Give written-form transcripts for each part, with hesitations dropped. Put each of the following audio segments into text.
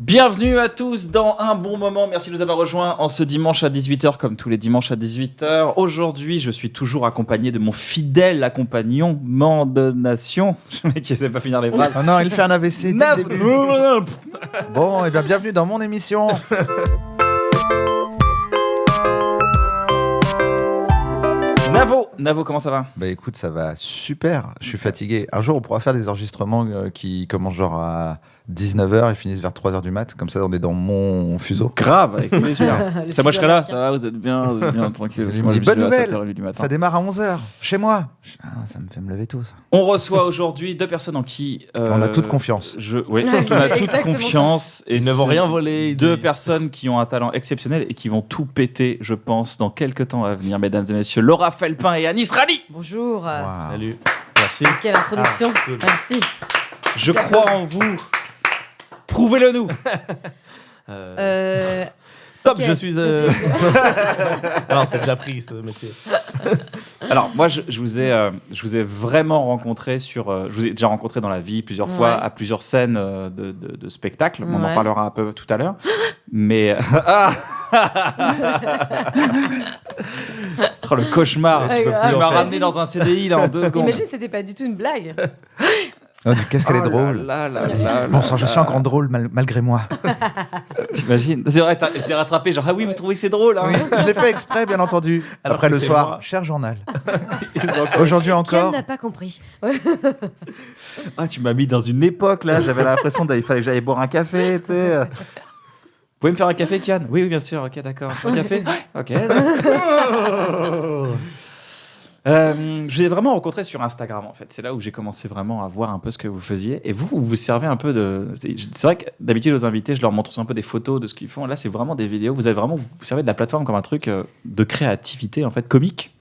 Bienvenue à tous dans Un Bon Moment. Merci de nous avoir rejoints en ce dimanche à 18h, comme tous les dimanches à 18h. Aujourd'hui, je suis toujours accompagné de mon fidèle accompagnement de nation. Le mec qui ne sait pas finir les phrases. Oh non, il fait un AVC dès le début. Bon, et bien bienvenue dans mon émission. Navo, comment ça va? Bah écoute, ça va super. Je suis fatigué. Un jour, on pourra faire des enregistrements qui commencent genre à 19h et finissent vers 3h du mat. Comme ça, on est dans mon fuseau. Grave, avec plaisir. Ça, moi, je serai là. Ça va, vous êtes bien tranquille. Il me dit bonne nouvelle. Ça démarre à 11h chez moi. Ça me fait me lever tôt, ça. On reçoit aujourd'hui deux personnes en qui on a toute confiance. Oui, on a toute confiance. Et ils ne vont rien voler. Deux personnes qui ont un talent exceptionnel et qui vont tout péter, je pense, dans quelques temps à venir, mesdames et messieurs. Laura Felpin et Anis Rally. Bonjour. Wow. Salut. Merci. Quelle introduction. Cool. Merci. Je crois en vous. Prouvez-le nous. Top, ok, je suis. Non, c'est déjà pris ce métier. Alors moi, je vous ai vraiment rencontré je vous ai déjà rencontré dans la vie plusieurs fois à plusieurs scènes de spectacles. On en parlera un peu tout à l'heure. Mais oh, le cauchemar. Tu m'as ramené dans un CDI là en 2 secondes. Imagine, c'était pas du tout une blague. Oh, qu'est-ce qu'elle est drôle. Bon sang, je suis encore drôle malgré moi. T'imagines? C'est vrai, elle s'est rattrapée. Genre, ah oui, vous trouvez que c'est drôle, hein? Oui, je l'ai fait exprès, bien entendu. Alors après que le c'est soir, moi. cher journal. Aujourd'hui Ken encore. n'a pas compris. Ah, tu m'as mis dans une époque là. J'avais l'impression qu'il fallait que j'aille boire un café, tu sais. Vous pouvez me faire un café, Kian? Oui, bien sûr. Ok, d'accord. Un café? Ok. Je vous ai vraiment rencontré sur Instagram, en fait. C'est là où j'ai commencé vraiment à voir un peu ce que vous faisiez. Et vous vous servez un peu de... C'est vrai que d'habitude, aux invités, je leur montre un peu des photos de ce qu'ils font. Là, c'est vraiment des vidéos. Vous servez de la plateforme comme un truc de créativité, en fait, comique.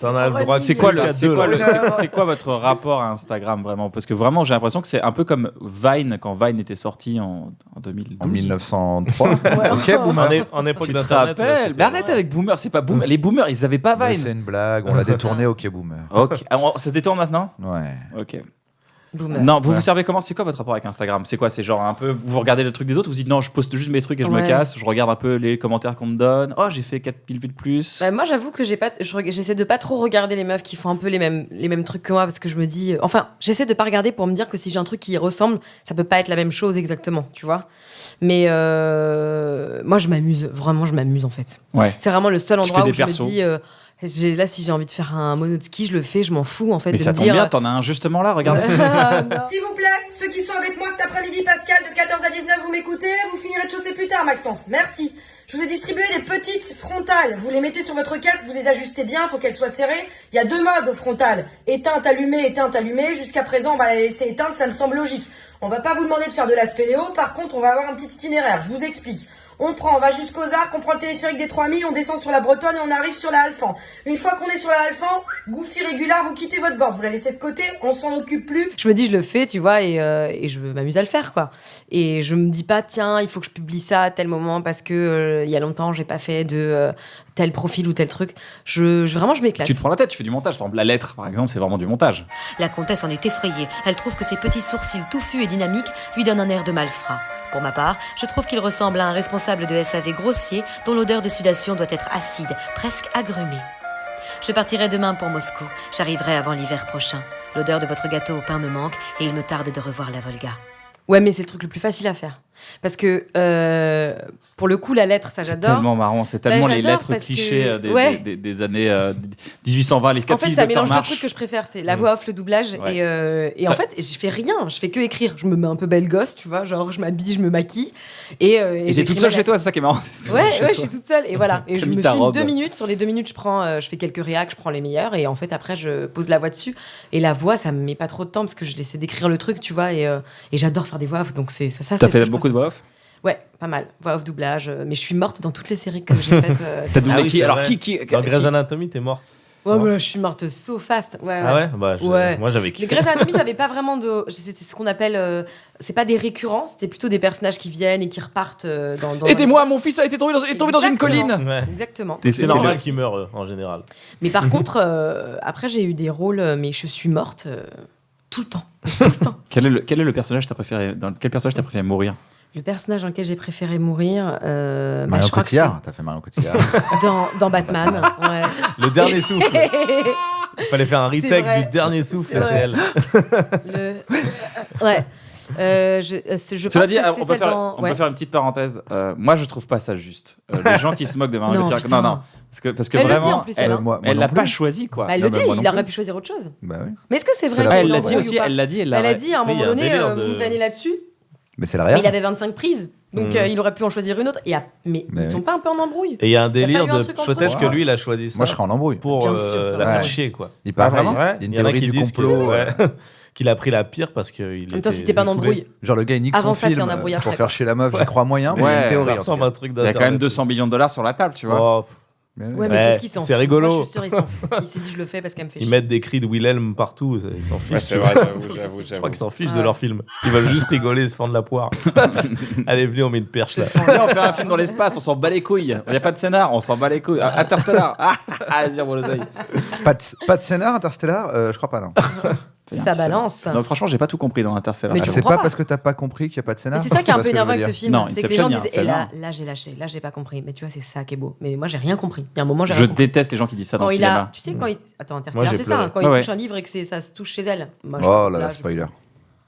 T'en as le droit. C'est quoi votre rapport à Instagram, vraiment? Parce que vraiment, j'ai l'impression que c'est un peu comme Vine, quand Vine était sorti en 2012. En 1903. Ok, boomer. En époque Tu te d'internet. rappelles? Mais arrête avec Boomer, c'est pas Boomer. Les Boomers, ils avaient pas Mais Vine. c'est une blague, on l'a détourné, ok, boomer. Ok. Alors, ça se détourne maintenant? Ouais. Ok. Boomer. Non, vous servez comment? C'est quoi votre rapport avec Instagram? C'est quoi? C'est genre un peu, vous regardez le truc des autres, vous dites non, je poste juste mes trucs et je me casse, je regarde un peu les commentaires qu'on me donne. Oh, j'ai fait 4000 vues de plus. Bah, moi, j'avoue que j'essaie de pas trop regarder les meufs qui font un peu les mêmes trucs que moi parce que je me dis. Enfin, j'essaie de pas regarder pour me dire que si j'ai un truc qui y ressemble, ça peut pas être la même chose exactement, tu vois. Mais moi, je m'amuse. Vraiment, je m'amuse en fait. Ouais. C'est vraiment le seul Tu endroit fais où des je persos. me dis. Là, si j'ai envie de faire un mono de ski, je le fais, je m'en fous en fait. Mais de ça me tombe dire, bien, t'en as un justement là, regarde. S'il vous plaît, ceux qui sont avec moi cet après-midi, Pascal, de 14 à 19, vous m'écoutez, vous finirez de chausser plus tard, Maxence. Merci. Je vous ai distribué des petites frontales. Vous les mettez sur votre casque, vous les ajustez bien, faut qu'elles soient serrées. Il y a 2 modes frontales. Éteinte, allumée. Jusqu'à présent, on va la laisser éteinte, ça me semble logique. On va pas vous demander de faire de la spéléo, par contre, on va avoir un petit itinéraire. Je vous explique. On va jusqu'aux Arcs, on prend le téléphérique des 3000, on descend sur la Bretonne et on arrive sur la Alphand. Une fois qu'on est sur la Alphand, Goofy régulier, vous quittez votre bord, vous la laissez de côté, on s'en occupe plus. Je me dis, je le fais, tu vois, et je m'amuse à le faire, quoi. Et je me dis pas, tiens, il faut que je publie ça à tel moment parce que il y a longtemps, j'ai pas fait de tel profil ou tel truc. Vraiment, je m'éclate. Tu te prends la tête, tu fais du montage. Par exemple, la lettre, par exemple, c'est vraiment du montage. La comtesse en est effrayée. Elle trouve que ses petits sourcils touffus et dynamiques lui donnent un air de malfrat. Pour ma part, je trouve qu'il ressemble à un responsable de SAV grossier dont l'odeur de sudation doit être acide, presque agrumée. Je partirai demain pour Moscou. J'arriverai avant l'hiver prochain. L'odeur de votre gâteau au pain me manque et il me tarde de revoir la Volga. Ouais, mais c'est le truc le plus facile à faire. Parce que, pour le coup, la lettre, ça, j'adore. C'est tellement marrant, c'est tellement les j'adore lettres parce clichés que- des années 1820, les 4 En fait, filles ça de mélange deux Marche. trucs que je préfère. C'est la voix off, le doublage. Ouais. Et en fait, je fais rien. Je fais que écrire. Je me mets un peu belle gosse, tu vois. Genre, je m'habille, je me maquille. Et Et t'es j'écris toute ma seule chez lettre. toi, c'est ça qui est marrant. Ouais, je suis toute seule. Et voilà. Et T'as je mis me ta filme robe. 2 minutes. Sur les 2 minutes, je fais quelques réacs, je prends les meilleurs. Et en fait, après, je pose la voix dessus. Et la voix, ça me met pas trop de temps parce que je laissais d'écrire le truc, tu vois. Et j'adore faire des voix off. Donc, c'est ça. T'as c'est ce fait que je beaucoup de pense. voix off? Ouais, pas mal. Voix off, doublage. Mais je suis morte dans toutes les séries que j'ai faites. T'as doublé oui, qui? c'est Alors, vrai. qui Dans Grey's Anatomy, t'es morte. Ouais, mais là, je suis morte so fast. Ouais, Ah ouais, bah, Ouais. moi j'avais Les kiffé. Grey's Anatomy, j'avais pas vraiment de. C'était ce qu'on appelle. C'est pas des récurrents, c'était plutôt des personnages qui viennent et qui repartent dans. Aidez-moi, mon fils a été tombé dans une Exactement. colline. Ouais. Exactement. C'est normal qu'ils meurent en général. Mais par contre, après, j'ai eu des rôles, mais je suis morte tout le temps. Tout le temps. Quel est le personnage que t'as préféré dans quel personnage t'as préféré mourir? Le personnage dans lequel j'ai préféré mourir, Marion je crois que Cotillard, t'as fait Marion Cotillard. c'est dans Batman. Ouais. Le dernier souffle. Il fallait faire un C'est retake vrai. du dernier souffle, C'est c'est vrai. elle. Ouais. Je Cela pense dit, que on c'est peut celle faire, dans... on ouais. peut faire une petite parenthèse. Moi, je trouve pas ça juste. Les gens qui se moquent de Marion Non, Cotillard. putain. Non, parce que Elle le dit, vraiment, en plus, elle, hein. moi elle non l'a plus. pas choisi, quoi. Bah, elle Non, le bah, dit, moi non il plus. aurait pu choisir autre chose. Bah oui. Mais est-ce que c'est C'est vrai la- Ah, qu'il elle y a l'a une dit embrouille aussi, ou pas elle l'a dit, Elle a dit à un Mais il y moment a un donné, délire vous de- me planez là-dessus. Mais c'est la Mais réelle. il avait 25 prises, donc il aurait pu en choisir une autre. Mais Mais ils sont oui. pas un peu en embrouille. Et il y a un délire pas eu un de truc entre peut-être eux que lui, il a choisi ça Moi, je serais en embrouille. pour Bien sûr, ça la va. faire Ouais. chier, quoi. Il paraît vraiment vraiment. Ouais, Il y a une il y en a théorie qui du disent complot. qu'il a pris la pire parce qu'il En était même temps, c'était pas en saoulé. embrouille. Genre le gars il nique Avant son ça, t'es film en embrouille pour après, faire quoi. chier la meuf, j'y crois moyen, mais il y a Ouais, une théorie. Ça en tout ressemble cas. à un truc Il y a d'internet. quand même 200 millions de dollars sur la table, tu vois. Oh, Mais oui. Ouais, mais Ouais, qu'est-ce qu'il s'en fout? c'est rigolo. Moi, je suis sûr, il s'en fout. Il s'est dit, je le fais parce qu'elle me fait ils chier. mettent des cris de Wilhelm partout, ils s'en fichent. c'est vrai, j'avoue. Je crois qu'ils s'en fichent Ah de ouais. leur film. Ils veulent juste rigoler et se fendre la poire. Allez, venez, on met une perche là. Là, on fait un film dans l'espace, on s'en bat les couilles. Il n'y a pas de scénar, on s'en bat les couilles. Interstellar. Vas-y, on l'oseille. Pas de scénar Interstellar, je crois pas non. Ça balance. Non, franchement, j'ai pas tout compris dans Interstellar. Mais Ah, tu c'est crois pas pas parce que t'as pas compris qu'il y a pas de Mais scénar. c'est ça qui est un parce peu que énervant je veux avec ce dire. film, Non, c'est que les gens Inception, disent, il y a un là j'ai lâché, là j'ai pas compris. Mais tu vois, c'est ça qui est beau. Mais moi j'ai rien compris. Il y a un moment j'ai Je rien compris. déteste les gens qui disent ça dans Quand le il a, cinéma. tu sais quand il, attends, Interstellar, j'ai c'est ça, pleuré. hein, quand Ouais, il touche un livre et que ça se touche chez elle. Moi, je- Oh là là, je- spoiler.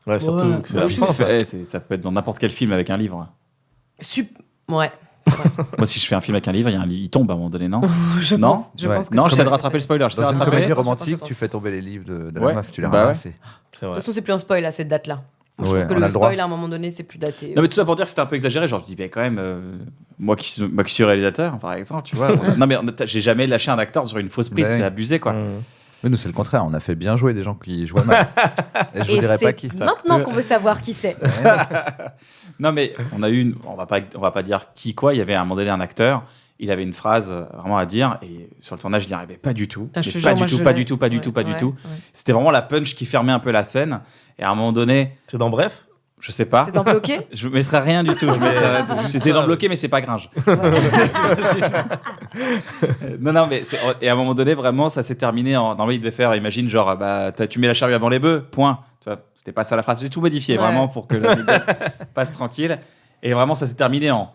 Ouais, surtout Ouais. que c'est la Oui, fin. ça peut être dans n'importe quel film avec un livre. Ouais, Moi, si je fais un film avec un livre, il tombe à un moment donné, non? je Non pense. Je Ouais. pense que Non, c'est j'essaie de vrai. rattraper le spoiler. Je sais Dans une rattraper. comédie je pense, romantique, je pense. tu fais tomber les livres de la Ouais. meuf, tu les Bah ouais. ramasses. C'est De vrai. toute façon, c'est plus un spoil à cette date-là. Je Ouais, trouve que on a le le droit. spoil à un moment donné, c'est plus daté. Non, mais tout ça pour dire que c'était un peu exagéré. Genre, je dis, bah, quand même, moi qui suis réalisateur, par exemple, tu vois. Non, mais j'ai jamais lâché un acteur sur une fausse prise. Ouais. C'est abusé, quoi. Mais nous, c'est le contraire. On a fait bien jouer des gens qui jouaient mal. Et je vous Et dirai pas c'est qui. maintenant qu'on veut savoir qui c'est. Non, mais on a eu on va pas dire qui, quoi. Il y avait à un moment donné un acteur. Il avait une phrase vraiment à dire et sur le tournage, il n'y arrivait pas du tout. Putain, je te Mais jure, pas moi, du tout, je pas l'ai. du tout, pas du Ouais, tout, pas du ouais, tout. ouais. C'était vraiment la punch qui fermait un peu la scène. Et à un moment donné, C'est dans Bref. je sais pas. C'est dans bloqué. Je mettrais rien du tout. C'était dans bloqué, mais c'est pas Gringe. Non, mais et à un moment donné, vraiment, ça s'est terminé. Normalement, il devait faire, imagine, genre, bah, tu mets la charrue avant les bœufs, point. Tu vois, c'était pas ça la phrase. J'ai tout modifié, Ouais. vraiment, pour que l'anecdote passe tranquille. Et vraiment, ça s'est terminé en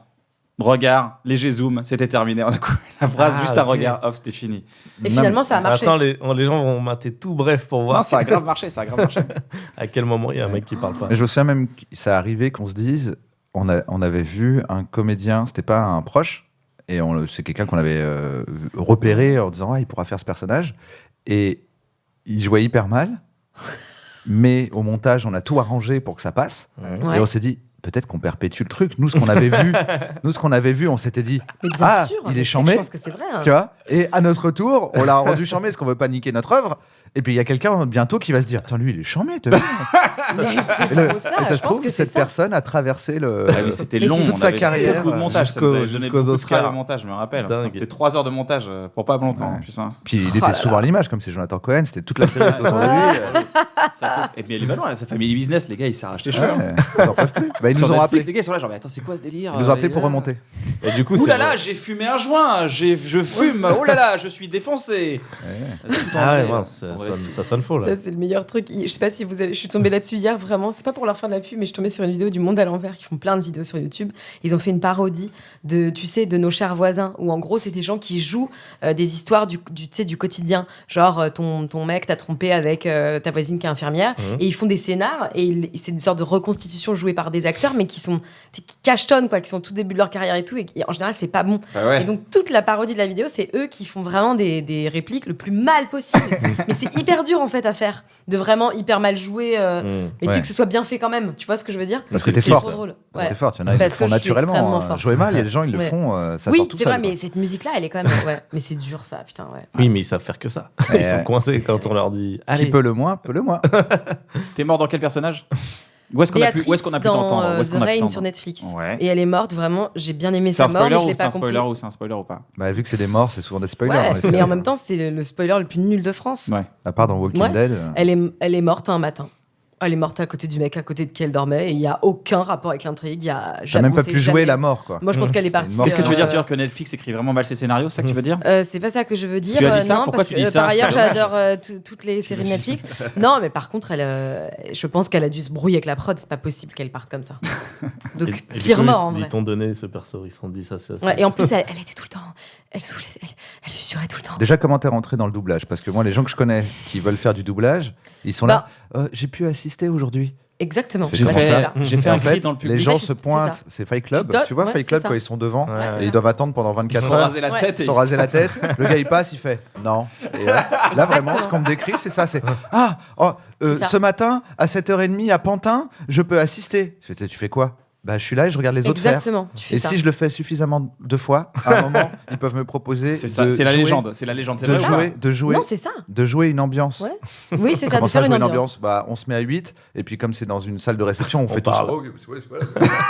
regard, léger zoom, c'était terminé. On a coupé la phrase, Ah, juste un ok. regard, hop, c'était fini. Et finalement, ça a marché. Attends, les gens vont mater tout Bref pour voir Non, ça a grave marché, ça a grave marché. à quel moment il y a un mec qui parle pas. Mais je me souviens même que ça arrivait qu'on se dise, on avait vu un comédien, c'était pas un proche, et c'est quelqu'un qu'on avait repéré en disant, il pourra faire ce personnage. Et il jouait hyper mal, mais au montage, on a tout arrangé pour que ça passe. Ouais. Et on s'est dit, peut-être qu'on perpétue le truc. Nous, ce qu'on avait vu, on s'était dit, Mais bien ah, sûr. il mais est je chambé. pense que c'est vrai. hein. Tu vois. Et à notre tour, on l'a rendu chambé parce qu'on veut pas niquer notre œuvre. Et puis il y a quelqu'un bientôt qui va se dire, tiens, lui, il est chambé. T'as vu Mais c'est Et, le- trop ça. et ça Je se pense trouve que que c'est cette ça. personne a traversé le. Ah, mais c'était Mais long, c'est on toute sa avait carrière, beaucoup de montage, ça nous avait donné jusqu'aux beaucoup de Oscars. travail au montage, je me rappelle. Dingue. Putain, c'était 3 heures de montage pour pas longtemps, Ouais. putain. Puis il était souvent à l'image, comme c'est Jonathan Cohen, c'était toute la série autour de lui. Et puis elle est loin, sa famille business, les gars, ils s'arrachent les cheveux. Ouais, ils en peuvent plus. Bah, ils Sur nous ont Netflix, rappelé. les gars, ils sont là, genre, mais attends, c'est quoi ce délire? Ils nous ont appelé pour remonter. Et du coup, Ouh c'est là là, j'ai fumé un joint, je fume, oh là là, je suis défoncé. Ah ouais, mince, ça sonne faux là. Ça, c'est le meilleur truc. Je sais pas si vous avez. Je suis tombée là-dessus hier, vraiment. C'est pas pour leur faire de la pub, mais je suis tombée sur une vidéo du Monde à l'envers qui font plein de vidéos sur YouTube. Ils ont fait une parodie de, tu sais, de nos chers voisins, où en gros, c'est des gens qui jouent des histoires tu sais, du quotidien. Genre, ton mec t'a trompé avec ta voisine qui est infirmière. Et ils font des scénars, et c'est une sorte de reconstitution jouée par des acteurs, mais qui cachetonnent, quoi, qui sont au tout début de leur carrière et tout. Et en général, c'est pas bon. Bah ouais. Et donc, toute la parodie de la vidéo, c'est eux qui font vraiment des répliques le plus mal possible. Mais c'est hyper dur, en fait, à faire. De vraiment hyper mal jouer. Mais tu sais, Ouais. que ce soit bien fait quand même. Tu vois ce que je veux dire? Parce que t'es kiff, forte. Trop drôle. Ouais. C'était fort. Il y en a qui le Parce que font je suis extrêmement naturellement. forte. Jouer mal, il y a des gens, ils le Ouais. font, ça Oui, sort tout c'est seul. vrai, quoi. mais cette musique-là, elle est quand même. Ouais. Mais c'est dur, ça, putain, ouais. Oui, mais ils savent faire que ça. Ils sont coincés quand on leur dit Qui allez. peut le moins, peut le moins. T'es mort dans quel personnage? Où est-ce qu'on a pu Béatrice t'entendre? dans Où est-ce The qu'on a pu Rain t'entendre sur Netflix. Ouais. Et elle est morte, vraiment. J'ai bien aimé C'est sa un mort, mais spoiler je ou l'ai c'est pas un compris. spoiler ou c'est un spoiler ou pas? Bah, vu que c'est des morts, c'est souvent des spoilers. Ouais, dans les séries. mais en même temps, c'est le spoiler le plus nul de France. Ouais. À part dans Walking Ouais. Dead. Elle est morte un matin. Elle est morte à côté du mec à côté de qui elle dormait et il y a aucun rapport avec l'intrigue. T'as même pas pu jouer la mort, quoi. Moi, je pense qu'elle est partie. Qu'est-ce que tu veux dire? Tu veux dire que Netflix écrit vraiment mal ses scénarios, c'est ça que tu veux dire? C'est pas ça que je veux dire. Tu as dit ça? Non, Pourquoi parce tu que dis ça? par ailleurs, C'est dommage. j'adore toutes les séries de Netflix. Non, mais par contre, je pense qu'elle a dû se brouiller avec la prod. C'est pas possible qu'elle parte comme ça. Donc, Et pire du coup, mort en ils vrai. t'ont donné ce perso, ils se sont dit ça, c'est Ouais, et en plus, elle était tout le temps. Elle soufflait, elle susurrait tout le temps. Déjà, comment t'es rentré dans le doublage? Parce que moi, les gens que je connais qui veulent faire du doublage, ils sont là. J'ai pu assister aujourd'hui. Exactement. J'ai Bah, fait- c'est ça. J'ai fait Et un en cri fait, dans le public. les gens Ouais, se c'est pointent. ça. C'est Fight Club. Tu Tu vois, ouais, Fight Club, c'est quand ça. ils sont devant, Ouais, et ils doivent attendre pendant Ils 24 se sont heures. rasés la Ouais. tête. Ils et sont rasés la tête. Le gars, il passe, il fait non. Et là, vraiment, ce qu'on me décrit, c'est ça. C'est C'est ça. ce matin, à 7h30, à Pantin, je peux assister. Tu fais quoi? Bah, je suis là et je regarde les autres faire. Exactement. Tu fais Et ça. si je le fais suffisamment de fois, à un moment, ils peuvent me proposer. C'est ça, de c'est la jouer- légende. C'est la légende. C'est De vrai ou pas jouer, Non, c'est ça. de jouer une ambiance. Ouais. Oui, c'est ça, Comment de ça, faire jouer une ambiance. Bah, on se met à 8, et puis comme c'est dans une salle de réception, on fait tout ça. parle.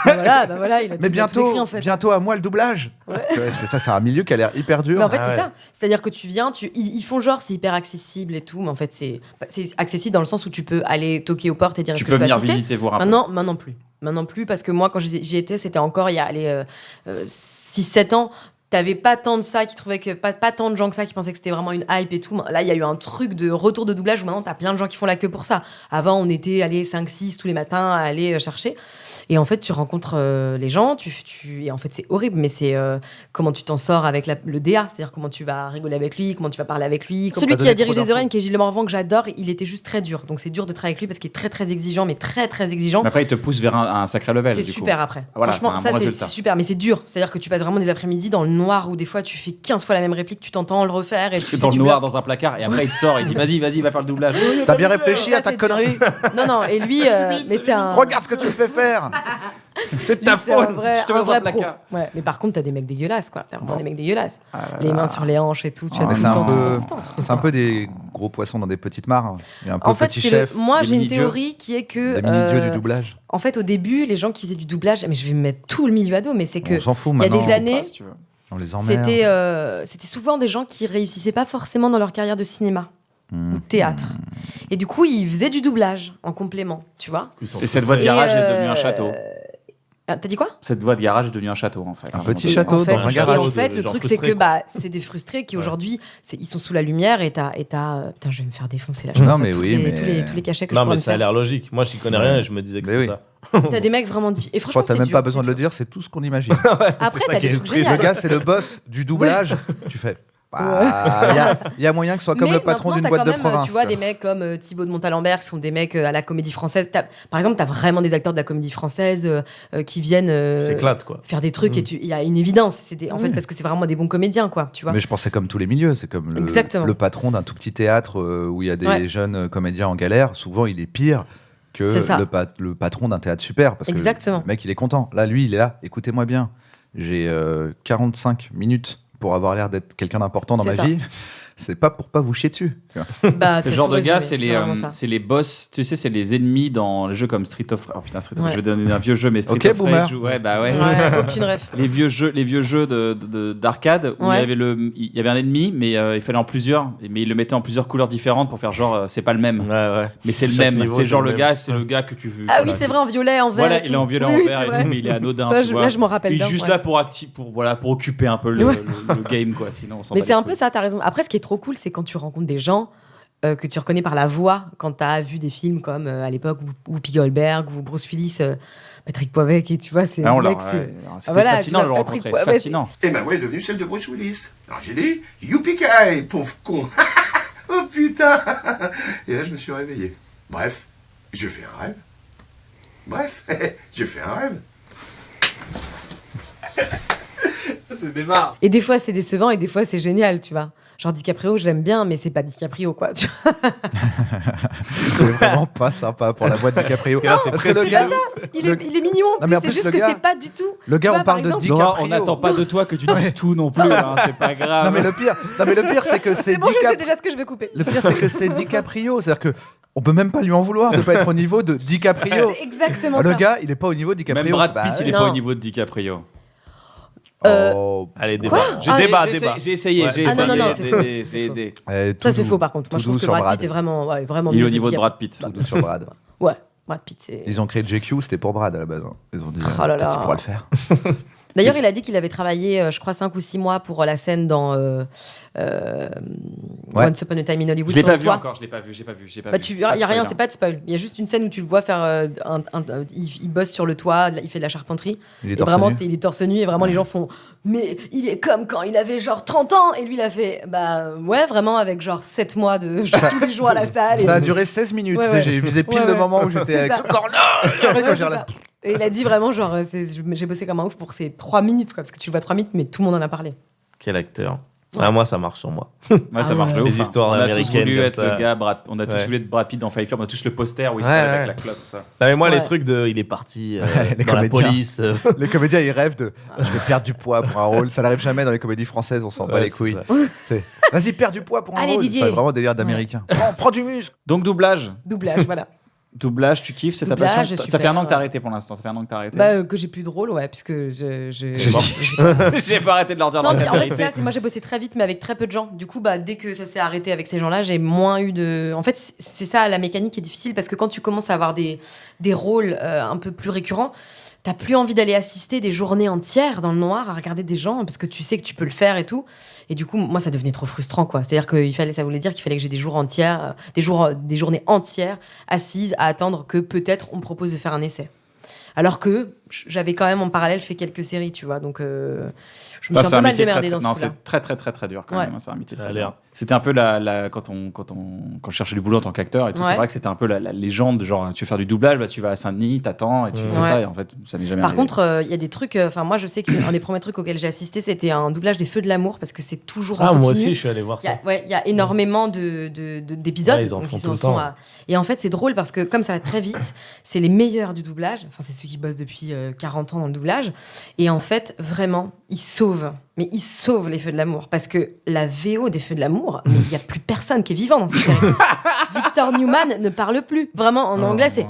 Bah voilà, il a tout Mais bientôt, écrit, en fait. bientôt à moi le doublage. Ouais. Tu vois, ça, c'est un milieu qui a l'air hyper dur. Mais en fait, Ah c'est ouais. ça. C'est-à-dire que tu viens, ils font genre, c'est hyper accessible et tout, mais en fait, c'est accessible dans le sens où tu peux aller toquer aux portes et dire Tu est-ce que peux je peux venir assister. visiter, voir un peu. Maintenant plus. Maintenant plus, parce que moi, quand j'y étais, c'était encore il y a 6-7 ans. T'avais pas tant de ça qui trouvaient que pas tant de gens que ça qui pensaient que c'était vraiment une hype et tout. Là, il y a eu un truc de retour de doublage où maintenant t'as plein de gens qui font la queue pour ça. Avant, on était allés 5-6 tous les matins à aller chercher. Et en fait, tu rencontres les gens, et en fait, c'est horrible, mais c'est comment tu t'en sors avec le DA, c'est-à-dire comment tu vas rigoler avec lui, comment tu vas parler avec lui. Celui qui donné a dirigé trop les d'infos. oreilles, qui est Gilles Morvan, que j'adore, il était juste très dur. Donc c'est dur de travailler avec lui parce qu'il est très très exigeant, mais très très exigeant. Mais après, il te pousse vers un sacré level. C'est du coup. super après. Voilà, Franchement, t'as un ça bon c'est résultat. super, mais c'est dur. C'est-à-dire que tu passes vraiment des après-midi dans le noir où des fois tu fais 15 fois la même réplique, tu t'entends le refaire et tu Dans le tu noir, pleures. dans un placard, et après, il te sort, il dit vas-y, va faire le doublage. T'as bien réfléchi Ça, à ta c'est dur. connerie? Non, et lui, mais c'est un. Regarde ce que tu me fais faire. C'est lui, ta c'est un faute vrai- si je te un mets dans vrai un placard. pro. Ouais, mais par contre, t'as des mecs dégueulasses, quoi. T'as vraiment Bon. des mecs dégueulasses. Ah là Les là. mains sur les hanches et tout. Tu as Mais tout c'est le un temps, tout le temps, peu, tout le temps, tout le c'est un temps. peu des gros poissons dans des petites mares. Il y a un peu En fait, petit c'est chef, moi des j'ai une mini-dieux. théorie qui est que. des mini-dieux du doublage. En fait, au début, les gens qui faisaient du doublage, mais je vais me mettre tout le milieu à dos, mais c'est que. On s'en fout il y a maintenant. des années, Si tu veux. On les emmerde. C'était souvent des gens qui réussissaient pas forcément dans leur carrière de cinéma Hmm. ou de théâtre. Et du coup, ils faisaient du doublage en complément, tu vois. Et cette voie de garage est devenue un château. T'as dit quoi? Cette voie de garage est devenue un château, en fait. Un petit Et château en fait, dans un et garage. en fait, de le gens truc, c'est frustrés, que quoi. c'est des frustrés qui aujourd'hui, ils sont sous la lumière et t'as putain, je vais me faire défoncer là. Non, Je pense à mais tous oui, les, mais- tous les cachets que je Non, pourrais mais me ça a faire. l'air logique. Moi, j'y connais rien et je me disais que Mais c'était oui. ça. T'as des mecs vraiment difficiles. Et Je franchement, crois que t'as c'est même dur, pas besoin de c'est le dur. dire, c'est tout ce qu'on imagine. Après, ça t'as qui des est trucs triste. géniaux. Le gars, c'est le boss du doublage. Tu fais. Il y a moyen que ce soit comme Mais le patron maintenant, d'une t'as boîte de quand même, province. Tu vois, des mecs comme Thibaut de Montalembert, qui sont des mecs à la Comédie Française. Par exemple, t'as vraiment des acteurs de la Comédie Française qui viennent S'éclate, quoi. faire des trucs et il y a une évidence. En fait, parce que c'est vraiment des bons comédiens, quoi. Tu vois. Mais je pensais comme tous les milieux, c'est comme Exactement. le patron d'un tout petit théâtre où il y a des Ouais. jeunes comédiens en galère. Souvent, il est pire que C'est ça. le patron d'un théâtre super. Parce Exactement. que le mec, il est content. Là, lui, il est là. Écoutez-moi bien. J'ai 45 minutes pour avoir l'air d'être quelqu'un d'important dans C'est ma ça. vie. C'est pas pour pas vous chier dessus. Tu vois. Bah, Ce t'as genre tout de gars, résumé, vraiment ça. c'est les boss, tu sais, c'est les ennemis dans les jeux comme Street of Rage. Oh putain, Street of Rage, Ouais. je vais donner un vieux jeu, mais Street Ok, of boomer. Rage. Ouais, bah ouais. Ouais, aucune ref. Les vieux jeux d'arcade où Ouais. il y avait un ennemi, mais il fallait en plusieurs, mais il le mettait en plusieurs couleurs différentes pour faire genre c'est pas le même, Ouais. mais c'est le Chaque même. niveau, C'est c'est genre le le même. gars, c'est le gars que tu veux. Ah voilà. oui, c'est vrai, en violet, en vert. Voilà, et tout. il est en violet, Oui, en oui, vert c'est et vrai. tout, mais il est anodin. Ça, tu je- vois. là, je m'en rappelle Il est bien, juste ouais. là pour occuper un peu le game, quoi. Sinon, on s'en Mais bat c'est les un peu couilles. ça, t'as raison. Après, ce qui est trop cool, c'est quand tu rencontres des gens que tu reconnais par la voix, quand t'as vu des films comme à l'époque Whoopi Goldberg ou Bruce Willis, Patrick Poivec, et tu vois, c'est Ah, on des l'a- mecs, ouais. c'est. Alors, C'était Voilà, fascinant tu de le vois, Patrick rencontrer. Poivec, Fascinant. Et ma voix est devenue celle de Bruce Willis. Alors j'ai dit, youpi-kai, pauvre con. Oh putain. Et là, je me suis réveillé. Bref, j'ai fait un rêve. Bref, j'ai fait un rêve. C'est des barres. Et des fois, c'est décevant et des fois, c'est génial, tu vois. Genre DiCaprio, je l'aime bien, mais c'est pas DiCaprio, quoi. Tu vois. C'est vraiment pas sympa pour la boîte de Caprio. Parce que là, c'est Parce que le précis. gars, Il est mignon, Non, mais en c'est plus, juste le que gars- c'est pas du tout. le gars, Tu vois, on parle par de exemple- Laura, on DiCaprio. n'attend pas de toi que tu dises tout non plus, hein, c'est pas grave. Non mais le pire, c'est que c'est C'est bon, je sais DiCaprio. déjà ce que je vais couper. Le pire, c'est que c'est DiCaprio. C'est-à-dire que on peut même pas lui en vouloir de pas être au niveau de DiCaprio. C'est exactement Le ça. gars, il est pas au niveau de DiCaprio. Même Brad Bah, Pitt, il est non. pas au niveau de DiCaprio. Oh. Allez, débat. Quoi Ah, Débat. J'ai essayé, Ouais. j'ai Ah, essayé. non, non, c'est faux. J'ai aidé. Eh, tout Ça, c'est doux. faux, par contre. Moi, Tout je trouve doux que sur Brad Brad. Pitt est vraiment Il est mieux au que niveau de DiCaprio. Brad Pitt. Tout doux sur Brad. Ouais, Brad Pitt, c'est. Ils ont créé JQ, c'était pour Brad à la base. Hein. Ils ont dit, Oh là peut-être là. tu pourras le faire. D'ailleurs, il a dit qu'il avait travaillé, je crois, 5 ou 6 mois pour la scène dans Once Upon a Time in Hollywood. Je l'ai sur pas le vu toit. encore, je l'ai pas vu, j'ai pas vu. Bah, il n'y a rien, c'est pas de spoil. Il y a juste une scène où tu le vois faire. Il bosse sur le toit, il fait de la charpenterie. Il est Et torse vraiment, nu. il est torse nu et vraiment les gens font mais il est comme quand il avait genre 30 ans et lui il a fait bah ouais vraiment avec genre 7 mois de tous les jours à la salle. Ça a et... duré 16 minutes. Ouais, tu sais, ouais. j'ai visé pile Ouais, le ouais. moment où j'étais C'est avec ça. ce corps-là. Ouais, c'est ça. Et il a dit vraiment genre j'ai bossé comme un ouf pour ces 3 minutes quoi, parce que tu le vois 3 minutes mais tout le monde en a parlé. Quel acteur. Ouais. Ah, moi, ça marche sur moi. Ouais, Ah ça marche de ouais. ouf. Les histoires On a tous américaines voulu comme être ça. le gars, on a tous Ouais. voulu être Brad Pitt dans Fight Club, on a tous le poster où il se Ouais, fait avec ouais. la clope, tout ça. Non, mais moi, Ouais. les trucs de. Il est parti Les dans la comédiens. police. Les comédiens, ils rêvent de je vais perdre du poids pour un rôle. Ça n'arrive jamais dans les comédies françaises, on s'en bat Ouais, les couilles. c'est ça. Vas-y, perds du poids pour un Allez, rôle. Didier. C'est vraiment délire d'américain. Prends du muscle. Donc doublage. Doublage voilà. Doublage, tu kiffes, c'est ta Doublage, passion. Ça super. fait un an que t'as arrêté pour l'instant, ça fait un an que t'as arrêté. Bah que j'ai plus de rôle ouais puisque je J'ai pas arrêté de leur dire Non, dans mais la en fait, vérité. c'est ça, moi j'ai bossé très vite, mais avec très peu de gens. Du coup, bah, dès que ça s'est arrêté avec ces gens-là, j'ai moins eu de. En fait, c'est ça, la mécanique qui est difficile parce que quand tu commences à avoir des rôles un peu plus récurrents, t'as plus envie d'aller assister des journées entières dans le noir à regarder des gens parce que tu sais que tu peux le faire et tout. Et du coup, moi, ça devenait trop frustrant, quoi. C'est-à-dire que ça voulait dire qu'il fallait que j'ai des jours entières, des journées entières assises à attendre que peut-être on me propose de faire un essai. Alors que j'avais quand même en parallèle fait quelques séries, tu vois. Donc, je me Bah, suis c'est un peu mal métier démerdée très, dans ce non, coup-là. c'est très dur quand Ouais. même. C'est un métier Ça très a dur. l'air. C'était un peu quand je cherchais du boulot en tant qu'acteur et tout, Ouais. c'est vrai que c'était un peu la légende, genre tu veux faire du doublage, bah, tu vas à Saint-Denis, t'attends et tu fais Ouais. ça et en fait ça n'est jamais Par arrivé. contre, il y a des trucs. Enfin, moi, je sais qu'un des premiers trucs auxquels j'ai assisté, c'était un doublage des Feux de l'amour parce que c'est toujours en Ah, moi continu. aussi, je suis allé voir Il y ça. il y a énormément d'épisodes. Ouais, ils en donc font ils tout le sont temps. Et en fait, c'est drôle parce que comme ça va très vite, c'est les meilleurs du doublage. Enfin, c'est ceux qui bossent depuis 40 ans dans le doublage. Et en fait, vraiment, ils sauvent. Mais ils sauvent les Feux de l'amour parce que la VO des Feux de l'amour, mais il n'y a plus personne qui est vivant dans cette série. Victor Newman ne parle plus. Vraiment, en anglais, c'est.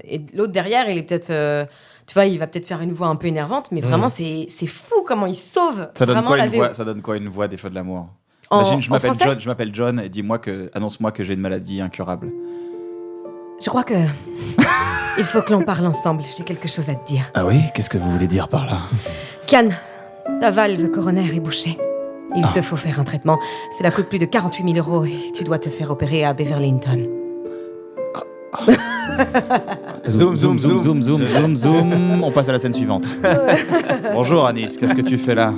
Et l'autre derrière, il est peut-être. Tu vois, il va peut-être faire une voix un peu énervante, mais vraiment, c'est fou comment il sauve Ça donne vraiment quoi la une VO. voix Ça donne quoi une voix des Feux de l'amour? En- Imagine, je en m'appelle français John, et annonce-moi que j'ai une maladie incurable. Je crois que il faut que l'on parle ensemble. J'ai quelque chose à te dire. Ah oui, qu'est-ce que vous voulez dire par là? Cannes, ta valve coronaire est bouchée. Il te faut faire un traitement. Cela coûte plus de 48 000 € et tu dois te faire opérer à Beverlyton. Zoom. On passe à la scène suivante. Bonjour Anis, qu'est-ce que tu fais là?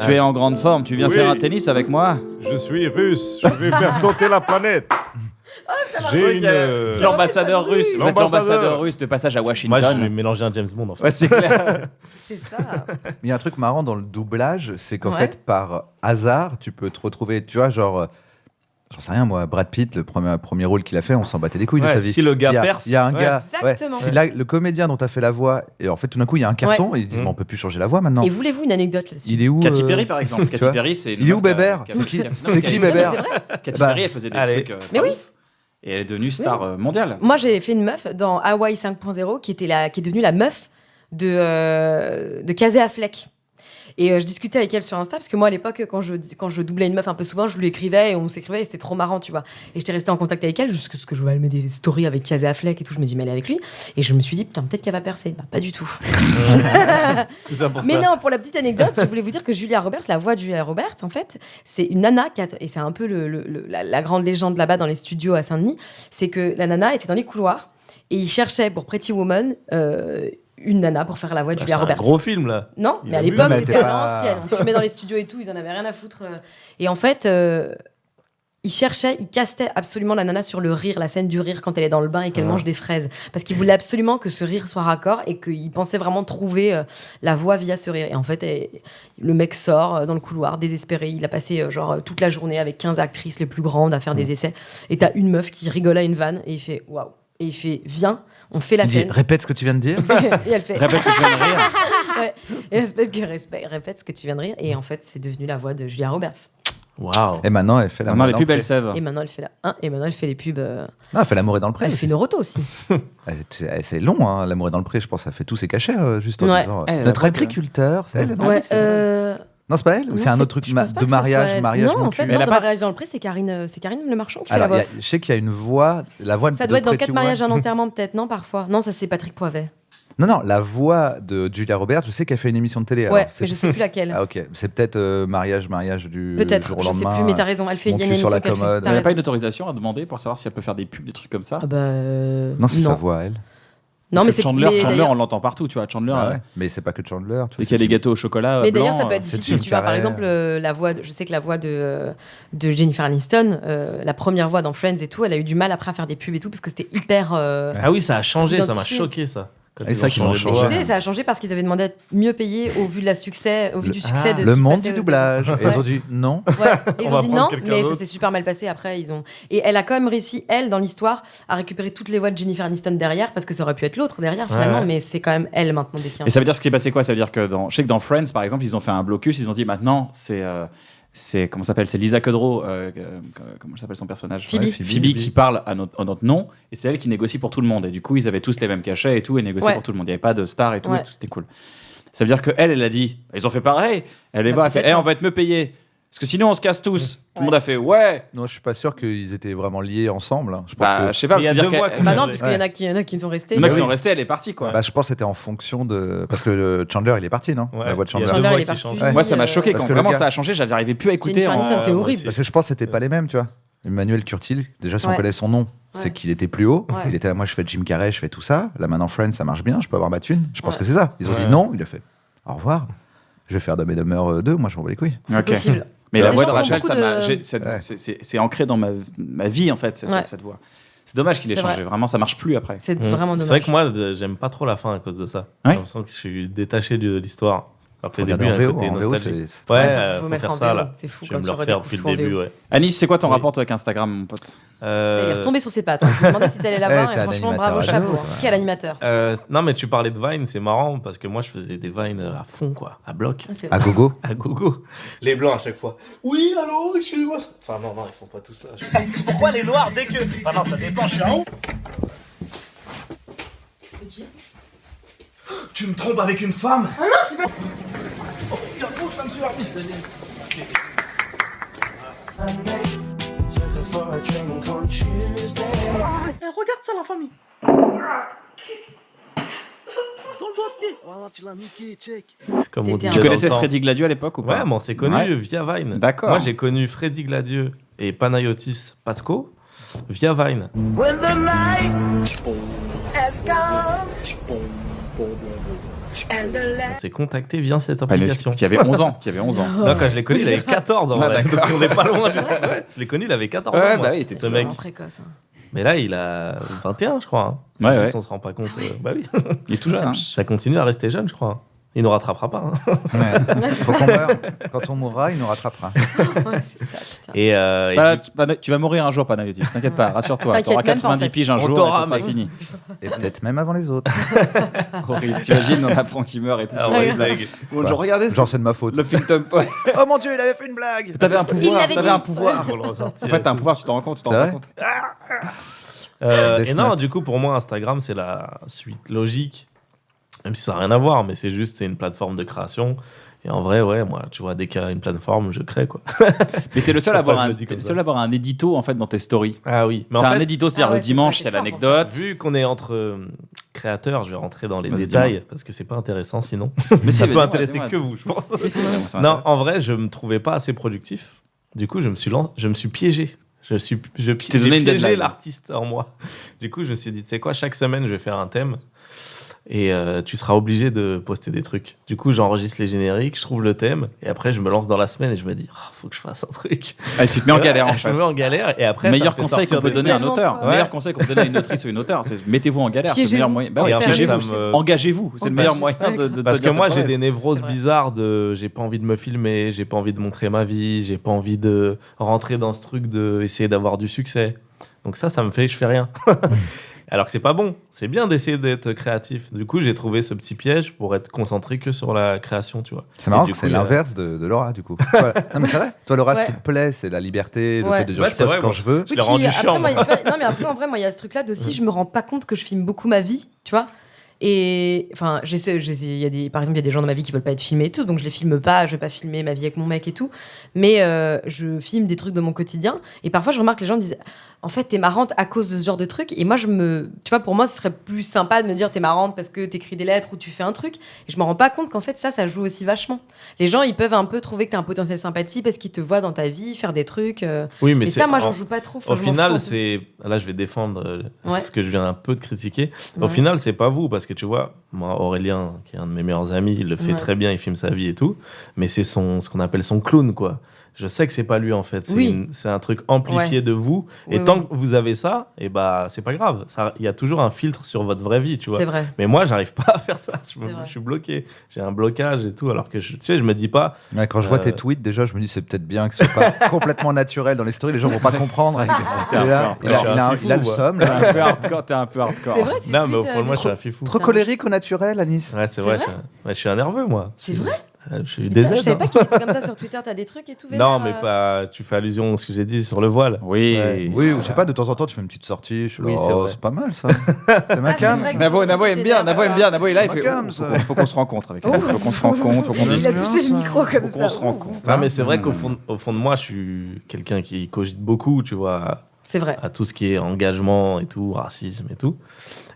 Tu es en grande forme, tu viens Oui. faire un tennis avec moi? Je suis russe, je vais faire sauter la planète. J'ai une... L'ambassadeur russe, vous êtes L'ambassadeur. l'ambassadeur russe de passage à Moi, Washington. je vais mélanger un James Bond en fait. Ouais, c'est clair. C'est ça. Mais il y a un truc marrant dans le doublage, c'est qu'en Ouais. fait, par hasard, tu peux te retrouver, tu vois, genre, j'en sais rien, moi, Brad Pitt, le premier rôle qu'il a fait, on s'en battait les couilles de Ouais, sa vie. si le gars Il y a- perce, il y a un ouais. gars, Exactement. si le comédien dont tu as fait la voix, et en fait, tout d'un coup, il y a un carton, et ils disent, Mm. mais on peut plus changer la voix maintenant. Et voulez-vous une anecdote là-dessus? Il est où Katy euh, Perry par exemple. tu Katy vois Perry, c'est. Il est où Bébert C'est qui C'est qui Bébert C'est vrai. Katy Bah, Perry, elle faisait des allez. trucs. Mais pas oui. ouf. Et elle est devenue star mondiale. Moi, j'ai fait une meuf dans Hawaii 5.0 qui est devenue la meuf de Casey Affleck. Et je discutais avec elle sur Insta parce que moi à l'époque quand je doublais une meuf un peu souvent je lui écrivais et on s'écrivait et c'était trop marrant tu vois et j'étais restée en contact avec elle jusqu'à ce que je vois elle met des stories avec Casey Affleck et tout je me dis mais elle est avec lui et je me suis dit putain peut-être qu'elle va percer bah pas du tout. Tout ça pour Mais ça. non, pour la petite anecdote, je voulais vous dire que Julia Roberts, la voix de Julia Roberts, en fait, c'est une nana, et c'est un peu la grande légende là-bas dans les studios à Saint-Denis, c'est que la nana était dans les couloirs et ils cherchaient pour Pretty Woman une nana pour faire la voix de Bah, Julia c'est un Roberts. gros film là. Non, Il mais à a vu, l'époque, mais elle c'était était à pas- l'ancienne. On fumait dans les studios et tout, ils en avaient rien à foutre. Et en fait, ils castaient absolument la nana sur le rire, la scène du rire quand elle est dans le bain et qu'elle mange des fraises. Parce qu'ils voulaient absolument que ce rire soit raccord et qu'ils pensaient vraiment trouver la voix via ce rire. Et en fait, le mec sort dans le couloir, désespéré. Il a passé toute la journée avec 15 actrices les plus grandes à faire des essais. Et t'as une meuf qui rigole à une vanne et il fait waouh. Et il fait viens, on fait la Il dit, scène. répète ce que tu viens de dire. Et elle fait Répète ce que tu viens de rire. ouais. Et répète ce que tu viens de rire. Et en fait, c'est devenu la voix de Julia Roberts. Waouh. Et maintenant, elle fait la Maintenant, les dans plus le pré. belles sèvres. Et maintenant, elle fait et maintenant, elle fait les pubs. Non, elle fait l'amour est dans le pré. Elle fait Noroto aussi. C'est long, hein, l'amour est dans le pré, je pense. Elle fait tous ses cachets, juste en Ouais. disant Elle, notre la voix de- agriculteur, c'est elle. non Ouais. C'est vrai. Non, c'est pas elle? Ou Non, c'est un autre truc je pense pas de que ce mariage, soit- mariage Non, en mon fait, cul. Elle non, a dans pas- Mariage dans le Pré, c'est Karine Le Marchand qui fait Alors, la il y voix. a- je sais qu'il y a une voix, la voix Ça de doit être dans Pretty 4 mariages, un Woman. enterrement, peut-être, non, parfois. Non, ça, c'est Patrick Poivet. Non, la voix de Julia Roberts, je sais qu'elle fait une émission de télé. Ouais, alors, mais je sais plus laquelle. Ah, ok. C'est peut-être mariage du Peut-être, jour au je sais lendemain. plus, mais t'as raison. Elle fait, Mon il y a une cul sur émission la qu'elle fait. commode. T'as Elle n'a pas raison. une autorisation à demander pour savoir si elle peut faire des pubs, des trucs comme ça. Ah bah. Non, c'est sa voix, elle. Non, mais Parce c'est que Chandler, mais Chandler, d'ailleurs- on l'entend partout, tu vois. Chandler, Ah ouais. Mais c'est pas que Chandler. Tu vois, dès qu'il y a c'est des gâteaux au chocolat. Mais d'ailleurs, blanc, ça peut être c'est difficile. Jim Tu vois, par Carrey. exemple, je sais que la voix de Jennifer Aniston, la première voix dans Friends et tout, elle a eu du mal après à faire des pubs et tout parce que c'était hyper. Ah oui, ça a changé, ça m'a Identifié. choqué ça. Quand Et ils ça ont qu'ils l'ont changé de changé. voix. Tu sais, ça a changé parce qu'ils avaient demandé à être mieux payés au vu de la succès, au vu du succès de ce Le qui se monde passait du aux doublage. Et Ouais. ils ont dit non. Ouais, et ils On ont va dit prendre non, quelqu'un mais ça d'autre. s'est super mal passé après. Et elle a quand même réussi, elle, dans l'histoire, à récupérer toutes les voix de Jennifer Aniston derrière, parce que ça aurait pu être l'autre derrière finalement, Ouais. mais c'est quand même elle maintenant dès qu'il y a un- Et ça veut dire ce qui est passé quoi? Ça veut dire que je sais que dans Friends, par exemple, ils ont fait un blocus. Ils ont dit maintenant, c'est comment ça s'appelle? C'est Lisa Kudrow. Comment s'appelle son personnage? Phoebe. Ouais, Phoebe qui parle à notre nom. Et c'est elle qui négocie pour tout le monde. Et du coup, ils avaient tous les mêmes cachets et tout, et négociaient Ouais. pour tout le monde. Il n'y avait pas de star et tout. Ouais. Et tout, c'était cool. Ça veut dire que elle a dit, ils ont fait pareil. Elle les Bah, voit, elle fait, peut-être, on va être me payer. Parce que sinon, on se casse tous. Tout le monde a fait, Non, je suis pas sûr qu'ils étaient vraiment liés ensemble. Hein. Je pense bah, que je sais pas. Il y Parce a que deux voix dire qu'on Bah Ouais. non, puisqu'il y en a qui sont restés. les mecs Bah sont oui. restés, elle est partie quoi. je pense que c'était en fonction de. Parce que Chandler, il est parti, non? Ouais, La voix de il y a Chandler. deux Chandler, voix il est qui parti. changent. Ouais. Moi, ça m'a choqué Parce quand que le vraiment gars- ça a changé. J'arrivais plus à écouter. Jennifer Aniston, c'est moi horrible. aussi. Parce que je pense que c'était pas les mêmes, tu vois. Emmanuel Curtil, déjà, si on Ouais. connaît son nom, c'est Ouais. qu'il était plus haut. Ouais. Il était là, moi, je fais Jim Carrey, je fais tout ça. Là, maintenant, Friends, ça marche bien, je peux avoir ma thune. Je pense Ouais. que c'est ça. Ils ont Ouais. dit non, il a fait au revoir. Je vais faire Dumb and Dumber 2, moi, je m'en bats les couilles. C'est Ok. possible. Mais C'est la des voix de gens qui ont Rachel, beaucoup ça m'a- de- j'ai- Ouais. c'est ancré dans ma vie en fait Ouais. cette voix. C'est dommage qu'il ait C'est changé. vrai. Vraiment, ça marche plus après. C'est Mm. vraiment C'est dommage. vrai que moi, j'aime pas trop la fin à cause de ça. Ouais. J'ai l'impression que je suis détaché de l'histoire. Alors que le Regardez début, il y a en un VO, côté en VO, nostalgique. c'est- Ouais, Ouais, ça, faut faut mettre faire en ça VO. là. C'est fou Je vais quand me tu le refaire redécouvres depuis le tout en début, VO. ouais. Anis, c'est quoi ton Oui. rapport toi avec Instagram, mon pote? Il est retombé sur ses pattes. Hein. Je me demandais si t'allais la Ouais, voir t'es et un franchement, animateur bravo, radio, chapeau. toi. Quel animateur. Non, mais tu parlais de Vine, c'est marrant parce que moi, je faisais des Vines à fond, quoi, à bloc, Ah, c'est À vrai. gogo. à gogo. Les blancs à chaque fois. Oui, allô, excusez-moi. Enfin, non, ils font pas tout ça. Pourquoi les noirs dès que. Enfin, non, ça dépend, je suis en haut. Tu me trompes avec une femme? Ah non, c'est pas. Oh, il a foutu, là, monsieur l'arbitre. Regarde ça, la famille. Comme on T'étais disait Tu dans connaissais le temps. Freddy Gladieux à l'époque ou pas? Ouais, mais on s'est connus Ouais. via Vine. D'accord. Moi, j'ai connu Freddy Gladieux et Panayotis Pasco via Vine. On s'est contacté via cette application. Qui avait 11 ans. Qui avait 11 ans. Non, quand je l'ai connu, il avait 14 ans. Ah, Ouais, donc d'accord. on n'est pas loin du truc. Ouais, je l'ai connu, il avait 14 ans. Ouais, moi, bah oui, t'es ce tout mec. Vraiment précoce. Hein. Mais là, il a 21, je crois. Hein. Ouais, C'est ouais. juste, on se rend pas compte. Bah oui. Il est tout jeune. Hein. Ça continue à rester jeune, je crois. Il nous rattrapera pas. Hein. Ouais. Faut qu'on meure. Quand on mourra, il nous rattrapera. Ouais, c'est ça, putain. Et Tu vas mourir un jour, Panayotis. T'inquiète pas, rassure-toi. T'inquiète T'auras même pas, en 90 fait. piges un On jour et t'aura, ça sera mec. fini. Et peut-être même avant les autres. Horrible. T'imagines, on apprend qu'il meurt et tout. Ah c'est ouais, horrible. blague. Bon, je regardais Genre, c'est de ma faute. le film Tom Poy. Oh mon dieu, il avait fait une blague. T'avais un pouvoir. l'avait T'avais dit. un pouvoir. Pour le ressortir En fait, et t'as un tout. pouvoir, tu t'en rends compte. Tu t'en C'est rends vrai compte. Death Et non, Note. du coup, pour moi, Instagram, c'est la suite logique. Même si ça n'a rien à voir, mais c'est juste c'est une plateforme de création. Et en vrai, ouais, moi, tu vois, dès qu'il y a une plateforme, je crée, quoi. Mais t'es le seul à Pourquoi avoir je un, le dis t'es comme le ça seul à avoir un édito en fait dans tes stories. Ah oui, mais en T'as un fait, édito, c'est-à-dire Ah ouais, le c'est dimanche, vrai, il y a t'es fort l'anecdote. vu qu'on est entre créateurs, je vais rentrer dans les Vas-y, détails, parce que c'est pas intéressant sinon. Mais Ça vas-y, peut intéresser dis-moi. que vous, je pense. Si, si, moi, ça Non, m'intéresse. en vrai, je me trouvais pas assez productif. Du coup, je me suis piégé. J'ai t'es donné une piégé deadline. l'artiste en moi. Du coup, je me suis dit, tu sais quoi, chaque semaine, je vais faire un thème et tu seras obligé de poster des trucs. Du coup, j'enregistre les génériques, je trouve le thème et après, je me lance dans la semaine et je me dis, faut que je fasse un truc. Ah, tu te mets en galère en Je fait. me mets en galère et après, Meilleur ça me fait conseil qu'on sortir peut des donner à un Tellement auteur. toi. Meilleur conseil qu'on peut donner à une autrice ou une auteur, c'est mettez-vous en galère. C'est le Piégez-vous. meilleur moyen. Bah oui, Et en fait, piégez-vous. ça me- Engagez-vous. C'est le meilleur moyen de Parce te que dire moi, cette j'ai promesse. des névroses C'est vrai. bizarres de j'ai pas envie de me filmer, j'ai pas envie de montrer ma vie, j'ai pas envie de rentrer dans ce truc de essayer d'avoir du succès. Donc ça me fait je fais rien. Alors que c'est pas bon. C'est bien d'essayer d'être créatif. Du coup, j'ai trouvé ce petit piège pour être concentré que sur la création, tu vois. C'est marrant Et du que coup, c'est l'inverse de Laura, du coup. Toi- non, mais c'est vrai. Toi, Laura, ce Ouais. qui te plaît, c'est la liberté, le Ouais. fait de dire Ouais, je c'est poste vrai, quand moi, je veux. Je l'ai Oui, rendu puis après, chiant. moi, moi. non, mais après, en vrai, moi, il y a ce truc-là aussi, je me rends pas compte que je filme beaucoup ma vie, tu vois. Et enfin, par exemple, il y a des gens dans ma vie qui veulent pas être filmés et tout, donc je les filme pas, je vais pas filmer ma vie avec mon mec et tout. Mais je filme des trucs de mon quotidien. Et parfois, je remarque que les gens me disent, en fait, t'es marrante à cause de ce genre de truc. Et moi, tu vois, pour moi, ce serait plus sympa de me dire, t'es marrante parce que t'écris des lettres ou tu fais un truc. Et je me rends pas compte qu'en fait, ça joue aussi vachement. Les gens, ils peuvent un peu trouver que t'as un potentiel sympathie parce qu'ils te voient dans ta vie faire des trucs. Oui, mais ça, moi, j'en joue pas trop. Au final, là, je vais défendre ce que je viens un peu de critiquer. Au Ouais. final, c'est pas vous, parce que tu vois, moi, Aurélien, qui est un de mes meilleurs amis, il le fait très bien, il filme sa vie et tout, mais c'est ce qu'on appelle son clown, quoi. Je sais que c'est pas lui, en fait. C'est un truc amplifié de vous. Et tant que vous avez ça, et bah, c'est pas grave. Il y a toujours un filtre sur votre vraie vie, tu vois. C'est vrai. Mais moi, j'arrive pas à faire ça. Je suis bloqué. J'ai un blocage et tout. Alors que, tu sais, je me dis pas. Ouais, quand je vois tes tweets, déjà, je me dis c'est peut-être bien que ce soit pas complètement naturel dans les stories. Les gens vont pas comprendre. Il a le somme. T'es un peu hardcore. C'est vrai, tu Non, mais au tweets, fond, moi, je suis un fifou. Trop colérique au naturel, Anis. Ouais, c'est vrai. Je suis un nerveux, moi. C'est vrai. Je suis Putain, des aides. je savais pas qu'il était comme ça sur Twitter. T'as des trucs et tout. Non, vénère, mais pas. Tu fais allusion à ce que j'ai dit sur le voile. Oui. Ouais. Oui, ou je sais pas, de temps en temps, tu fais une petite sortie. Je suis là, Oui, c'est vrai. c'est pas mal ça. C'est ma Ah, cam. c'est vrai que Navo quand tu aime bien, Navo aime bien. Navo est là, il fait Comme ça. faut qu'on se rencontre avec Alex, faut qu'on se rencontre, faut qu'on Il a discute. touché le micro comme Faut ça. qu'on se rencontre. Non, mais c'est vrai qu'au fond de moi, je suis quelqu'un qui cogite beaucoup, tu vois, C'est vrai. à tout ce qui est engagement et tout, racisme et tout.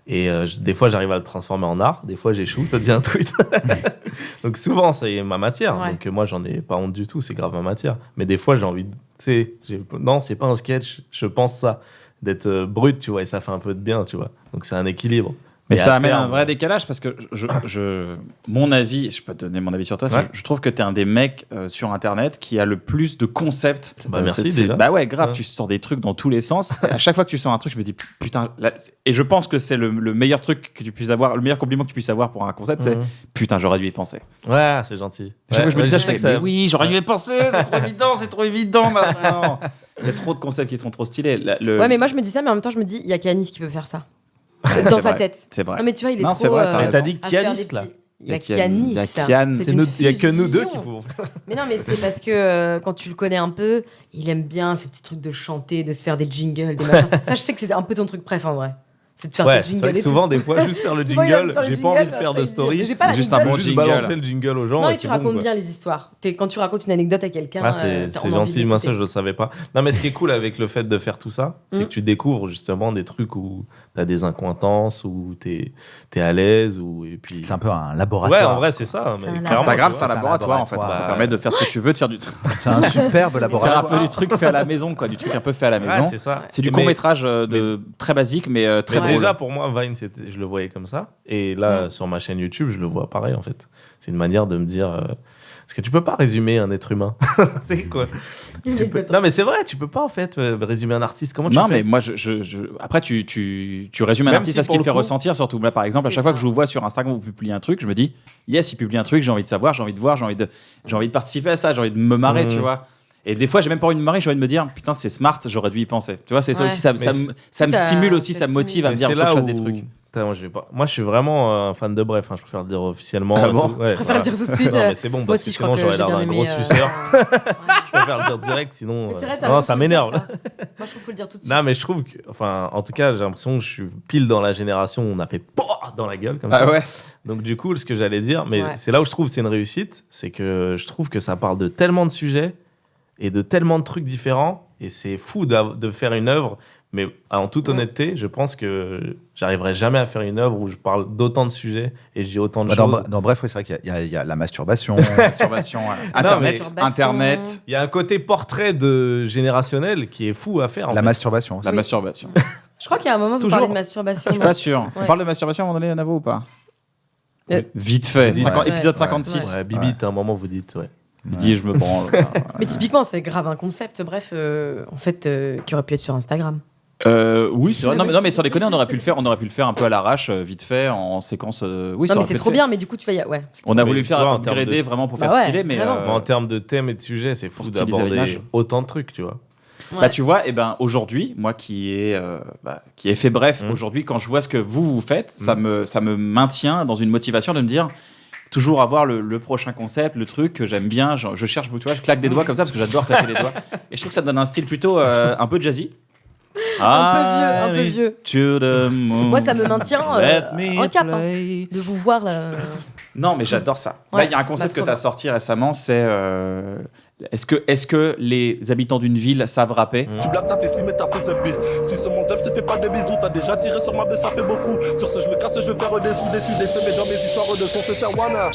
Et des fois, j'arrive à le transformer en art. Des fois, j'échoue, ça devient un tweet. Donc souvent, c'est ma matière. Ouais. Donc moi, j'en ai pas honte du tout. C'est grave ma matière. Mais des fois, j'ai envie de... Non, c'est pas un sketch. Je pense ça. D'être brut, tu vois. Et ça fait un peu de bien, tu vois. Donc c'est un équilibre. Mais Et ça à amène terme- un vrai décalage parce que mon avis, je peux te donner mon avis sur toi, je trouve que t'es un des mecs sur internet qui a le plus de concepts. Bah, merci, déjà. Bah ouais, grave, Ouais. tu sors des trucs dans tous les sens. Et à chaque fois que tu sors un truc, je me dis putain. Et je pense que c'est le meilleur truc que tu puisses avoir, le meilleur compliment que tu puisses avoir pour un concept, c'est putain, j'aurais dû y penser. Ouais, c'est gentil. À chaque fois que je me dis ça, je sais fais que ça... mais oui, j'aurais dû y penser, c'est trop évident maintenant. Il y a trop de concepts qui sont trop stylés. Ouais, mais moi je me dis ça, mais en même temps je me dis, il y a Kianis qui peut faire ça. Dans C'est sa vrai. tête. C'est vrai. Non, mais tu vois, il est Non, trop. c'est vrai, t'as Mais t'as raison. dit à faire Kianis, des là. petits- Il y a Kianis. Il y a Kian. C'est Il une y a que nous deux fusion. qui pouvons... Mais non, mais c'est parce que quand tu le connais un peu, il aime bien ces petits trucs de chanter, de se faire des jingles, des machins. Ça, je sais que c'est un peu ton truc préf en vrai. C'est de faire Ouais, tes c'est jingles. vrai que et tout. souvent, des fois, juste faire le Souvent, il aime jingle, faire le j'ai pas envie de jingle, faire de après, story. j'ai pas la Juste anecdote. un bon Juste jingle. balancer le jingle aux gens. Non, et et tu c'est racontes bon, quoi. bien les histoires. Quand tu racontes une anecdote à quelqu'un, Ah, t'as c'est envie gentil, moi ça d'écouter. je le savais pas. Non mais ce qui est cool avec le fait de faire tout ça, c'est que tu découvres justement des trucs où t'as des incointances, où t'es à l'aise, et puis... C'est un peu un Ouais, laboratoire. en vrai c'est ça. C'est Mais un clairement, Instagram, tu c'est un vois. laboratoire en fait. laboratoire. Ça permet de faire ce que tu veux, de faire du truc. C'est un superbe Faire un laboratoire. peu du truc fait à la maison, quoi, du truc un peu fait à la Ouais, maison. c'est ça. C'est du Mais- court-métrage très basique, mais très Mais drôle. déjà pour moi Vine je le voyais comme ça, et là sur ma chaîne YouTube je le vois pareil en fait. C'est une manière de me dire parce que tu peux pas résumer un être humain. C'est quoi Non mais c'est vrai, tu peux pas en fait résumer un artiste. Comment tu Non, fais mais moi, après, tu résumes un Même artiste si à ce pour qu'il le fait coup- ressentir, surtout. Là, par exemple, à C'est chaque fois ça. que je vous vois sur Instagram, vous publiez un truc, je me dis, yes, il publie un truc, j'ai envie de savoir, j'ai envie de voir, j'ai envie de participer à ça, j'ai envie de me marrer, tu vois. Et des fois, j'ai même pas envie de me marrer, j'ai envie de me dire, putain, c'est smart, j'aurais dû y penser. Tu vois, c'est ça Ouais. aussi, ça me Ça- stimule aussi, ça ça me motive à me Mais dire, c'est il faut que je là fasse des où- trucs. Putain, moi, je suis vraiment un fan de Bref. Je préfère le dire officiellement. Ah et bon tout. Ouais, Je préfère le dire tout de suite. Non, mais c'est bon, Moi parce aussi, que je crois sinon, que j'aurais j'ai l'air bien d'un aimé. gros suceur. Je préfère le dire direct, sinon. Mais c'est vrai, non, t'as raison ça de le dire, m'énerve. ça. Moi, je trouve qu'il faut le dire tout de suite. Non, mais je trouve que, enfin, en tout cas, j'ai l'impression que je suis pile dans la génération où on a fait POH dans la gueule comme Ah ça. ouais. Donc, du coup, ce que j'allais dire, mais Ouais. c'est là où je trouve que c'est une réussite, c'est que je trouve que ça parle de tellement de sujets et de tellement de trucs différents, et c'est fou de faire une œuvre. Mais en toute honnêteté, je pense que j'arriverai jamais à faire une œuvre où je parle d'autant de sujets et je dis autant de Bah, choses. dans Bref, oui, c'est vrai qu'il y a la masturbation. Masturbation, Internet, mais- Internet, Il y a un côté portrait de générationnel qui est fou à faire. En La fait. masturbation. la masturbation. Je crois qu'il y a un moment, vous Toujours. parlez de masturbation. Je suis pas sûr. On Ouais. parle de masturbation à un moment donné, Navo, ou pas Euh, Vite fait. Vite. Cinquante- Ouais. Épisode Ouais. 56. Ouais, Bibi, à un moment, vous dites. Ouais. Il dit, je me branle. Mais typiquement, c'est grave un concept, bref, en fait, qui aurait pu être sur Instagram. Oui, c'est vrai. Non, mais sans déconner, on aurait pu le faire un peu à l'arrache, vite fait, en séquence. Oui, ça Non, mais aurait pu c'est être trop fait. bien, mais du coup, tu vas y... Ouais. On a Mais voulu le tu faire vois, en upgrader termes de- vraiment pour Bah faire ouais, stylé, mais vraiment. Mais en termes de thèmes et de sujets, c'est fou Pour styliser d'aborder l'image. autant de trucs, tu vois. bah tu vois, et ben aujourd'hui, moi qui ai fait Bref, aujourd'hui, quand je vois ce que vous faites, ça me maintient dans une motivation de me dire toujours avoir le prochain concept, le truc que j'aime bien. Je cherche, tu vois, je claque des doigts comme ça parce que j'adore claquer des doigts. Et je trouve que ça donne un style plutôt un peu jazzy. Un peu vieux. To the moon. Moi, ça me maintient Let me en cap, play. de vous voir là. Non, mais j'adore ça. Là, Ouais, il y a un concept bah, que trop tu as bien. sorti récemment, c'est est-ce que les habitants d'une ville savent rapper Tu blagues, t'as fait si, mais t'as fait zeb. Si c'est mon zeb, je te fais pas de bisous. T'as déjà tiré sur ma blé, ça fait beaucoup. Sur ce, je me casse, je vais faire des sous, mais dans mes histoires de son, c'est ça. Wanna.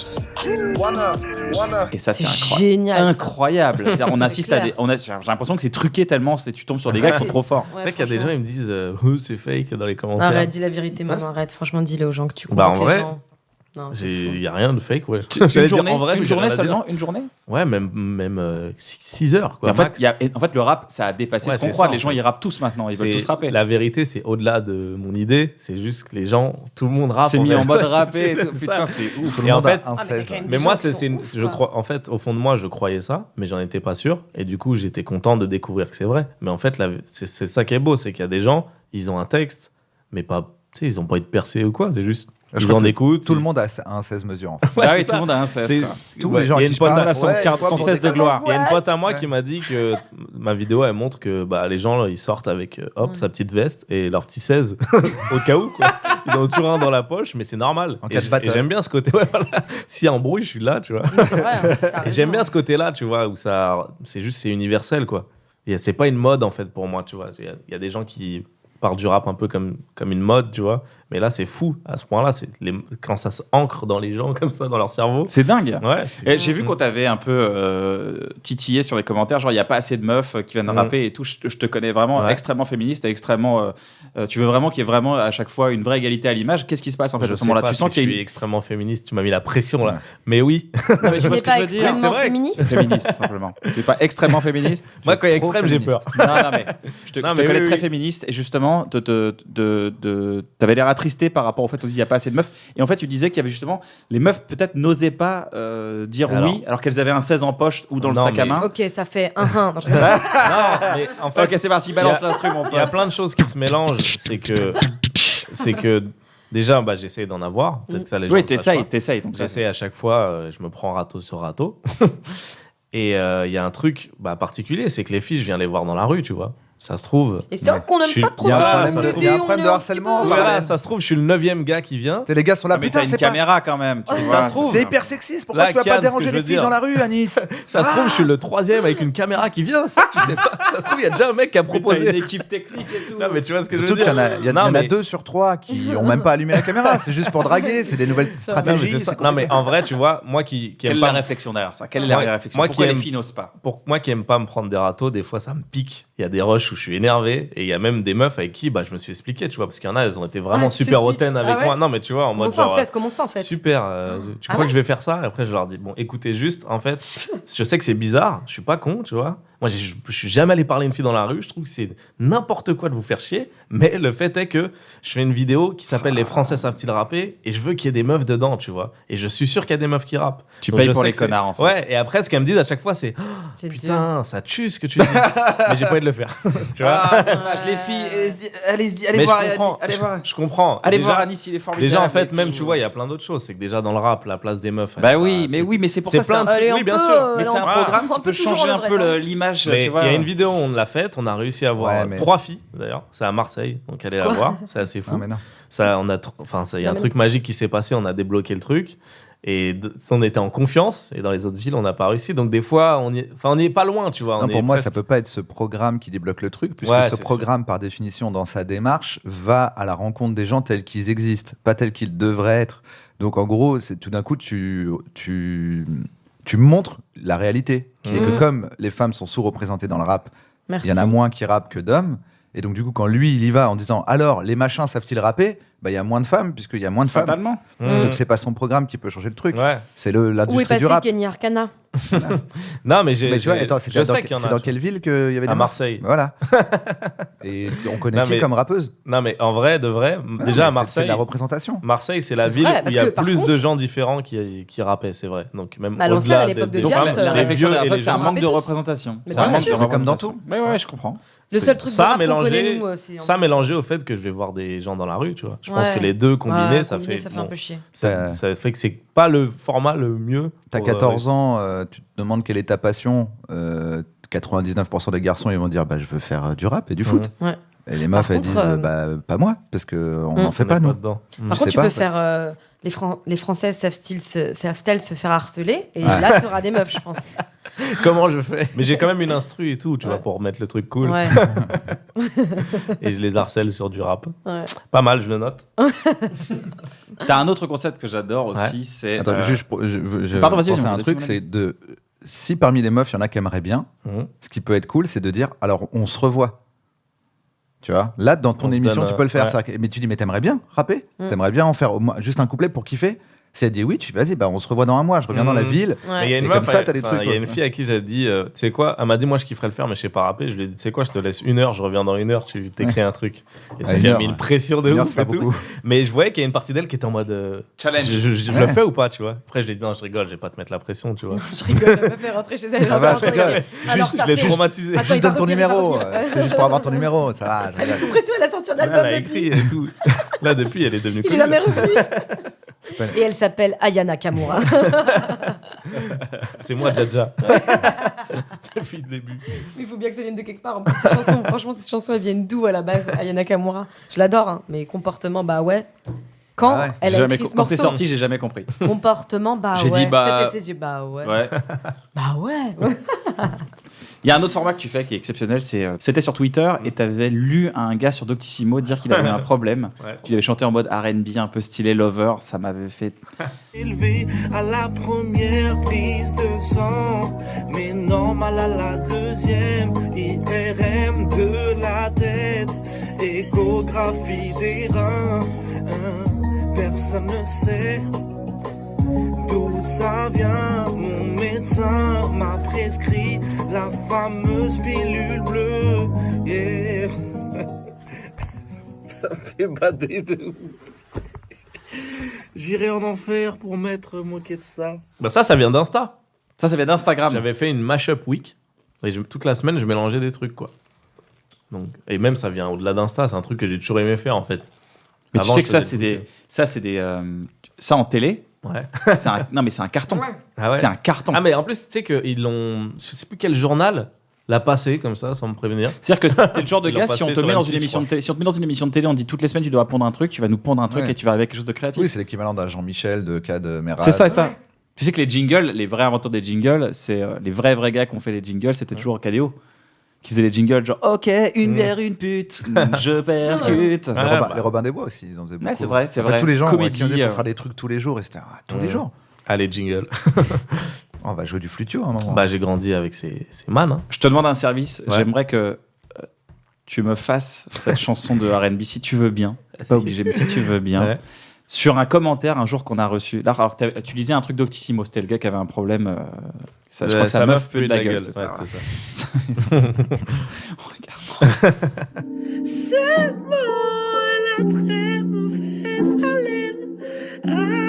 Et ça, C'est c'est génial. ça. incroyable. C'est-à-dire, on assiste à clair. des. J'ai l'impression que c'est truqué tellement tu tombes sur des gars qui sont trop forts. Ouais, En fait, il y a des gens, franchement. ils me disent c'est fake dans les commentaires. Arrête, dis la vérité, maman, arrête. Franchement, dis-le aux gens que tu Bah, convoques en les vrai, gens. Non, c'est Il fou. n'y a rien de fake, ouais. Une J'allais dire journée, en vrai, mais une j'ai journée rien à dire. seulement, une journée. Ouais, même 6 heures, quoi. Et en fait, max. en fait, le rap, ça a dépassé Ouais, ce qu'on c'est croit. ça, Les en gens, fait. ils rappent tous maintenant. Ils veulent C'est- tous rapper. La vérité, c'est au-delà de mon idée. C'est juste que les gens, tout le monde rappe. C'est mis fait. en mode rappé. et C'est tout. ça. Putain, c'est ouf. Tout Et le en monde fait- a un Ah, mais t'as 16. quand même des Mais moi, gens qui c'est sont je crois. En fait, au fond de moi, je croyais ça, mais j'en étais pas sûr. Et du coup, j'étais content de découvrir que c'est vrai. Mais en fait, c'est ça qui est beau, c'est qu'il y a des gens, ils ont un texte, mais pas, tu sais, ils ont pas envie de percer ou quoi. C'est juste, Je ils crois en que écoutent. Tout le monde a un 16 mesures. En fait. Ouais, Ah c'est oui, tout ça. le monde a un 16. C'est- quoi. Tous Ouais, les gens il y a qui une pote parlent, à- son ouais, carte- une fois son pour 16 de des gloire. Il y a une pote à moi Ouais. qui m'a dit que ma vidéo, elle montre que bah, les gens, là, ils sortent avec sa petite veste et leur petit 16 au cas où. Quoi. Ils en ont toujours un dans la poche, mais c'est normal. En Et cas de j- bataille. et j'aime bien ce côté. Ouais, voilà. S'il y a embrouille, je suis là, tu vois. C'est vrai, hein, t'as Et j'aime raison. bien ce côté-là, tu vois, où ça, c'est universel, quoi. Et c'est pas une mode, en fait, pour moi, tu vois. Il y a des gens qui parlent du rap un peu comme une mode, tu vois. Mais là, c'est fou. À ce point-là, quand ça s'ancre dans les gens, comme ça, dans leur cerveau. C'est dingue. Ouais. Et j'ai vu qu'on t'avait un peu titillé sur les commentaires, genre il n'y a pas assez de meufs qui viennent rapper et tout. Je te connais vraiment Ouais. extrêmement féministe et extrêmement. Tu veux vraiment qu'il y ait vraiment à chaque fois une vraie égalité à l'image. Qu'est-ce qui se passe en fait Je à ce sais moment-là pas Tu sens si qu'il y je a suis une. extrêmement féministe, tu m'as mis la pression, là. Ouais. Mais oui. Non, mais tu Tu vois n'es ce que pas je veux dire extrêmement C'est vrai. féministe. Féministe simplement. Tu n'es pas extrêmement féministe. Moi, quand il y a trop extrême, j'ai féministe. peur. Non, mais je te Non, je te mais connais oui, très oui. féministe et justement, t'avais l'air attristé par rapport au fait aussi il n'y a pas assez de meufs. Et en fait, tu disais qu'il y avait justement les meufs peut-être n'osaient pas dire Alors. oui alors qu'elles avaient un 16 en poche ou dans le Non, sac à mais- main. Ok, ça fait un. Non, je rigole. Non, mais en fait, Ok, c'est parti, balance Il y a- l'instrument. il y a plein de choses qui se mélangent. C'est que déjà, bah, j'essaie d'en avoir. Peut-être que ça, les gens Oui, ne sachent pas. t'essayes. Donc ça, J'essaie à chaque fois, je me prends râteau sur râteau. Et il y a un truc particulier, c'est que les filles, je viens les voir dans la rue, tu vois. Ça se trouve. Et c'est vrai qu'on Je n'aime suis- pas trop Il y a un Voilà, ça. problème ça de- se il y a un on problème est de un harcèlement. petit peu- Voilà, ça se trouve, je suis le 9e gars qui vient. Les gars sont là, Ah, mais putain, t'as une c'est pas... caméra quand même. Tu Et vois, ça se trouve- C'est hyper sexiste, pourquoi Là, tu vas Kian, pas ce que déranger je les veux filles dire. dans la rue, Anis Ça se trouve, je suis le 3e avec une caméra qui vient. Ça, tu sais pas. Ça se trouve, il y a déjà un mec qui a T'as une proposé. équipe technique et tout. Non, mais tu vois ce que je veux Surtout qu'il dire. y en a, il y Non, en a mais- 2 sur 3 qui ont même pas allumé la caméra, c'est juste pour draguer, c'est des nouvelles Non, mais stratégies. c'est ça. c'est Non, mais en vrai, tu vois, moi qui Quelle aime est la pas. réflexion derrière ça Quelle est la Moi- réflexion moi Pourquoi qui les aime- filles n'osent pas Pour moi qui aime pas me prendre des râteaux, des fois ça me pique. Il y a des rushs où je suis énervé et il y a même des meufs avec qui je me suis expliqué, tu vois, parce qu'il y en a, elles ont été vraiment Ah, tu super t'expliques. hautaines avec Ah ouais moi. Non, mais tu vois, en Comment mode ça, en genre, 16 Comment ça, en fait super, tu Ah crois ouais que je vais faire ça? Et après, je leur dis, bon, écoutez, juste, en fait, je sais que c'est bizarre, je suis pas con, tu vois. Moi, je suis jamais allé parler à une fille dans la rue, je trouve que c'est n'importe quoi de vous faire chier, mais le fait est que je fais une vidéo qui s'appelle Les Français savent-ils rapper et je veux qu'il y ait des meufs dedans, tu vois. Et je suis sûr qu'il y a des meufs qui rappent. Tu Donc, payes je pour sais les que c'est- connards en fait. Ouais, et après, ce qu'elles me disent à chaque fois, c'est C'est dur. putain, ça tue ce que tu dis. Mais j'ai pas envie de le faire, tu vois. Ah, dommage, les filles, allez Mais voir, je comprends, allez voir. je comprends. Allez Déjà- voir Anis, il est formidable. Déjà, en fait, et même, tout. tu vois, il y a plein d'autres choses. C'est que déjà, dans le rap, la place des meufs. elle Bah est oui, pas- mais c'est pour c'est ça. plein de Allez, trucs. un Oui, bien peu, sûr. Mais c'est un Voilà. programme Un qui peu peut toujours changer le un vrai peu temps. l'image, Mais tu vois. il y a une vidéo, on l'a faite, on a réussi à avoir Ouais, mais- 3 filles, d'ailleurs. C'est à Marseille, donc allez la voir, c'est assez fou. Non, mais non. Ça, il y a un Non, mais truc magique qui s'est passé, on a débloqué le truc. Et on était en confiance, et dans les autres villes, on n'a pas réussi. Donc des fois, on n'y est pas loin, tu vois. Non, on pour est moi, presque- ça peut pas être ce programme qui débloque le truc, puisque Ouais, ce c'est programme, par définition, dans sa démarche, va à la rencontre des gens tels qu'ils existent, pas tels qu'ils devraient être. Donc, en gros, c'est tout d'un coup, tu montres la réalité, qui est que Mhm. comme les femmes sont sous-représentées dans le rap, Merci. il y en a moins qui rappent que d'hommes. Et donc, du coup, quand lui, il y va en disant alors, les machins savent-ils rapper, bah, il y a moins de femmes, puisqu'il y a moins de femmes. Fatalement. Mmh. Donc, c'est pas son programme qui peut changer le truc. Ouais. C'est Où est l'industrie passé du rap. Kenny Arcana Non, mais Mais tu vois, attends, je sais qu'il y en a. c'est dans quelle ville qu'il y avait des À meufs Marseille. Voilà. Et on connaît Non, qui mais- comme rappeuse Non, mais en vrai, de vrai, Ah, déjà mais à c'est Marseille. de la représentation. Marseille, c'est la C'est ville vrai, où parce il y a que, par plus contre- de gens différents qui rappaient, c'est vrai. Donc même Bah, à l'ancienne, au-delà à l'époque de des Diams, femmes, la les réflexion vieux derrière et ça, les c'est un jeunes. manque de tous. représentation. Mais C'est un bien manque sûr. de Mais comme dans représentation. Ouais, je comprends. Le seul truc de Ça rap qu'on connaît, mélangé, nous, c'est... ça mélangé au fait que je vais voir des gens dans la rue, tu vois. Je pense Ouais. que les deux combinés, Ouais, ça combiné, fait. ça fait bon, un peu chier. ça fait que c'est pas le format le mieux. T'as pour, 14 ans, tu te demandes quelle est ta passion. 99% des garçons, ils vont dire bah, je veux faire du rap et du foot. Ouais. Et les meufs, Par elles contre, disent pas moi, parce qu'on n'en fait On pas, est nous. dedans. Par Je contre, sais tu pas, peux ouais. faire. Les Françaises savent-elles se faire harceler et Ouais. là, tu auras des meufs, je pense. Comment je fais? Mais j'ai quand même une instru et tout, tu vois, Ouais. pour mettre le truc cool. Ouais. Et je les harcèle sur du rap. Ouais. Pas mal, je le note. T'as un autre concept que j'adore aussi, c'est. Attends, juste, je Pardon, vas-y, pensais à vas-y, un truc, vas-y. c'est de. Si parmi les meufs, il y en a qui aimeraient bien, ce qui peut être cool, c'est de dire alors, on se revoit. Tu vois, là, dans ton On se émission, donne, tu peux le faire. ouais. Mais tu dis, mais t'aimerais bien rapper T'aimerais bien en faire au moins juste un couplet pour kiffer. Si elle dit oui, tu dis, vas-y, on se revoit dans un mois, je reviens dans la ville. Mais il y a une Et meuf, comme ça, t'as des trucs. il y a quoi. une fille à qui j'ai dit, tu sais quoi, elle m'a dit, moi je kifferais le faire, mais je sais pas rapper. Je lui ai dit, tu sais quoi, je te laisse 1 heure, je reviens dans 1 heure, tu t'écris un truc. Et ça une lui a heure, mis une ouais. pression de 1 heure, ouf c'est pas et tout. beaucoup. Mais je voyais qu'il y a une partie d'elle qui était en mode Challenge. Je le fais ou pas, tu vois. Après, je lui ai dit, non, je rigole, je vais pas te mettre la pression, tu vois. Je rigole, elle m'a fait rentrer chez elle. Ça va, je rigole. Juste, je l'ai traumatisé. Attends, Juste il va donne ton revenir, il va numéro. revenir. C'était juste pour avoir ton numéro. Ça va. Elle est sous pression, elle a sorti un Elle album a depuis. écrit et tout. Là, depuis, elle est devenue Il est connue. jamais revenu. pas- Et elle s'appelle Ayana Kamura. C'est moi, Jaja. Depuis le début. Il faut bien que ça vienne de quelque part. En plus, ces chansons, franchement, ces chansons, elles viennent d'où à la base, Ayana Kamura? Je l'adore, hein, mais comportement, bah ouais. Quand Ah ouais. elle a écrit ce Quand c'est morceau, sorti, j'ai jamais compris. comportement, bah J'ai ouais. dit, bah- Peut-être elle s'est dit, bah ouais. Ouais. Bah ouais. Il y a un autre format que tu fais qui est exceptionnel, c'était sur Twitter et t'avais lu un gars sur Doctissimo dire qu'il avait eu un problème. Ouais. Qu'il avait chanté en mode R&B un peu stylé Lover, ça m'avait fait. Élevé à la première prise de sang, mais normal à la deuxième. IRM de la tête, échographie des reins. Personne ne sait d'où ça vient. Mon médecin m'a prescrit la fameuse pilule bleue. Yeah. Ça me fait bader de ouf. J'irai en enfer pour m'être moqué de ça. Bah, ça vient d'Insta. Ça vient d'Instagram. J'avais fait une mashup week. Et toute la semaine, je mélangeais des trucs, quoi. Donc, et même, ça vient au-delà d'Insta. C'est un truc que j'ai toujours aimé faire, en fait. Mais Avant, tu sais je que ça, faisais c'est des des. Ça en télé, Ouais. non mais c'est un carton. Ah ouais. C'est un carton. Ah, mais en plus, tu sais qu'ils l'ont. Je sais plus quel journal l'a passé comme ça, sans me prévenir. C'est-à-dire que t'es le genre de Ils l'ont gars, si on passé te sur met dans M6, une émission je de télé, si on te met dans une émission de télé, on dit toutes les semaines tu dois pondre un truc, tu vas nous pondre un truc Ouais. et tu vas arriver à quelque chose de créatif. Oui, c'est l'équivalent d'un Jean-Michel de Cad Merad. C'est ça, ça. Tu sais que les jingles, les vrais inventeurs des jingles, c'est les vrais gars qui ont fait les jingles, c'était toujours KDO. Qui faisait les jingles genre ok, une bière, une pute, je percute. Les Robin des Bois aussi, ils en faisaient beaucoup. Ouais, c'est vrai, c'est En fait, vrai. tous les gens Comédie, qui faire des trucs tous les jours, et c'était tous les jours. Allez, jingle. On va jouer du flutio à un moment. Bah, j'ai grandi avec ces man. Hein. Je te demande un service, Ouais. j'aimerais que tu me fasses cette chanson de R&B si tu veux bien. T'es pas obligé, mais si tu veux bien. Ouais. Sur un commentaire un jour qu'on a reçu. Là, alors, tu lisais un truc d'Octissimo, c'était le gars qui avait un problème. Je crois que sa meuf peut de la gueule, c'est ça. Ouais, c'était ça. Regarde. Cette mot, elle a très mauvaise haleine.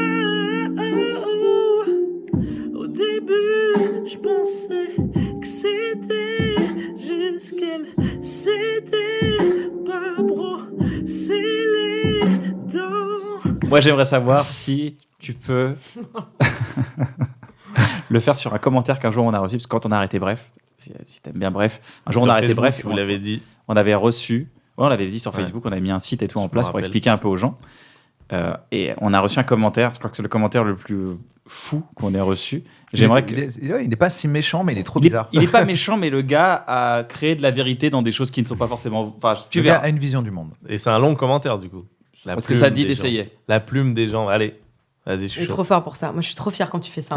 Au début, je pensais que c'était juste qu'elle s'était pas brossé les dents. Moi, j'aimerais savoir si tu peux le faire sur un commentaire qu'un jour on a reçu, parce que quand on a arrêté Bref, si t'aimes bien Bref, un jour on a arrêté Facebook, Bref, vous l'avez dit. on avait reçu, ouais, on l'avait dit sur Ouais. Facebook, on avait mis un site et tout Je en me place pour rappelle. expliquer un peu aux gens. Et on a reçu un commentaire, je crois que c'est le commentaire le plus fou qu'on ait reçu. J'aimerais que... Il n'est pas si méchant, mais il est trop Il est, bizarre. il est pas méchant, mais le gars a créé de la vérité dans des choses qui ne sont pas forcément. Enfin, tu Le gars verras. a une vision du monde. Et c'est un long commentaire, du coup. La Parce que plume ça dit des gens. d'essayer. La plume des gens. Allez, vas-y, je Je suis suis chaud. trop fort pour ça. Moi, je suis trop fière quand tu fais ça.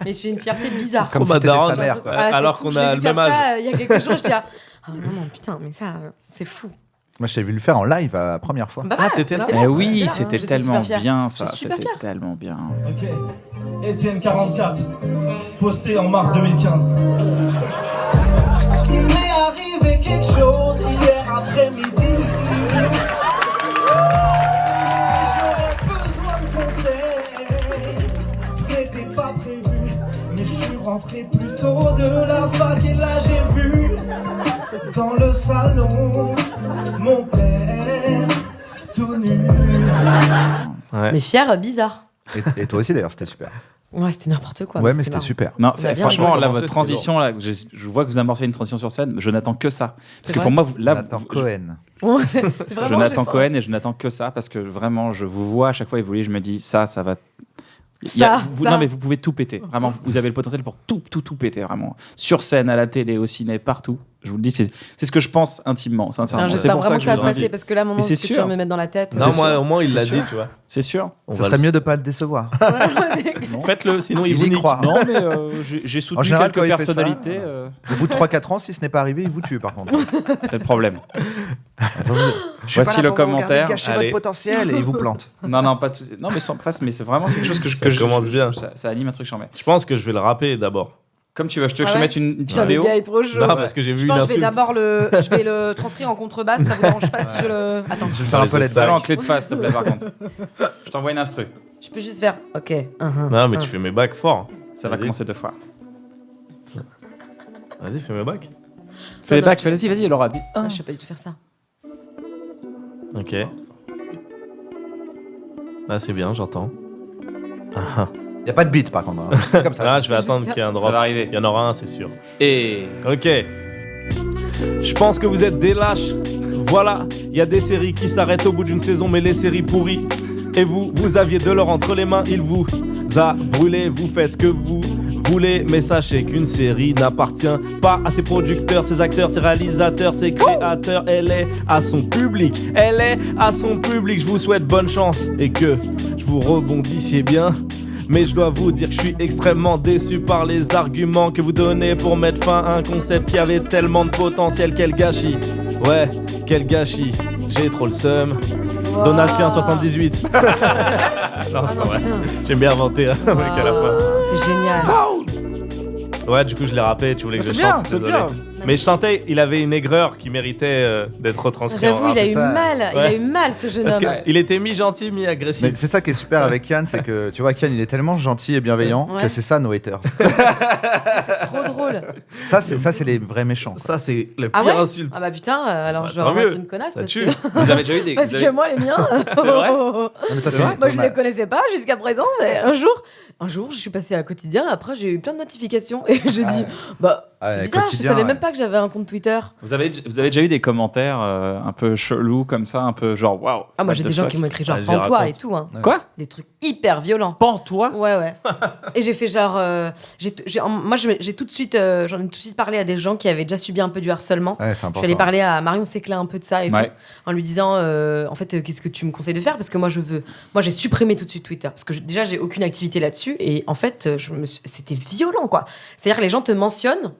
Mais j'ai une fierté bizarre. Comme Trop si t'étais badarde. sa mère. Ouais. quoi. Ah, c'est Alors fou, qu'on je l'ai a vu le faire même âge. ça, il y a quelques jours, je dis ah non, putain, mais ça, c'est fou. Moi, je t'ai vu le faire en live la première fois. Bah, Ah, t'étais là c'était Eh bon, oui, là, c'était j'étais tellement super fière. bien ça. J'étais super C'était fière. tellement bien. Ok, Etienne 44, posté en mars 2015. Il m'est arrivé quelque chose hier après-midi. J'aurais besoin de conseils. Ce n'était pas prévu, mais je suis rentré plus tôt de la fac et là j'ai vu dans le salon mon père tout nu. Ouais. Mais fière, bizarre. Et toi aussi, d'ailleurs, c'était super. Ouais, c'était n'importe quoi. Ouais, mais c'était c'était marrant. super. Non, On a bien franchement, rigolé. là, Comment votre c'est, transition, là, je vois que vous amorcez une transition sur scène, je n'attends que ça. Parce C'est que vrai pour moi, là, Nathan vous- Cohen. Ouais, je vraiment, n'attends j'ai pas- Cohen et je n'attends que ça parce que vraiment, je vous vois à chaque fois évoluer, je me dis, ça va. Ça. Non, mais vous pouvez tout péter. Vraiment, vous avez le potentiel pour tout péter, vraiment. Sur scène, à la télé, au ciné, partout. Je vous le dis, c'est ce que je pense intimement, sincèrement. Alors, C'est j'espère pour vraiment ça que ça va je se vous passer invite. parce que là, à un moment, Mais c'est ce que tu sûr. vas me mettre dans la tête. Non, C'est moi, sûr. au moins, il l'a C'est dit, sûr. tu vois. C'est sûr. On Ça va serait le- mieux de pas le décevoir. Faites-le, sinon il Il vous y nique. croit. Non, mais j'ai En soutenu général, quand quelques il fait ça, personnalités. Au bout de 3-4 ans, si ce n'est pas arrivé, il vous tue par contre. C'est le problème. Je suis Voici pas là le pour vous regarder commentaire. gâcher Allez. votre potentiel et il vous plante. Non, pas de souci. Non, mais sans presse, mais c'est vraiment quelque chose que Ça commence bien. Ça anime un truc j'en mets. Je pense que je vais le rapper d'abord. Comme tu veux, je te Ah je te ouais mette une petite Putain, le vidéo. gars est trop chaud. Non, parce que j'ai vu Je une pense que je vais insulte. d'abord je vais le transcrire en contrebasse, ça vous dérange pas si je le. Attends, Je vais faire un peu Fais-le en back. clé de face, s'il te plaît, par contre. Je t'envoie une instru. je peux juste faire. Ok. Non, mais tu fais mes bacs fort. Ça va Vas-y. commencer 2 fois. Vas-y, fais mes bacs. Fais les non, bacs, vas-y, Laura. dis un. Je sais pas du tout faire ça. Ok. Là, c'est bien, j'entends. Ah, Il n'y a pas de beat par contre. hein. C'est comme ça. là, je vais attendre qu'il y ait un Ça drop. va arriver. Il y en aura un, c'est sûr. Et. Ok. Je pense que vous êtes des lâches. Voilà, il y a des séries qui s'arrêtent au bout d'une saison, mais les séries pourries. Et vous aviez de l'or entre les mains, il vous a brûlé. Vous faites ce que vous voulez, mais sachez qu'une série n'appartient pas à ses producteurs, ses acteurs, ses réalisateurs, ses créateurs. Elle est à son public. Elle est à son public. Je vous souhaite bonne chance et que je vous rebondissiez bien. Mais je dois vous dire que je suis extrêmement déçu par les arguments que vous donnez pour mettre fin à un concept qui avait tellement de potentiel. Quel gâchis. Ouais, quel gâchis. J'ai trop le seum. Donatien 78. Non, c'est pas vrai. J'aime bien inventer un mec à la fin. C'est génial. Ouais, du coup, je l'ai rappé. Tu voulais que C'est je bien, chante, c'est désolé. bien. Mais je sentais, il avait une aigreur qui méritait d'être retranscrit. J'avoue, en il a rap. eu ça. mal. Il a Ouais. eu mal, ce jeune Parce homme. qu'il était mi-gentil, Mais mi-agressif. c'est ça qui est super avec Yann, c'est que tu vois, Yann il est tellement gentil et bienveillant Ouais. que c'est ça nos haters. C'est trop drôle. Ça, c'est les vrais méchants. quoi. Ça, c'est le Ah pire ouais insulte. Ah bah putain, alors Bah, je vais tant avoir mieux. une connasse Ça parce tue. que. Vous avez déjà eu des. Parce vous avez- que moi, les miens. C'est vrai Non, mais toi, C'est vrai t'es- Moi, je ne Thomas- les connaissais pas jusqu'à présent, mais un jour, je suis passée à Quotidien. Après, j'ai eu plein de notifications et j'ai dit, bah, Ah, c'est ouais, bizarre, je Quotidien, savais ouais. même pas que j'avais un compte Twitter. Vous avez déjà eu des commentaires un peu chelous comme ça, un peu genre waouh. Ah, moi, what j'ai the des gens fuck. qui m'ont écrit genre, Ah, j'y pends-toi raconte. et tout, hein. Quoi Des trucs hyper violents. Pends-toi. Ouais. Et j'ai fait genre, moi, j'ai tout de suite, j'en ai tout de suite parlé à des gens qui avaient déjà subi un peu du harcèlement. Ouais, c'est Je important. suis allée parler à Marion Séclin un peu de ça et Ouais. tout, en lui disant, en fait, qu'est-ce que tu me conseilles de faire? Parce que moi, j'ai supprimé tout de suite Twitter. Parce que déjà, j'ai aucune activité là-dessus. Et en fait, c'était violent, quoi. C'est-à-dire que les gens te mentionnent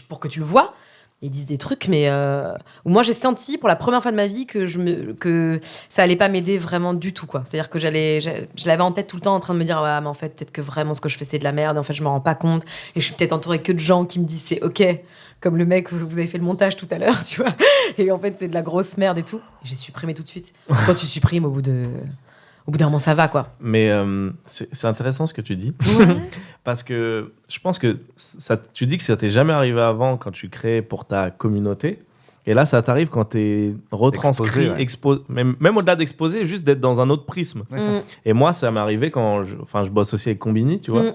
pour que tu le vois. Ils disent des trucs, mais où moi, j'ai senti pour la première fois de ma vie que ça allait pas m'aider vraiment du tout, quoi. C'est-à-dire que je l'avais en tête tout le temps en train de me dire, ah, mais en fait, peut-être que vraiment ce que je fais, c'est de la merde. Et en fait, je me rends pas compte. Et je suis peut-être entourée que de gens qui me disent, c'est OK. Comme le mec, vous avez fait le montage tout à l'heure, tu vois. Et en fait, c'est de la grosse merde et tout. Et j'ai supprimé tout de suite. Quand tu supprimes, au bout d'un moment, ça va, quoi. Mais c'est intéressant ce que tu dis. Parce que je pense que tu dis que ça t'est jamais arrivé avant quand tu crées pour ta communauté. Et là, ça t'arrive quand t'es retranscrit, Exposé, même au-delà d'exposer, juste d'être dans un autre prisme. Ouais, ça. Et moi, ça m'est arrivé quand je bosse aussi avec Combini, tu vois.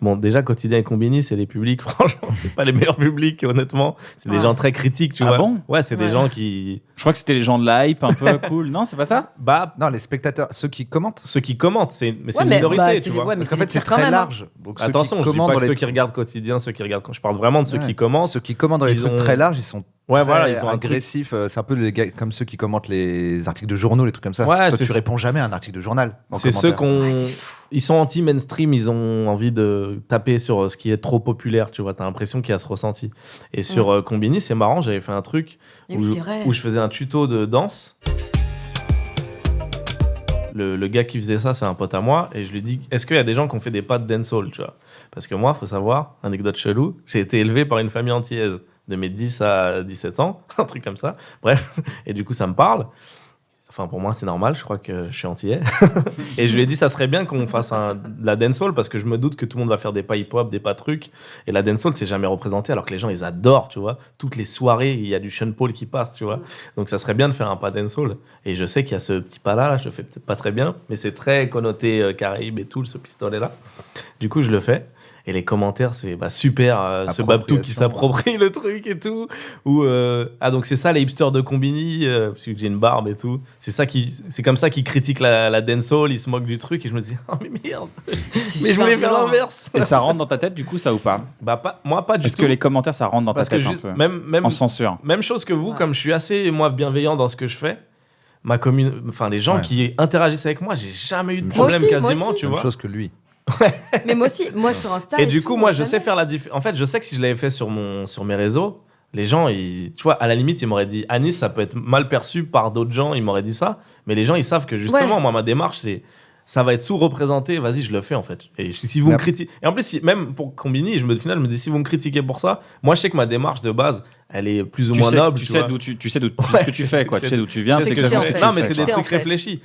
Bon, déjà, Quotidien et Combini, c'est des publics, franchement, c'est pas les meilleurs publics, honnêtement. C'est des Ouais. gens très critiques, tu Ah vois. bon Ouais, c'est des Ouais. gens qui. Je crois que c'était les gens de la hype un peu cool. Non, c'est pas ça. Bah, Non, les spectateurs, ceux qui commentent. ceux qui commentent, mais c'est Ouais, une mais, minorité, bah, tu c'est- vois. ouais, mais Parce qu'en c'est fait, des c'est tirs quand très même, hein. large. Donc, ceux Attention, qui je dis commandent pas dans que les ceux qui regardent Quotidien, ceux qui regardent. Je parle vraiment de ceux Ouais. qui commentent. Ceux qui commandent dans les Ils trucs ont- très larges, ils sont Ouais, très voilà, ils ont un truc. agressifs. C'est un peu les gars, comme ceux qui commentent les articles de journaux, les trucs comme ça. Ouais, Toi, c'est- tu réponds jamais à un article de journal. en C'est ceux commentaire. qu'on. Ouais, c'est fou. Ils sont anti-mainstream, ils ont envie de taper sur ce qui est trop populaire, tu vois. T'as l'impression qu'il y a ce ressenti. Et sur Combini, c'est marrant, j'avais fait un truc Et oui, c'est vrai. où je faisais un tuto de danse. Le gars qui faisait ça, c'est un pote à moi. Et je lui dis, est-ce qu'il y a des gens qui ont fait des pas de dancehall, tu vois? Parce que moi, faut savoir, anecdote chelou, j'ai été élevé par une famille antillaise de mes 10 à 17 ans, un truc comme ça. Bref, et du coup, ça me parle. Enfin, pour moi, c'est normal, je crois que je suis antillais. Et je lui ai dit, ça serait bien qu'on fasse de la dancehall parce que je me doute que tout le monde va faire des pas hip-hop, des pas trucs. Et la dancehall, c'est jamais représenté alors que les gens, ils adorent, tu vois. Toutes les soirées, il y a du Sean Paul qui passe, tu vois. Donc, ça serait bien de faire un pas dancehall. Et je sais qu'il y a ce petit pas-là, là, je le fais peut-être pas très bien, mais c'est très connoté Caraïbes et tout, ce pistolet-là. Du coup, je le fais. Et les commentaires, c'est super, ce Babtou qui s'approprie le truc et tout. Ou donc c'est ça les hipsters de Combini, parce que j'ai une barbe et tout. C'est comme ça qu'ils critiquent la dancehall, ils se moquent du truc. Et je me dis, oh mais merde, mais je voulais faire l'inverse. Et ça rentre dans ta tête du coup, ça ou pas? Moi pas du tout. Est-ce que les commentaires, ça rentre dans ta tête un peu même en censure? Même chose que vous, comme je suis assez bienveillant dans ce que je fais. Les gens qui interagissent avec moi, j'ai jamais eu de problème quasiment, tu vois. Même chose que lui. Mais moi aussi, moi sur Insta. Et du coup, moi, je sais faire la différence. En fait, je sais que si je l'avais fait sur mes réseaux, les gens, tu vois, à la limite, ils m'auraient dit Anis, ça peut être mal perçu par d'autres gens, ils m'auraient dit ça. Mais les gens, ils savent que justement, moi, ma démarche, ça va être sous-représenté, vas-y, je le fais en fait. Et si vous me critiquez. Et en plus, même pour Combini, au final, je me dis, si vous me critiquez pour ça, moi, je sais que ma démarche de base, elle est plus ou moins noble. Tu sais ce que tu fais, quoi. Tu sais d'où tu viens, c'est exactement ce que tu fais. Non, mais c'est des trucs réfléchis.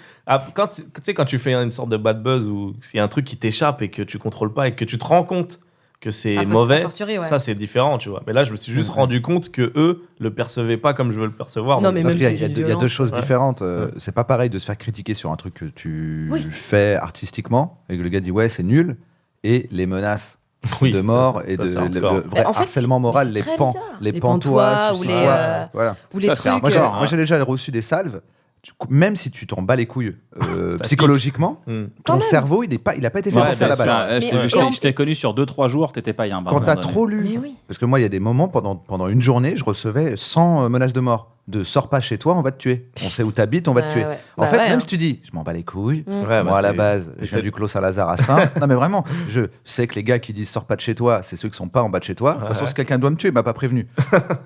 Quand tu fais une sorte de bad buzz où il y a un truc qui t'échappe et que tu contrôles pas et que tu te rends compte que c'est mauvais, ça c'est différent, tu vois. Mais là, je me suis juste rendu compte que eux le percevaient pas comme je veux le percevoir. Non, mais parce qu'il y a deux choses différentes. C'est pas pareil de se faire critiquer sur un truc que tu fais artistiquement et que le gars dit ouais c'est nul, et les menaces de mort et le vrai harcèlement moral, les pantois ou les voilà. Ou les trucs. Moi j'ai déjà reçu des salves. Même si tu t'en bats les couilles psychologiquement, ton cerveau il a pas été fait pour ça à la base. Je t'ai connu sur 2-3 jours, t'étais pas bien. Quand t'as trop lu, parce que moi il y a des moments pendant une journée, je recevais 100 menaces de mort. Sors pas chez toi, on va te tuer. On sait où t'habites, on va te tuer. En fait, même si tu dis, je m'en bats les couilles, moi à la base, je viens du Clos Saint-Lazare à Saint. Non mais vraiment, je sais que les gars qui disent sors pas de chez toi, c'est ceux qui sont pas en bas de chez toi. De toute façon, si quelqu'un doit me tuer, il m'a pas prévenu.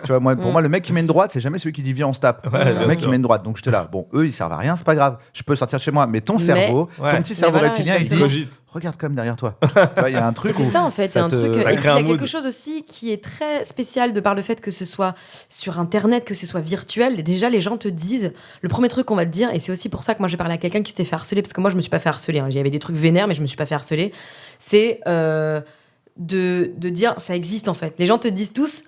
Tu vois, pour moi, le mec qui met une droite, c'est jamais celui qui dit viens on se tape. Le mec qui met une droite. Donc j'étais là, bon, eux ils servent à rien, c'est pas grave. Je peux sortir de chez moi, mais ton cerveau, ton petit cerveau reptilien, il dit regarde quand même derrière toi. Il y a un truc. C'est ça en fait, il y a un truc. Et puis il y a quelque chose aussi qui est très spécial de par le fait que ce soit sur Internet, que ce soit virtuel. Déjà, les gens te disent, le premier truc qu'on va te dire, et c'est aussi pour ça que moi j'ai parlé à quelqu'un qui s'était fait harceler, parce que moi je me suis pas fait harceler, il y avait des trucs vénères, mais je me suis pas fait harceler. C'est de dire, ça existe en fait. Les gens te disent tous,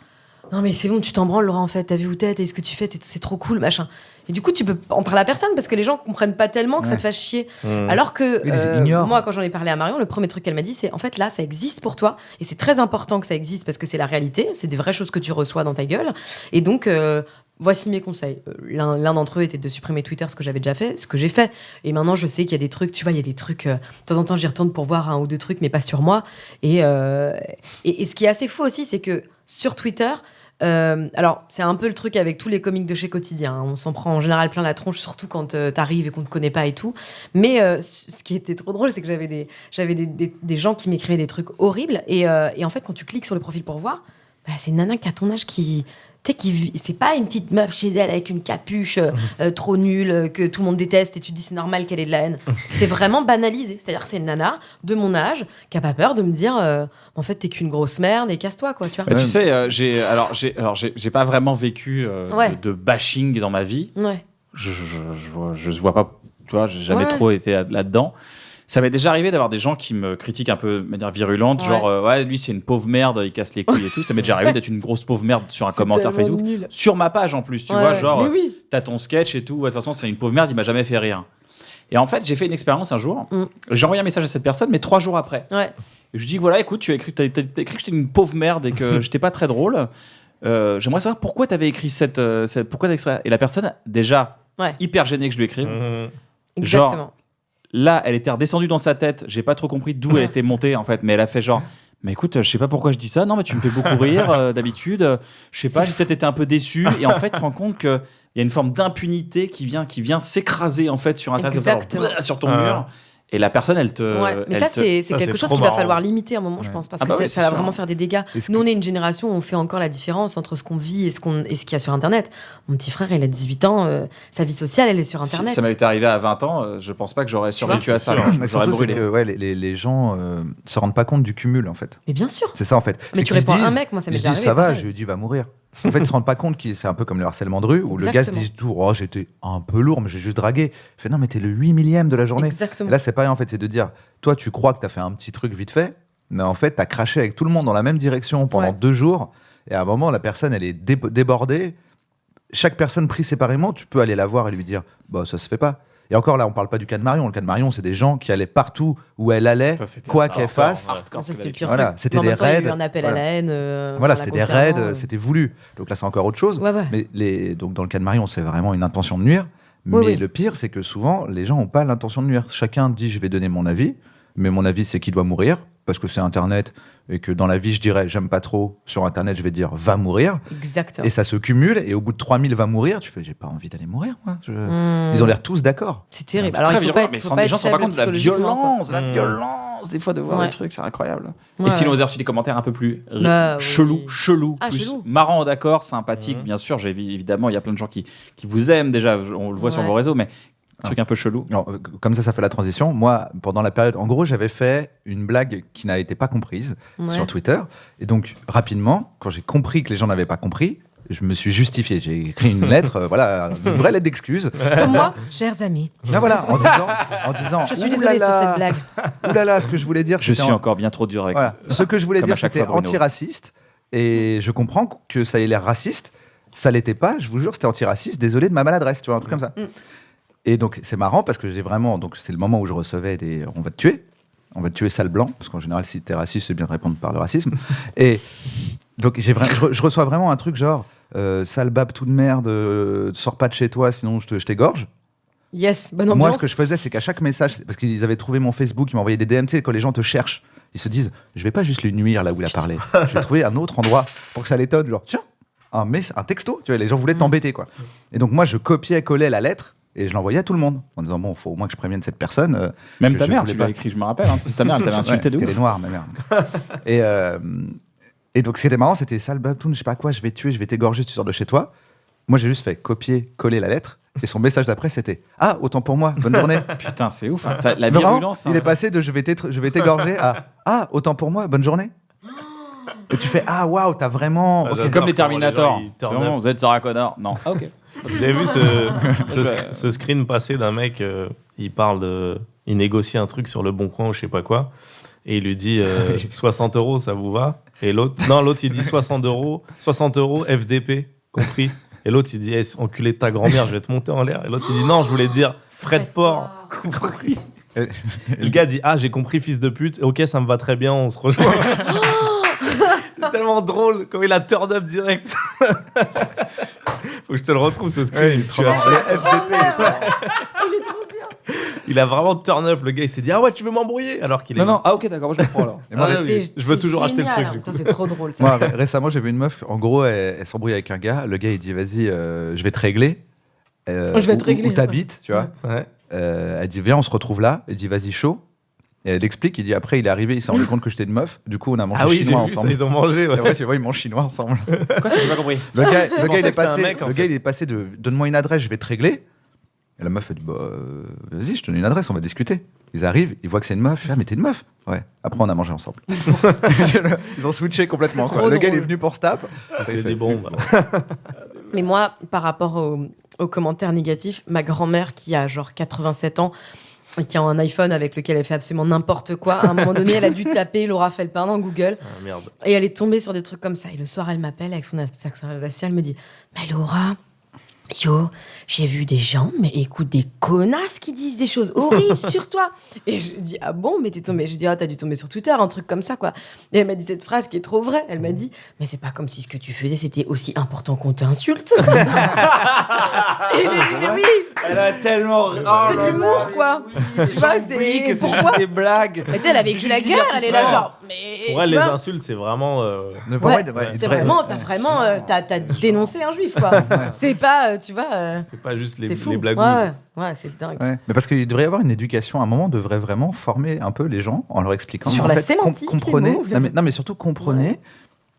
non mais c'est bon, tu t'en branles Laura en fait, t'as vu où t'es, ce que tu fais, c'est trop cool, machin. Et du coup, tu peux en parler à personne parce que les gens comprennent pas tellement que ça te fasse chier. Alors que moi, quand j'en ai parlé à Marion, le premier truc qu'elle m'a dit, c'est en fait là, ça existe pour toi et c'est très important que ça existe parce que c'est la réalité, c'est des vraies choses que tu reçois dans ta gueule. Et donc, voici mes conseils. L'un d'entre eux était de supprimer Twitter, ce que j'avais déjà fait, ce que j'ai fait. Et maintenant, je sais qu'il y a des trucs, tu vois, il y a des trucs. De temps en temps, j'y retourne pour voir 1 ou 2 trucs, mais pas sur moi. Et ce qui est assez fou aussi, c'est que sur Twitter. Alors, c'est un peu le truc avec tous les comiques de chez Quotidien. On s'en prend en général plein la tronche, surtout quand t'arrives et qu'on te connaît pas et tout. Mais ce qui était trop drôle, c'est que j'avais des gens qui m'écrivaient des trucs horribles. Et en fait, quand tu cliques sur le profil pour voir, c'est une nana qui a ton âge qui... c'est pas une petite meuf chez elle avec une capuche trop nulle que tout le monde déteste et tu te dis c'est normal qu'elle ait de la haine. C'est vraiment banalisé. C'est-à-dire c'est une nana de mon âge qui a pas peur de me dire en fait t'es qu'une grosse merde et casse-toi quoi. Tu vois. Tu sais, j'ai pas vraiment vécu de bashing dans ma vie. Ouais. Je vois pas, tu vois, j'ai jamais trop été là-dedans. Ça m'est déjà arrivé d'avoir des gens qui me critiquent un peu de manière virulente, genre lui c'est une pauvre merde, il casse les couilles et tout. Ça m'est déjà arrivé d'être une grosse pauvre merde sur un commentaire Facebook, sur ma page en plus, tu vois, genre t'as ton sketch et tout. De toute façon c'est une pauvre merde, il m'a jamais fait rire. Et en fait j'ai fait une expérience un jour. J'ai envoyé un message à cette personne, mais 3 jours après. Et je lui dis voilà, écoute, tu as écrit que j'étais une pauvre merde et que j'étais pas très drôle. J'aimerais savoir pourquoi t'avais écrit pourquoi t'as écrit ça. Et la personne déjà hyper gênée que je lui écrive. Exactement. Genre, là, elle était redescendue dans sa tête. J'ai pas trop compris d'où elle était montée en fait, mais elle a fait genre. Mais écoute, je sais pas pourquoi je dis ça. Non, mais tu me fais beaucoup rire d'habitude. Je sais pas, j'ai peut-être été un peu déçu. Et en fait, tu te rends compte qu'il y a une forme d'impunité qui vient s'écraser en fait sur Internet, sur ton mur. Et la personne, elle te. Mais c'est quelque chose qu'il va falloir limiter à un moment, je pense, parce que ça va vraiment faire des dégâts. Nous, on est une génération où on fait encore la différence entre ce qu'on vit et ce qu'il y a sur Internet. Mon petit frère, il a 18 ans, sa vie sociale, elle est sur Internet. Si ça m'était arrivé à 20 ans, je pense pas que j'aurais survécu à ça. J'aurais brûlé. Les gens se rendent pas compte du cumul, en fait. Mais bien sûr. C'est ça, en fait. Mais tu réponds à un mec, moi, ça m'est déjà arrivé. Ça va, je lui dis, va mourir. En fait, ils se rendent pas compte que c'est un peu comme le harcèlement de rue, où le gars se dit toujours, oh, j'étais un peu lourd, mais j'ai juste dragué. Il fait, non, mais t'es le 8 millième de la journée. Exactement. Et là, c'est pareil, en fait, c'est de dire, toi, tu crois que t'as fait un petit truc vite fait, mais en fait, t'as craché avec tout le monde dans la même direction pendant 2 jours, et à un moment, la personne, elle est débordée. Chaque personne prise séparément, tu peux aller la voir et lui dire, bah, ça se fait pas. Et encore là, on parle pas du cas de Marion. Le cas de Marion, c'est des gens qui allaient partout où elle allait, quoi qu'elle fasse. Ça, c'était le pire Voilà, truc. c'était Mais en des même temps, il y a raids. eu un appel à la haine. Voilà, la c'était des concernant, raids, c'était voulu. Donc là, c'est encore autre chose. Ouais. Mais donc dans le cas de Marion, c'est vraiment une intention de nuire. Mais le pire, c'est que souvent, les gens n'ont pas l'intention de nuire. Chacun dit, je vais donner mon avis, mais mon avis, c'est qui doit mourir, parce que c'est Internet, et que dans la vie, je dirais, j'aime pas trop. Sur Internet, je vais dire, va mourir. Exactement. Et ça se cumule, et au bout de 3000 va mourir, tu fais, j'ai pas envie d'aller mourir, moi. Ils ont l'air tous d'accord. C'est terrible. C'est Alors, très il faut violent, pas mais être, faut pas les gens être se rendent pas faible compte de la psychologiquement, quoi. violence, des fois, de voir des trucs, c'est incroyable. Ouais, Et sinon, ouais. vous avez reçu des commentaires un peu plus Bah, chelous, oui. Ah, plus chelou. marrants, d'accord, sympathiques, bien sûr. Évidemment, il y a plein de gens qui vous aiment déjà, on le voit sur Ouais. vos réseaux, mais un truc un peu chelou. Non, comme ça fait la transition. Moi, pendant la période, en gros, j'avais fait une blague qui n'a été pas comprise sur Twitter. Et donc, rapidement, quand j'ai compris que les gens n'avaient pas compris, je me suis justifié. J'ai écrit une lettre, une vraie lettre d'excuse. Comme moi, chers amis. Ah, voilà, en disant Je suis désolée sur cette blague. Oulala, ce que je voulais dire, Je c'était suis encore bien trop dur avec Voilà. Ce que je voulais Comme dire, à chaque c'était fois, Bruno. antiraciste. Et je comprends que ça ait l'air raciste. Ça l'était pas, je vous jure, c'était antiraciste. Désolé de ma maladresse, tu vois, un truc comme ça. Et donc, c'est marrant parce que j'ai vraiment. Donc, c'est le moment où je recevais des. On va te tuer. On va te tuer, sale blanc. Parce qu'en général, si t'es raciste, c'est bien de répondre par le racisme. Et donc, je reçois vraiment un truc genre sale bab tout de merde, sors pas de chez toi, sinon je t'égorge. Yes, bonne ambiance. Moi, ce que je faisais, c'est qu'à chaque message, parce qu'ils avaient trouvé mon Facebook, ils m'envoyaient des DM, tu sais, quand les gens te cherchent, ils se disent, je vais pas juste lui nuire là où il a parlé, je vais trouver un autre endroit pour que ça l'étonne, genre, tiens, un texto, tu vois, les gens voulaient t'embêter, quoi. Et donc, moi, je copiais-collais la lettre et je l'envoyais à tout le monde, en disant, bon, faut au moins que je prévienne cette personne. Même que ta je mère, voulais tu pas. l'as écrit, je me rappelle. C'est ta mère, elle t'avait insulté de parce ouf. qu'elle est noire, ma mère. Et donc, ce qui était marrant, c'était ça, le babtoun, je sais pas quoi, je vais te tuer, je vais t'égorger si tu sors de chez toi. Moi, j'ai juste fait copier-coller la lettre. Et son message d'après, c'était ah, autant pour moi, bonne journée. Putain, c'est ouf. Hein. La Mais vraiment, virulence. il est passé de je vais t'égorger à ah, autant pour moi, bonne journée. Et tu fais ah, waouh, t'as vraiment. Ah, ok. Comme les Terminator. ils C'est turn vraiment, up. vous êtes Sarah Connor. Non. Ah, ok. Vous avez vu ce screen passé d'un mec, il parle de. Il négocie un truc sur le bon coin ou je sais pas quoi. Et il lui dit 60 €, ça vous va? Et l'autre, il dit 60 € FDP, compris? Et l'autre, il dit hey, enculé de ta grand-mère, je vais te monter en l'air. Et l'autre, il dit non, je voulais dire frais de port, compris? Et le gars dit ah, j'ai compris, fils de pute. Ok, ça me va très bien, on se rejoint. C'est tellement drôle, comme il a turn up direct. Faut que je te le retrouve ce screen. Ouais, il est trop marrant. Les FDP, Il a vraiment turn up, le gars, il s'est dit ah ouais, tu veux m'embrouiller alors qu'il est. Non, ah ok, d'accord, moi je comprends alors. Et moi, je veux toujours acheter le truc. Du coup. C'est trop drôle. Ça. Moi, récemment, j'ai vu une meuf, en gros, elle s'embrouille avec un gars. Le gars, il dit vas-y, je vais te régler. Je vais te régler. Où t'habites, tu vois. Ouais. Elle dit viens, on se retrouve là. Elle dit vas-y, chaud. Et elle explique, il dit après, il est arrivé, il s'est rendu compte que j'étais une meuf. Du coup, on a mangé Ah oui, j'ai chinois vu ça, ensemble. ils ont mangé. Ouais. Et ouais, tu vois, ils mangent chinois ensemble. Quoi, tu n'as pas compris? Le gars, pensais il est que c'était un passé, mec, en le fait. gars, il est passé de donne-moi une adresse, je vais te régler. Et la meuf, elle dit bah, vas-y, je te donne une adresse, on va discuter. Ils arrivent, ils voient que c'est une meuf. Ah, mais t'es une meuf? Ouais. Après, on a mangé ensemble. Ils ont switché complètement. C'est Quoi. trop Le gars, il est drôle. venu pour se taper. J'ai dit bon, bah. Mais moi, par rapport aux commentaires négatifs, ma grand-mère qui a genre 87 ans, et qui a un iPhone avec lequel elle fait absolument n'importe quoi, à un moment donné, elle a dû taper Laura Felpin dans Google. Ah, merde. Et elle est tombée sur des trucs comme ça. Et le soir, elle m'appelle avec son accent alsacien. Elle me dit mais Laura, yo, j'ai vu des gens, mais écoute, des connasses qui disent des choses horribles sur toi. Et je lui dis ah bon, mais t'es tombée. Je lui dis ah, t'as dû tomber sur Twitter, un truc comme ça, quoi. Et elle m'a dit cette phrase qui est trop vraie. Elle m'a dit mais c'est pas comme si ce que tu faisais c'était aussi important qu'on t'insulte. Et j'ai dit mais oui, Elle a tellement. c'est de l'humour, quoi. Tu vois, c'est c'est pourquoi juste des blagues. Mais tu sais, elle a vécu la guerre, elle est là genre mais Pour elle, tu les vois, insultes, c'est vraiment. Mais pour moi, Ouais, ouais, il c'est devrait- vraiment, t'as dénoncé un juif, quoi. C'est pas, tu vois, C'est pas juste les c'est fou. les blagouses. Ouais, c'est dingue. Ouais. Mais parce qu'il devrait y avoir une éducation. À un moment, on devrait vraiment former un peu les gens en leur expliquant. Sur en la fait, sémantique des comprenez. mots. Non, mais surtout comprenez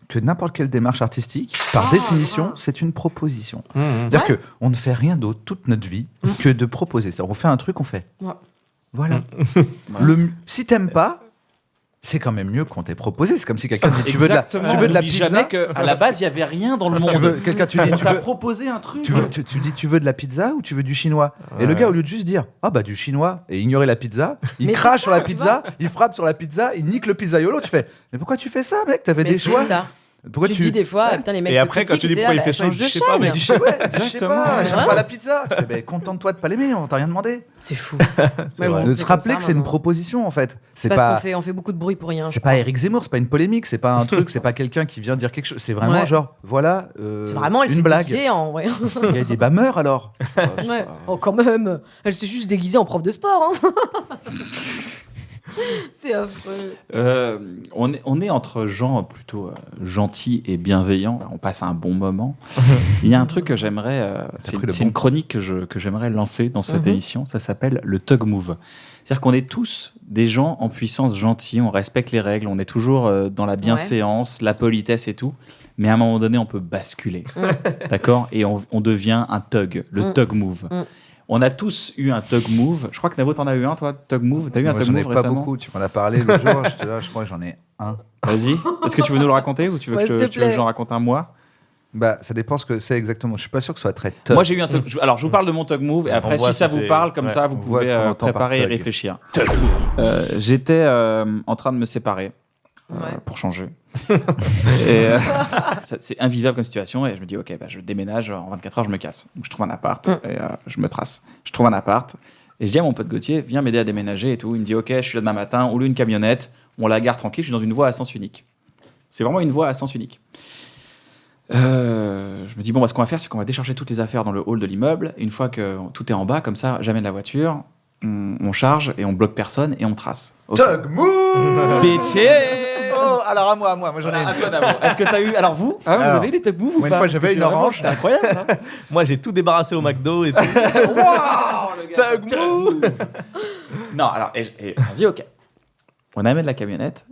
que n'importe quelle démarche artistique, par définition, c'est une proposition. C'est-à-dire que on ne fait rien d'autre toute notre vie que de proposer. C'est-à-dire, on fait un truc, on fait. Ouais. Voilà. Si t'aimes pas, c'est quand même mieux qu'on t'ait proposé. C'est comme si quelqu'un dit tu veux de la pizza. Jamais qu'à la base, il n'y avait rien dans le monde. Quelqu'un tu dis On t'a proposé un truc. tu dis tu veux de la pizza ou tu veux du chinois. Et le gars, au lieu de juste dire du chinois et ignorer la pizza, il crache sur la pizza, il frappe sur la pizza, il nique le pizzaiolo. Tu fais mais pourquoi tu fais ça, mec? T'avais des choix. Ça. Pourquoi tu dis des fois, putain, les mecs. Et après, quand tu dis pourquoi il fait ça, je sais pas, mais je sais pas, j'aime pas la pizza. Tu fais, contente-toi de pas l'aimer, on t'a rien demandé. C'est fou. De se rappeler que c'est une proposition en fait. C'est parce qu'on fait beaucoup de bruit pour rien. C'est pas Éric Zemmour, c'est pas une polémique, c'est pas un truc, c'est pas quelqu'un qui vient dire quelque chose. C'est vraiment genre, voilà, c'est vraiment une blague. Déguisée en. Il a dit meurs alors. Oh, quand même. Elle s'est juste déguisée en prof de sport. C'est affreux. On est entre gens plutôt gentils et bienveillants. On passe un bon moment. Il y a un truc que j'aimerais. C'est une chronique que j'aimerais lancer dans cette émission. Ça s'appelle le Tug Move. C'est-à-dire qu'on est tous des gens en puissance gentils. On respecte les règles. On est toujours dans la bienséance, la politesse et tout. Mais à un moment donné, on peut basculer. D'accord ? Et on devient un tug. Le Tug Move. On a tous eu un Tug Move. Je crois que Navo, t'en as eu un, toi, Tug Move. T'as eu un Tug Move récemment ? J'en ai pas beaucoup. Tu m'en as parlé l'autre jour. J'étais là, je crois que j'en ai un. Vas-y. Est-ce que tu veux nous le raconter ou tu veux que j'en raconte un moi ? Ça dépend ce que c'est exactement. Je suis pas sûr que ce soit très Tug. Moi, j'ai eu un Tug. Alors, je vous parle de mon Tug Move et après, si ça vous parle, comme ça, vous pouvez préparer et réfléchir. J'étais en train de me séparer. Pour changer. Et c'est invivable comme situation et je me dis ok, je déménage en 24 heures, je me casse. Donc je trouve un appart et je me trace. Je trouve un appart et je dis à mon pote Gauthier, viens m'aider à déménager et tout. Il me dit ok, je suis là demain matin, on loue une camionnette, on la gare tranquille, je suis dans une voie à sens unique. C'est vraiment une voie à sens unique. Je me dis ce qu'on va faire, c'est qu'on va décharger toutes les affaires dans le hall de l'immeuble. Une fois que tout est en bas, comme ça, j'amène la voiture. On charge et on bloque personne et on trace. Okay. Tug Move. Bitché. Oh, alors à moi j'en ai. À toi d'abord. Est-ce que t'as eu alors vous vous avez eu les Tug Move ou pas? Une fois j'avais une orange. C'était incroyable. Hein. Moi j'ai tout débarrassé au McDo et tout. Tug Move. Non alors et on se dit ok. On amène la camionnette.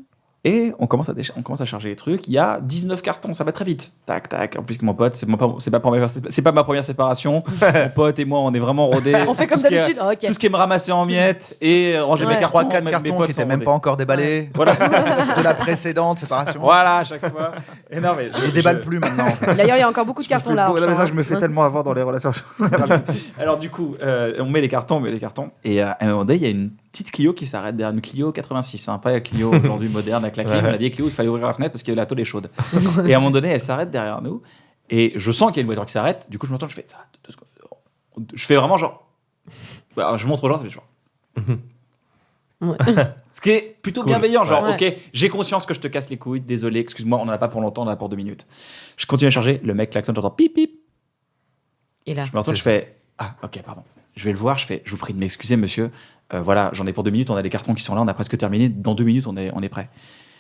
Et on commence à charger les trucs. Il y a 19 cartons, ça va très vite. Tac, tac. En plus que mon pote, c'est pas ma première séparation. Mon pote et moi, on est vraiment rodés. On fait comme d'habitude. Tout ce qui est me ramasser en miettes et ranger mes cartons. 3-4 cartons qui n'étaient même pas encore déballés. Voilà. De la précédente séparation. Voilà, à chaque fois. Et non, mais je les déballe plus maintenant. D'ailleurs, il y a encore beaucoup de cartons là. Je me fais tellement avoir dans les relations. Alors du coup, on met les cartons. Et à un moment donné, il y a une petite Clio qui s'arrête derrière une Clio 86, pas la Clio aujourd'hui moderne avec la clim, la vieille Clio, il fallait ouvrir la fenêtre parce que la tôle est chaude. Et à un moment donné, elle s'arrête derrière nous et je sens qu'il y a une voiture qui s'arrête. Du coup, je m'entends, je fais ça. Je fais vraiment genre. Je montre aux gens, ça fait genre. Ce qui est plutôt bienveillant, genre, ok, j'ai conscience que je te casse les couilles, désolé, excuse-moi, on n'en a pas pour longtemps, on en a pour 2 minutes. Je continue à charger, le mec klaxonne, j'entends pip pip. Et là, je me retourne, je fais ok, pardon. Je vais le voir, je vous prie de m'excuser, monsieur. Voilà, j'en ai pour 2 minutes, on a les cartons qui sont là, on a presque terminé. Dans 2 minutes, on est prêt.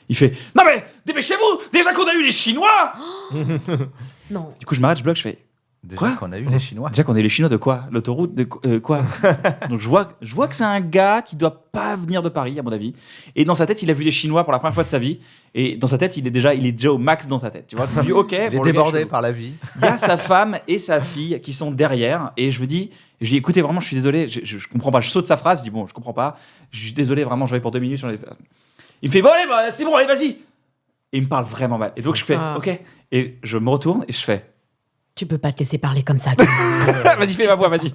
Il fait non mais dépêchez-vous, déjà qu'on a eu les Chinois. Non. Du coup, je m'arrête, je bloque, je fais déjà qu'on a eu les Chinois. Déjà qu'on a eu les Chinois de quoi? L'autoroute de quoi? Donc je vois que c'est un gars qui doit pas venir de Paris à mon avis. Et dans sa tête, il a vu les Chinois pour la première fois de sa vie. Et dans sa tête, il est déjà au max dans sa tête. Tu vois? Je me dis, ok. Il est débordé par la vie. Il y a sa femme et sa fille qui sont derrière. Et je me dis, écoutez, vraiment, je suis désolé, je comprends pas. Je saute sa phrase, je dis bon, je comprends pas. Je suis désolé, vraiment, j'en ai pour 2 minutes. Il me fait bon, allez, c'est bon, allez, vas-y. Et il me parle vraiment mal. Et donc je fais ok. Et je me retourne et je fais. Tu peux pas te laisser parler comme ça. Vas-y, fais ma voix, vas-y.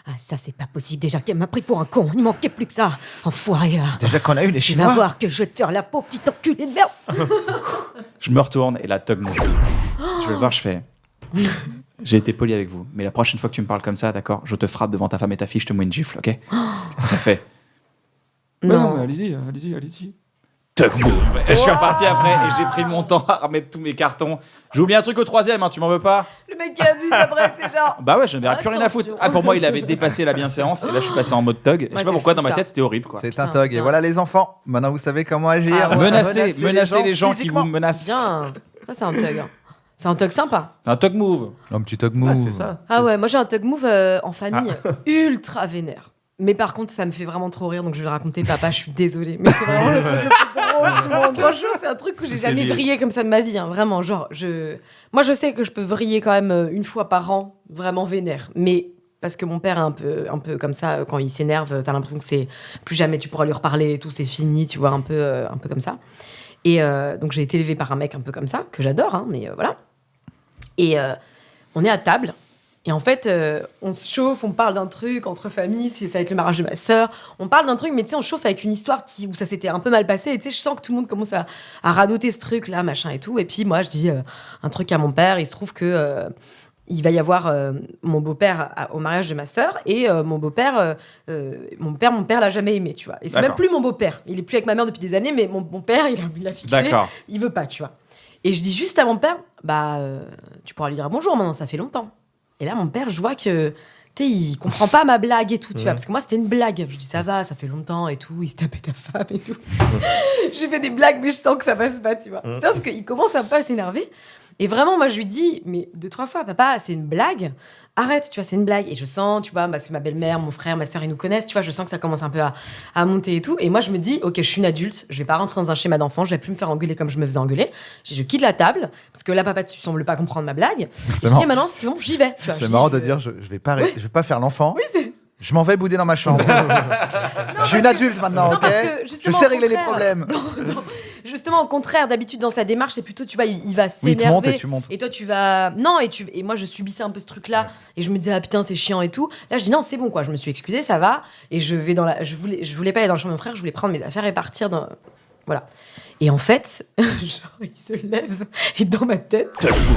Ah, ça, c'est pas possible. Déjà qu'elle m'a pris pour un con. Il manquait plus que ça. Enfoiré. Déjà qu'on a eu les Chinois. Tu vas voir que je vais te faire la peau, petit enculé de merde. Je me retourne et la Tug Move. Je vais le voir, je fais. J'ai été poli avec vous, mais la prochaine fois que tu me parles comme ça, d'accord, je te frappe devant ta femme et ta fille, je te mets une gifle, ok? Ça fait. Non, mais allez-y. Tug Move. Je suis reparti après et j'ai pris mon temps à remettre tous mes cartons. J'ai oublié un truc au 3e, tu m'en veux pas? Le mec qui a vu ça, bref, c'est genre. Bah ouais, je n'avais plus rien à foutre. Pour moi, il avait dépassé la bienséance et là, je suis passé en mode Tug. Je sais pas pourquoi, dans ma tête, c'était horrible, quoi. C'est un Tug. Et voilà, les enfants, maintenant vous savez comment agir. Menacer les gens qui vous menacent. Bien. Ça, c'est un Tug. C'est un Tug sympa. Un Tug Move. Un petit Tug Move. C'est ça. Ah ouais, moi j'ai un Tug Move en famille ultra vénère. Mais par contre, ça me fait vraiment trop rire, donc je vais le raconter. Papa, je suis désolée. Mais c'est vraiment le truc le plus drôle. Franchement, c'est un truc où j'ai jamais vrillé comme ça de ma vie. Vraiment, genre, moi je sais que je peux vriller quand même une fois par an, vraiment vénère. Mais parce que mon père est un peu comme ça. Quand il s'énerve, t'as l'impression que c'est plus jamais tu pourras lui reparler et tout, c'est fini, tu vois, un peu comme ça. Et donc, j'ai été élevée par un mec un peu comme ça, que j'adore, hein, mais voilà. Et on est à table. Et en fait, on se chauffe, on parle d'un truc entre familles, c'est avec le mariage de ma sœur. On parle d'un truc, mais tu sais, on chauffe avec une histoire où ça s'était un peu mal passé. Et tu sais, je sens que tout le monde commence à radoter ce truc-là, machin et tout. Et puis moi, je dis un truc à mon père. Il se trouve que il va y avoir mon beau-père au mariage de ma sœur. Et mon beau-père, mon père l'a jamais aimé, tu vois. Et c'est même plus mon beau-père. Il est plus avec ma mère depuis des années, mais mon père, il l'a fixé. D'accord. Il veut pas, tu vois. Et je dis juste à mon père, tu pourras lui dire bonjour maintenant, ça fait longtemps. Et là, mon père, je vois que, tu sais, il comprend pas ma blague et tout, tu vois, parce que moi, c'était une blague. Je dis, ça va, ça fait longtemps et tout, il se tapait ta femme et tout. J'ai fait des blagues, mais je sens que ça passe pas, tu vois. Sauf qu'il commence un peu à s'énerver. Et vraiment, moi, je lui dis, mais 2-3 fois, papa, c'est une blague. Arrête, tu vois, c'est une blague. Et je sens, tu vois, parce que ma belle-mère, mon frère, ma sœur, ils nous connaissent, tu vois, je sens que ça commence un peu à monter et tout. Et moi, je me dis, ok, je suis une adulte, je vais pas rentrer dans un schéma d'enfant, je vais plus me faire engueuler comme je me faisais engueuler. Je quitte la table, parce que là, papa, tu sembles pas comprendre ma blague. Et je dis, maintenant, c'est bon, j'y vais. Tu vois, c'est marrant de dire, je vais pas faire l'enfant. Oui, c'est... Je m'en vais bouder dans ma chambre. Je suis une adulte maintenant, ok. Je sais régler les problèmes. Non. Justement, au contraire, d'habitude, dans sa démarche, c'est plutôt, tu vois, il va s'énerver. Tu montes. Et toi, tu vas... Non, et moi, je subissais un peu ce truc-là. Et je me disais, ah putain, c'est chiant et tout. Là, je dis, non, c'est bon, quoi. Je me suis excusée, ça va. Et je vais dans la... Je voulais pas aller dans la chambre de mon frère, je voulais prendre mes affaires et partir dans... Voilà. Et en fait, genre, il se lève et dans ma tête,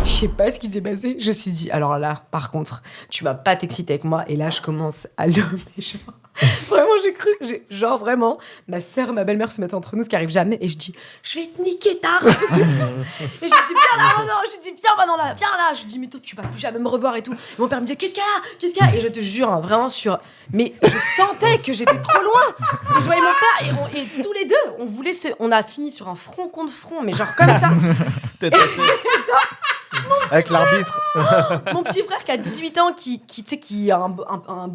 je sais pas ce qui s'est passé. Je me suis dit, alors là, par contre, tu vas pas t'exciter avec moi. Et là, je commence à le... Vraiment, j'ai cru, genre vraiment, ma sœur et ma belle-mère se mettent entre nous, ce qui arrive jamais, et je dis, je vais te niquer ta race et tout. Et je dis, viens là, maintenant, viens là. Je dis, mais toi, tu vas plus jamais me revoir et tout. Et mon père me dit, qu'est-ce qu'il y a? Et je te jure, hein, vraiment sur. Mais je sentais que j'étais trop loin. Et je voyais mon père, et tous les deux, on a fini sur un front contre front, mais genre comme ça. Avec l'arbitre. Mon petit frère qui a 18 ans, qui tu sais, qui a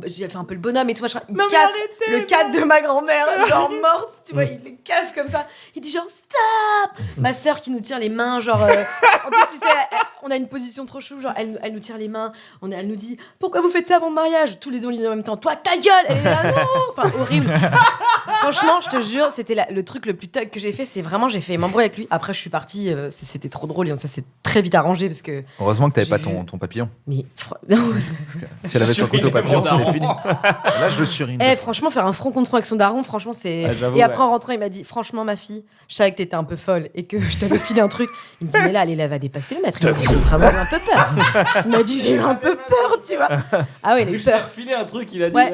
j'ai fait un peu le bonhomme et tout machin, il casse le cadre de ma grand-mère, genre morte, tu vois, il les casse comme ça. Il dit genre stop. Ma sœur qui nous tire les mains, genre en plus tu sais, on a une position trop chou, genre elle nous tire les mains, elle nous dit pourquoi vous faites ça avant le mariage, tous les deux en même temps, toi ta gueule, elle est là non, enfin horrible. Franchement, je te jure, c'était le truc le plus thug que j'ai fait, c'est vraiment j'ai fait m'embrouiller avec lui. Après je suis partie, c'était trop drôle et ça s'est très vite arrangé parce que heureusement que t'avais pas ton papillon. Mais si elle avait son couteau papillon, c'était fini. Là, je le surine. Franchement, faire un front contre front avec son daron, franchement, c'est. Et après, en rentrant, il m'a dit, franchement, ma fille, je savais que t'étais un peu folle et que je t'avais filé un truc. Il me dit, mais là, elle va dépasser le maître. Il m'a dit, j'ai vraiment eu un peu peur. Il m'a dit, j'ai eu un peu peur, tu vois. Ah ouais, il a eu peur. Filé un truc, il a dit. Ouais.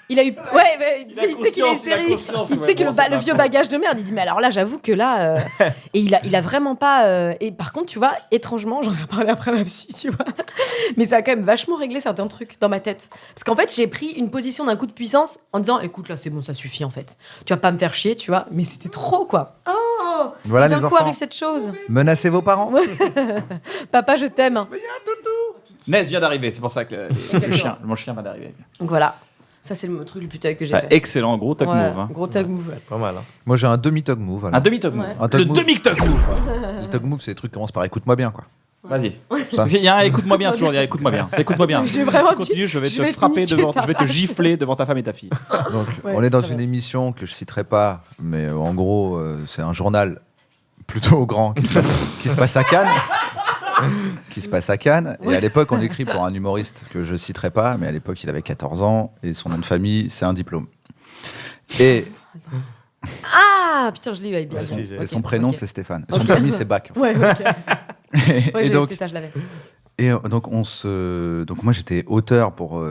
Il a eu. Ouais, mais il sait qu'il est hystérique. Il sait que le vieux bagage de merde. Il dit, mais alors là, j'avoue que là. Et il a vraiment pas. Et par contre, tu vois, étrangement, j'en ai parlé après à ma psy, tu vois. Mais ça a quand même vachement réglé certains trucs dans ma tête. Parce qu'en fait, j'ai pris une position d'un coup de puissance en disant, écoute, là, c'est bon, ça suffit, en fait. Tu vas pas me faire chier, tu vois. Mais c'était trop, quoi. Oh. Voilà, d'un les coup enfants. arrive cette chose. Menacez vos parents. Papa, je t'aime. Ness vient d'arriver, c'est pour ça que mon chien vient d'arriver. Donc voilà. Ça, c'est le truc le plus tug que j'ai fait. Excellent, gros tug move. Hein. Gros tug move. C'est pas mal. Hein. Moi, j'ai un demi-tug move. Alors. Un demi-tug move. Un tug move. Demi-tug move. Le tug move, c'est des trucs qui commencent par écoute-moi bien, quoi. Vas-y. Il y a un écoute-moi bien toujours. Il y a écoute-moi bien. Écoute-moi bien. Si tu continues, je vais te frapper je vais te gifler devant ta femme et ta fille. Donc, on est dans une émission que je citerai pas, mais en gros, c'est un journal plutôt grand qui se passe à Cannes. Et à l'époque, on écrit pour un humoriste que je citerai pas, mais à l'époque, il avait 14 ans et son nom de famille, c'est un diplôme. Et Ah putain, je l'ai eu avec bien. Et son prénom, c'est Stéphane. Son famille, c'est Bach. Ouais, ok. Et donc, c'est ça, je l'avais. Et donc, donc moi, j'étais auteur pour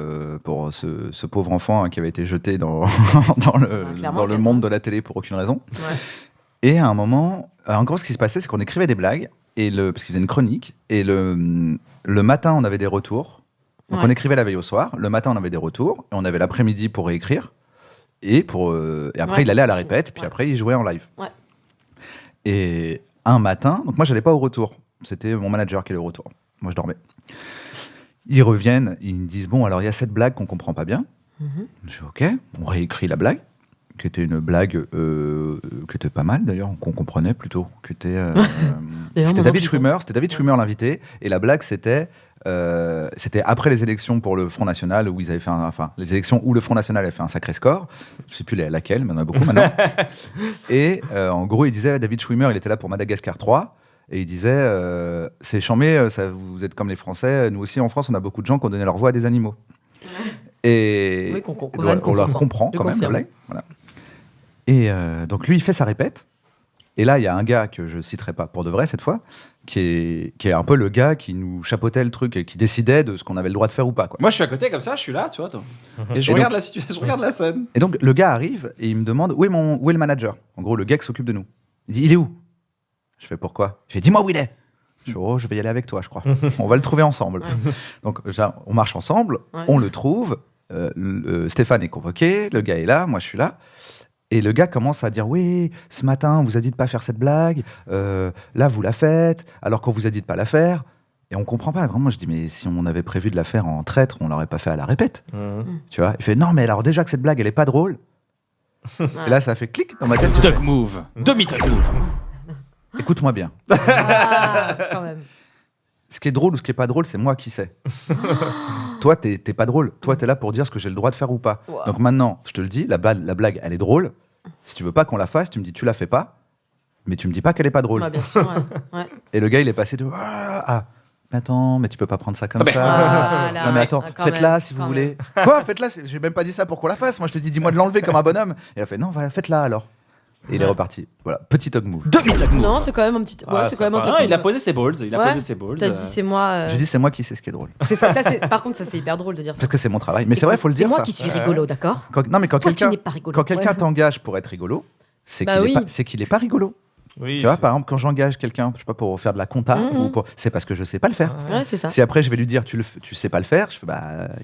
ce pauvre enfant qui avait été jeté dans le monde de la télé pour aucune raison. Ouais. Et à un moment, en gros, ce qui se passait, c'est qu'on écrivait des blagues, parce qu'il faisait une chronique, et le matin, on avait des retours. Donc, on écrivait la veille au soir. Le matin, on avait des retours, et on avait l'après-midi pour réécrire. Et après, il allait à la répète, puis après, il jouait en live. Ouais. Et un matin, donc moi, j'allais pas au retour. C'était mon manager qui allait au retour. Moi, je dormais. Ils reviennent, ils me disent, bon, alors, il y a cette blague qu'on comprend pas bien. Je dis, OK, on réécrit la blague, qui était une blague qui était pas mal, d'ailleurs, qu'on comprenait plutôt. C'était David Schwimmer, l'invité. Et la blague, c'était, C'était après les élections pour le Front National, où ils avaient fait les élections où le Front National avait fait un sacré score. Je sais plus laquelle, mais il y en a beaucoup maintenant. Et en gros, il disait, David Schwimmer, il était là pour Madagascar 3. Et il disait, c'est chambé, vous êtes comme les Français, nous aussi en France, on a beaucoup de gens qui ont donné leur voix à des animaux. Et Oui, on la comprend quand même, la blague. Voilà. Et donc lui, il fait sa répète. Et là, il y a un gars que je citerai pas pour de vrai cette fois, qui est un peu le gars qui nous chapeautait le truc et qui décidait de ce qu'on avait le droit de faire ou pas. Quoi. Moi, je suis à côté comme ça, je suis là, tu vois. Et je Et regarde donc- la situation, je regarde la scène. Et donc le gars arrive et il me demande où est le manager. En gros, le gars qui s'occupe de nous. Il dit, il est où? Je fais pourquoi? Je fais, dis-moi où il est. Je fais, je vais y aller avec toi, je crois. On va le trouver ensemble. Donc on marche ensemble, on le trouve. Stéphane est convoqué, le gars est là, moi je suis là. Et le gars commence à dire, oui, ce matin, on vous a dit de pas faire cette blague. Là, vous la faites, alors qu'on vous a dit de pas la faire. Et on comprend pas. Vraiment, je dis, mais si on avait prévu de la faire en traître, on l'aurait pas fait à la répète. Tu vois? Il fait, non, mais alors déjà que cette blague, elle est pas drôle. Et là, ça fait clic dans ma tête. Tug move. Demi-tug move. Écoute-moi bien. Ah, quand même. Ce qui est drôle ou ce qui est pas drôle, c'est moi qui sais. Toi, t'es pas drôle. Toi, t'es là pour dire ce que j'ai le droit de faire ou pas. Wow. Donc maintenant, je te le dis, la blague, elle est drôle. Si tu veux pas qu'on la fasse, tu me dis, tu la fais pas. Mais tu me dis pas qu'elle est pas drôle. Ouais, bien sûr, ouais. Et le gars, il est passé de mais attends, mais tu peux pas prendre ça comme ça. Voilà, Non mais attends, quand faites-la même, si vous quand voulez. Quoi, faites-la? J'ai même pas dit ça pour qu'on la fasse. Moi, je te dis, dis-moi de l'enlever comme un bonhomme. Et il a fait, non, faites-la alors. Et il est reparti. Voilà, petit hug move. Demi-tug move. Non, c'est quand même un petit. Ouais, c'est quand même un Ah, truc. il a posé ses balls. Il a Ouais. posé ses balls. T'as dit, c'est moi. Je dis, c'est moi qui sais ce qui est drôle. C'est ça, par contre, ça c'est hyper drôle de dire ça. Parce que c'est mon travail. Mais c'est vrai, faut le dire. C'est moi ça. qui suis rigolo, d'accord? Non, mais quand Toi qui quelqu'un n'es pas rigolo. quand quelqu'un Ouais. t'engage pour être rigolo, c'est Bah qu'il oui. est pas rigolo. Oui, Tu vois, c'est- par exemple, quand j'engage quelqu'un, je sais pas, pour faire de la compta, c'est parce que je sais pas le faire. Ouais, c'est ça. Si après je vais lui dire tu sais pas le faire, je fais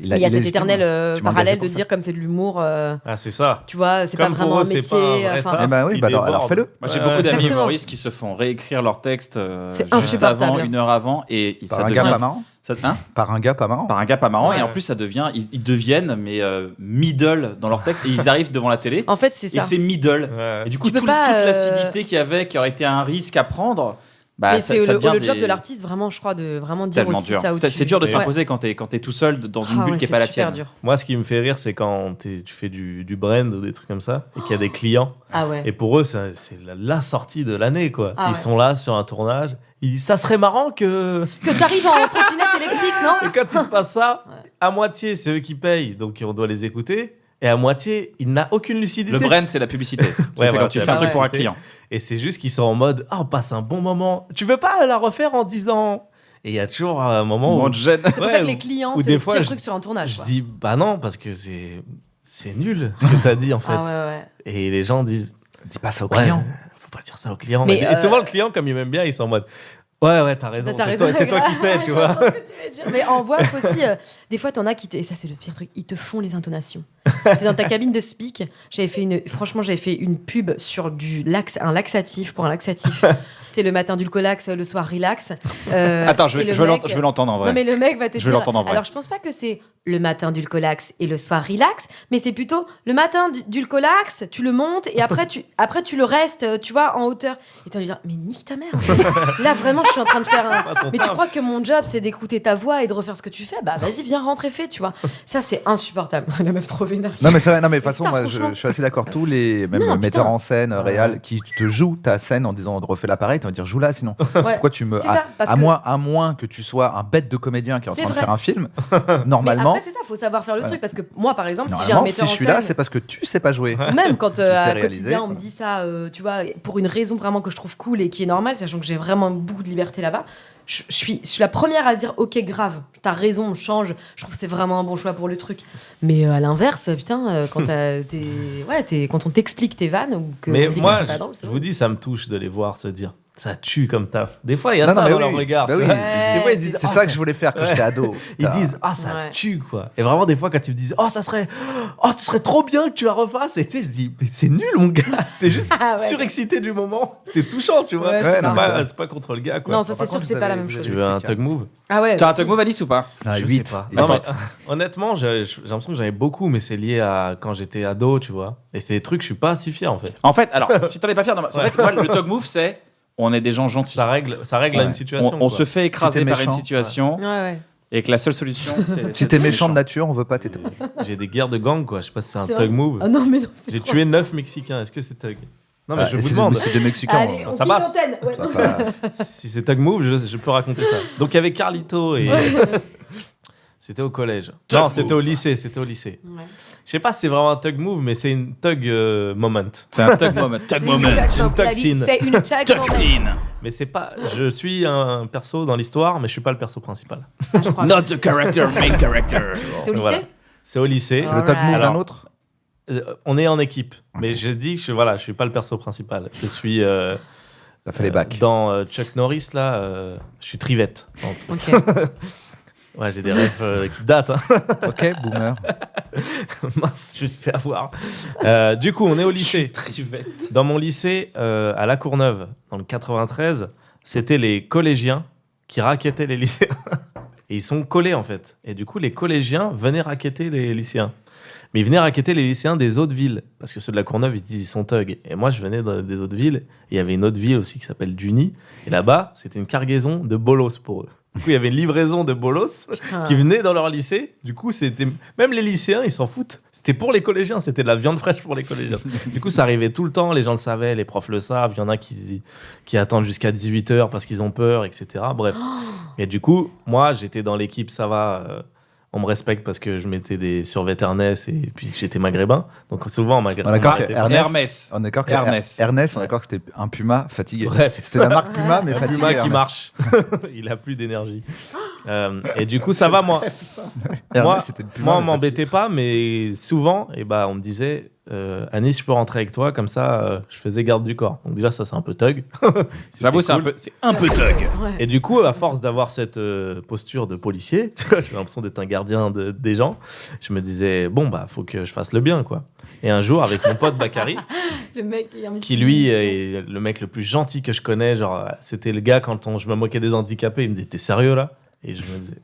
Il y a cet éternel tu m'as engagé parallèle pour de ça. dire comme c'est de l'humour, Ah, c'est ça. tu vois, c'est Comme pas pour vraiment eux, un c'est métier. pas un vrai Enfin, taf. Eh ben oui, Ils bah alors débordent. fais-le. Moi, j'ai Ouais, beaucoup d'amis exactement. humoristes qui se font réécrire leur texte C'est juste insupportable. avant, une heure avant, et Par ça un devient gars pas marrant. Par un gars pas marrant. par un gars pas marrant, Ouais. et en plus ça devient, ils deviennent mais middle dans leur texte, et ils arrivent devant la télé, En fait, c'est et ça. c'est middle. Ouais. Et du coup, Tu peux toute pas, l'acidité qu'il y avait, qui aurait été un risque à prendre, bah, Mais ça c'est devient le job des- de l'artiste, vraiment, je crois, de vraiment c'est dire tellement aussi dur. ça au-dessus. C'est dur de Ouais. s'imposer quand t'es tout seul dans une Ah bulle ouais, qui est c'est pas la super tienne. dur. Moi, ce qui me fait rire, c'est quand tu fais du brand ou des trucs comme ça, et qu'il y a des clients. Ah ouais. Et pour eux, c'est la sortie de l'année, quoi. Ah Ils ouais. sont là sur un tournage. Ils disent, ça serait marrant que. Que t'arrives en trottinette électrique, non? Et quand il se passe ça, Ouais. à moitié, c'est eux qui payent, donc on doit les écouter. Et à moitié, il n'a aucune lucidité. Le brand, c'est la publicité. C'est voilà, quand tu c'est fais un la truc pour un publicité. client. Et c'est juste qu'ils sont en mode, ah, on passe un bon moment. Tu veux pas la refaire en disant. Et il y a toujours un moment où. On te gêne. C'est pour ça que les clients, ou c'est des le fois, pire je- truc sur un tournage. Je quoi. dis, bah non, parce que c'est nul ce que t'as dit en fait. Ah ouais, ouais. Et les gens disent, Dis pas ça au ouais, client. faut pas dire ça aux clients. Mais, Et souvent, le client, comme il m'aime bien, ils sont en mode, ouais, t'as raison. T'as c'est raison. toi- C'est toi qui sais, tu Je vois. comprends ce que tu veux dire. Mais en voix off aussi, des fois, t'en as qui et ça, c'est le pire truc, ils te font les intonations. T'es dans ta cabine de speak. Franchement, j'avais fait une pub sur un laxatif pour un laxatif. T'es le matin dulcolax, le soir relax. Attends, je et le veux mec- l'entendre en vrai. Non, mais le mec va te Je veux dire. l'entendre en vrai. Alors, je pense pas que c'est le matin dulcolax et le soir relax, mais c'est plutôt le matin dulcolax, tu le montes et après tu le restes, tu vois, en hauteur. Et t'as envie de dire, mais nique ta mère. En fait. Là, vraiment, je suis en train de faire un. ton Mais tu taf. crois que mon job, c'est d'écouter ta voix et de refaire ce que tu fais? Bah, vas-y, viens rentrer, fais, tu vois. Ça, c'est insupportable. La meuf trop vénère. Non mais c'est vrai, non mais de toute façon ça, moi, franchement. je suis assez d'accord. Tous les même Non, metteurs putain. en scène, réal, qui te jouent ta scène en disant refais l'appareil, tu vas dire joue là sinon. Ouais. Pourquoi tu me C'est ça, parce que- à moins que tu sois un bête de comédien qui est en C'est train de vrai. faire un film, Mais normalement. après, c'est ça, faut savoir faire le Voilà. truc. Parce que moi, par exemple, si j'ai un Normalement, metteur si je en suis scène. là, c'est parce que tu sais pas jouer. Même quand sais à réaliser, quotidien on me voilà. dit ça, tu vois, pour une raison vraiment que je trouve cool et qui est normale, sachant que j'ai vraiment beaucoup de liberté là-bas, je suis la première à dire ok grave, t'as raison, on change. Je trouve que c'est vraiment un bon choix pour le truc. Mais à l'inverse, putain, quand on t'explique tes vannes ou que Mais on dit moi, que c'est pas drôle, c'est je bon. vous dis, ça me touche de les voir se dire, ça tue comme taf. Des fois, il y a Non, ça non, mais dans oui, leur regard. bah tu oui. vois. Ouais, Des fois, ils disent, C'est oh, ça que je voulais faire quand Ouais. j'étais ado. Ils Putain. disent, ah, ça Ouais. tue, quoi. Et vraiment, des fois, quand ils me disent, oh, ce serait trop bien que tu la refasses. Et tu sais, je dis, mais c'est nul, mon gars. T'es juste Ah ouais. surexcité du moment. C'est touchant, tu vois. Ouais, c'est c'est ça. c'est pas contre le gars, quoi. Non, ça Par c'est sûr contre, que c'est vous pas la avez- même vous chose. Tu veux un tug move? Ah ouais. Tu as un tug move, Alice, ou pas? Ah, Je 8. sais pas. Il Non, est- mais, honnêtement, j'ai l'impression que j'en ai beaucoup, mais c'est lié à quand j'étais ado, tu vois. Et c'est des trucs, je suis pas si fier, en fait. En fait, alors, si t'en es pas fier, en fait, moi, le tug move, c'est on est des gens gentils. Ça règle Ouais. une situation. On quoi. se fait écraser Si t'es par une méchant, situation. Ouais, ouais. Et que la seule solution, c'est. Si t'es méchant de nature, on veut pas t'aider. J'ai des guerres de gang, quoi. Je sais pas si c'est un C'est thug vrai move. Ah non, mais non, c'est J'ai trop- tué 9 Mexicains. Est-ce que c'est thug? Non, mais je vous demande. C'est des Mexicains. Allez, on Ça quitte passe. l'antenne. Ouais. Ça va. Si c'est Tug Move, je peux raconter ça. Donc il y avait Carlito et. C'était au collège. Tug Non, c'était Move. au lycée. C'était au lycée. Ouais. Je sais pas si c'est vraiment un Tug Move, mais c'est une Tug moment. C'est un tug moment. C'est une toxine. C'est une toxine. Mais c'est pas. Je suis un perso dans l'histoire, mais je suis pas le perso principal. Je crois. Not the character, main character. C'est au lycée Voilà. C'est au lycée. C'est le top move d'un Alors, autre. On est en équipe, mais je dis que je suis pas le perso principal. Je suis Ça fait les bacs. dans Chuck Norris là. Je suis Trivette. Non, c'est- Ok. Ouais, j'ai des rêves qui datent. Hein. Ok, boomer. Mince, je me suis fait avoir. Du coup, on est au lycée. Dans mon lycée, à La Courneuve, dans le 93, c'était les collégiens qui rackettaient les lycéens. Et ils sont collés, en fait. Et du coup, les collégiens venaient racketter les lycéens. Mais ils venaient racketter les lycéens des autres villes. Parce que ceux de La Courneuve, ils se disent ils sont thugs. Et moi, je venais des autres villes. Et il y avait une autre ville aussi qui s'appelle Duny. Et là-bas, c'était une cargaison de bolos pour eux. Du coup, il y avait une livraison de bolos Putain. qui venaient dans leur lycée. Du coup, c'était même les lycéens, ils s'en foutent. C'était pour les collégiens, c'était de la viande fraîche pour les collégiens. Du coup, ça arrivait tout le temps, les gens le savaient, les profs le savent. Il y en a qui attendent jusqu'à 18h parce qu'ils ont peur, etc. Bref. Et du coup, moi, j'étais dans l'équipe, ça va. On me respecte parce que je mettais des survêtements Ernest et puis j'étais maghrébin. Donc souvent, maghrébin. On est d'accord m'arrêtait que pas. Hermès. On est d'accord que Ernest. Ernest, on est d'accord que c'était un puma fatigué. Ouais, c'est C'était la marque Puma, mais Un fatigué. Puma qui Ernest. marche. Il a plus d'énergie. Et du coup, ça va, moi. Ernest, Moi, c'était le Puma, moi, on mais m'embêtait pas, mais souvent, on me disait Anis, je peux rentrer avec toi, comme ça, je faisais garde du corps. Donc, déjà, ça, c'est un peu thug. J'avoue, c'est cool. un peu thug. Ouais. Et du coup, à force d'avoir cette posture de policier, tu vois, j'ai l'impression d'être un gardien des gens, je me disais, bon, bah, faut que je fasse le bien, quoi. Et un jour, avec mon pote Bakary, Le mec, il a mis qui lui est le mec le plus gentil que je connais, genre, c'était le gars, quand je me moquais des handicapés, il me disait, t'es sérieux là? Et je me disais,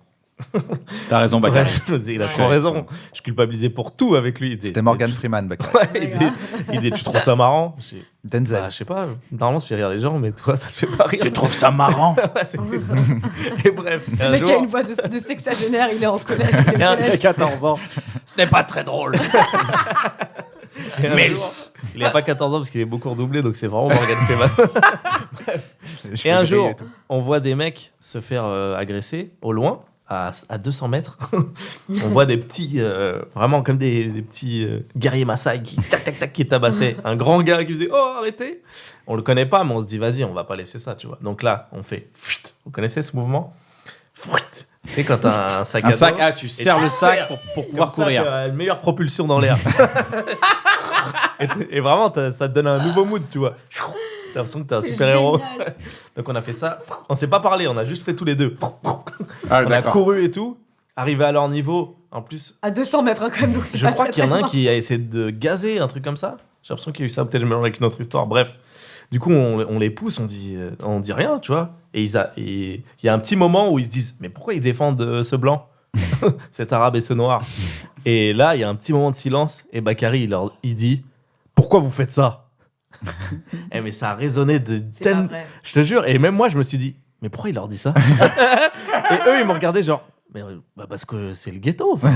T'as raison, ouais, Bakary. je me disais, il a Ouais. trop raison. Je culpabilisais pour tout avec lui. Il disait, C'était Morgan tu- Freeman, Bakary. Ouais, il disait, tu trouves ça marrant? Je dis, Denzel. bah, je sais pas, normalement, ça fait rire les gens, mais toi, ça te fait pas rire. Tu trouves ça marrant? Ouais, c'était ça. Et bref, Le un mec a jour, une voix de sexagénaire, il est en colère. il est Et un- au collège. 14 ans. Ce n'est pas très drôle. et un Mills. jour, il n'a pas 14 ans parce qu'il est beaucoup redoublé, donc c'est vraiment Morgan Freeman. Et un jour, on voit des mecs se faire agresser au loin, à 200 mètres. On voit des petits, vraiment comme des petits guerriers Maasai qui tac tac tac qui tabassaient. Un grand gars qui faisait oh arrêtez. On le connaît pas, mais on se dit vas-y, on va pas laisser ça, tu vois. Donc là, on fait. Pfft. Vous connaissez ce mouvement? Pfft. C'est quand t'as un sac à Un dos. sac, ah, tu serres le sac serres. pour pouvoir Comme ça, courir. t'as une meilleure propulsion dans l'air. et vraiment, ça te donne un nouveau mood, tu vois. T'as l'impression que t'es un C'est super-héros. génial. Donc on a fait ça. On s'est pas parlé, on a juste fait tous les deux. Ah, On a d'accord. couru et tout. Arrivé à leur niveau. En plus, À 200 mètres hein, quand même, donc c'est je pas crois très, qu'il y en a très un loin. qui a essayé de gazer, un truc comme ça. J'ai l'impression qu'il y a eu ça, peut-être je mélange avec une autre histoire. Bref. Du coup, on les pousse, on dit rien, tu vois. Et il y a un petit moment où ils se disent mais pourquoi ils défendent ce blanc, cet arabe et ce noir. Et là, il y a un petit moment de silence. Et Bakary, il dit pourquoi vous faites ça? Mais ça a résonné de C'est pas tellement. vrai. Je te jure, et même moi, je me suis dit, mais pourquoi il leur dit ça? Et eux, ils m'ont regardé genre, mais parce que c'est le ghetto. Enfin,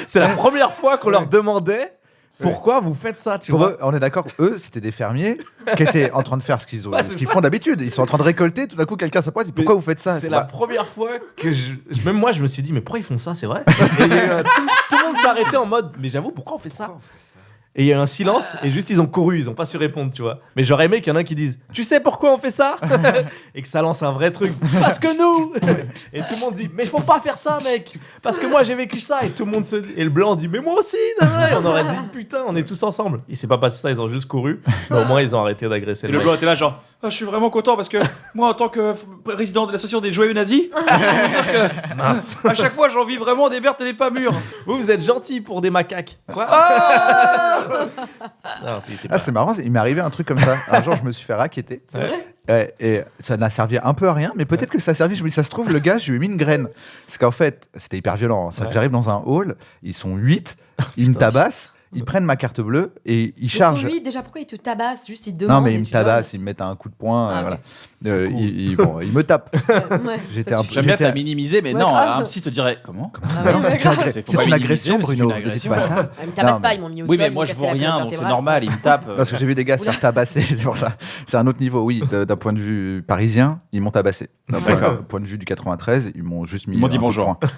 c'est la première fois qu'on leur demandait pourquoi vous faites ça, tu Pour vois. eux, on est d'accord, eux, c'était des fermiers qui étaient en train de faire ce qu'ils Ouais, c'est font d'habitude. Ils sont en train de récolter, tout d'un coup, quelqu'un s'approche et dit pourquoi vous faites ça? C'est Bah, la première fois que même moi, je me suis dit, mais pourquoi ils font ça, c'est vrai? Et il y a eu tout le monde s'arrêtait en mode, mais j'avoue, pourquoi on fait ça? Et il y a eu un silence, et juste ils ont couru, ils ont pas su répondre, tu vois. Mais j'aurais aimé qu'il y en a un qui dise tu sais pourquoi on fait ça? Et que ça lance un vrai truc. Parce que nous! Et tout le monde dit mais faut pas faire ça, mec! Parce que moi j'ai vécu ça. Et tout le monde se dit. Et le blanc dit mais moi aussi! Et on aurait dit putain, on est tous ensemble. Il s'est pas passé ça, ils ont juste couru. Mais au moins ils ont arrêté d'agresser Et le le mec. blanc était là, genre, ah, je suis vraiment content parce que moi, en tant que président de l'association des joyeux nazis, je peux vous dire que Mince. à chaque fois, j'en vis vraiment des vertes et des pas mûres. Vous êtes gentils pour des macaques. Quoi? Non, il était pas- Ah, c'est marrant, il m'est arrivé un truc comme ça. Un jour, je me suis fait racketter. C'est vrai. Ouais, et ça n'a servi un peu à rien, mais peut-être que ça a servi. Je me dis, ça se trouve, le gars, je lui ai mis une graine. Parce qu'en fait, c'était hyper violent. C'est Ouais. que j'arrive dans un hall, ils sont 8, ils me tabassent, ils prennent ma carte bleue et ils Ils chargent. sont 8, déjà pourquoi ils te tabassent? Juste ils te Non, demandent. mais et ils me tu donnes. tabassent, ils me mettent un coup de poing. Ah, ok. Voilà. C'est cool. il me tape. Ouais, J'étais ça un suffit. J'aime bien j'étais- t'as minimisé, mais Ouais, non, grave. un psy te dirait comment Ah ouais, Non, ouais, c'est grave. une, Faut c'est pas une minimiser, agression, mais c'est Bruno. une Ne dites agression. pas ça. Ah, mais tabasse Non, pas, mais- ils m'ont mis au Oui, sol. mais moi ils je m'ont vois cassé la rien, colonne donc c'est vertébrale. normal, il me tape. Parce que j'ai vu des gars se faire tabasser, c'est pour ça. C'est un autre niveau, oui. D'un point de vue parisien, ils m'ont tabassé. D'un point de vue du 93, ils m'ont juste mis. Ils m'ont dit un coup de bonjour. poing.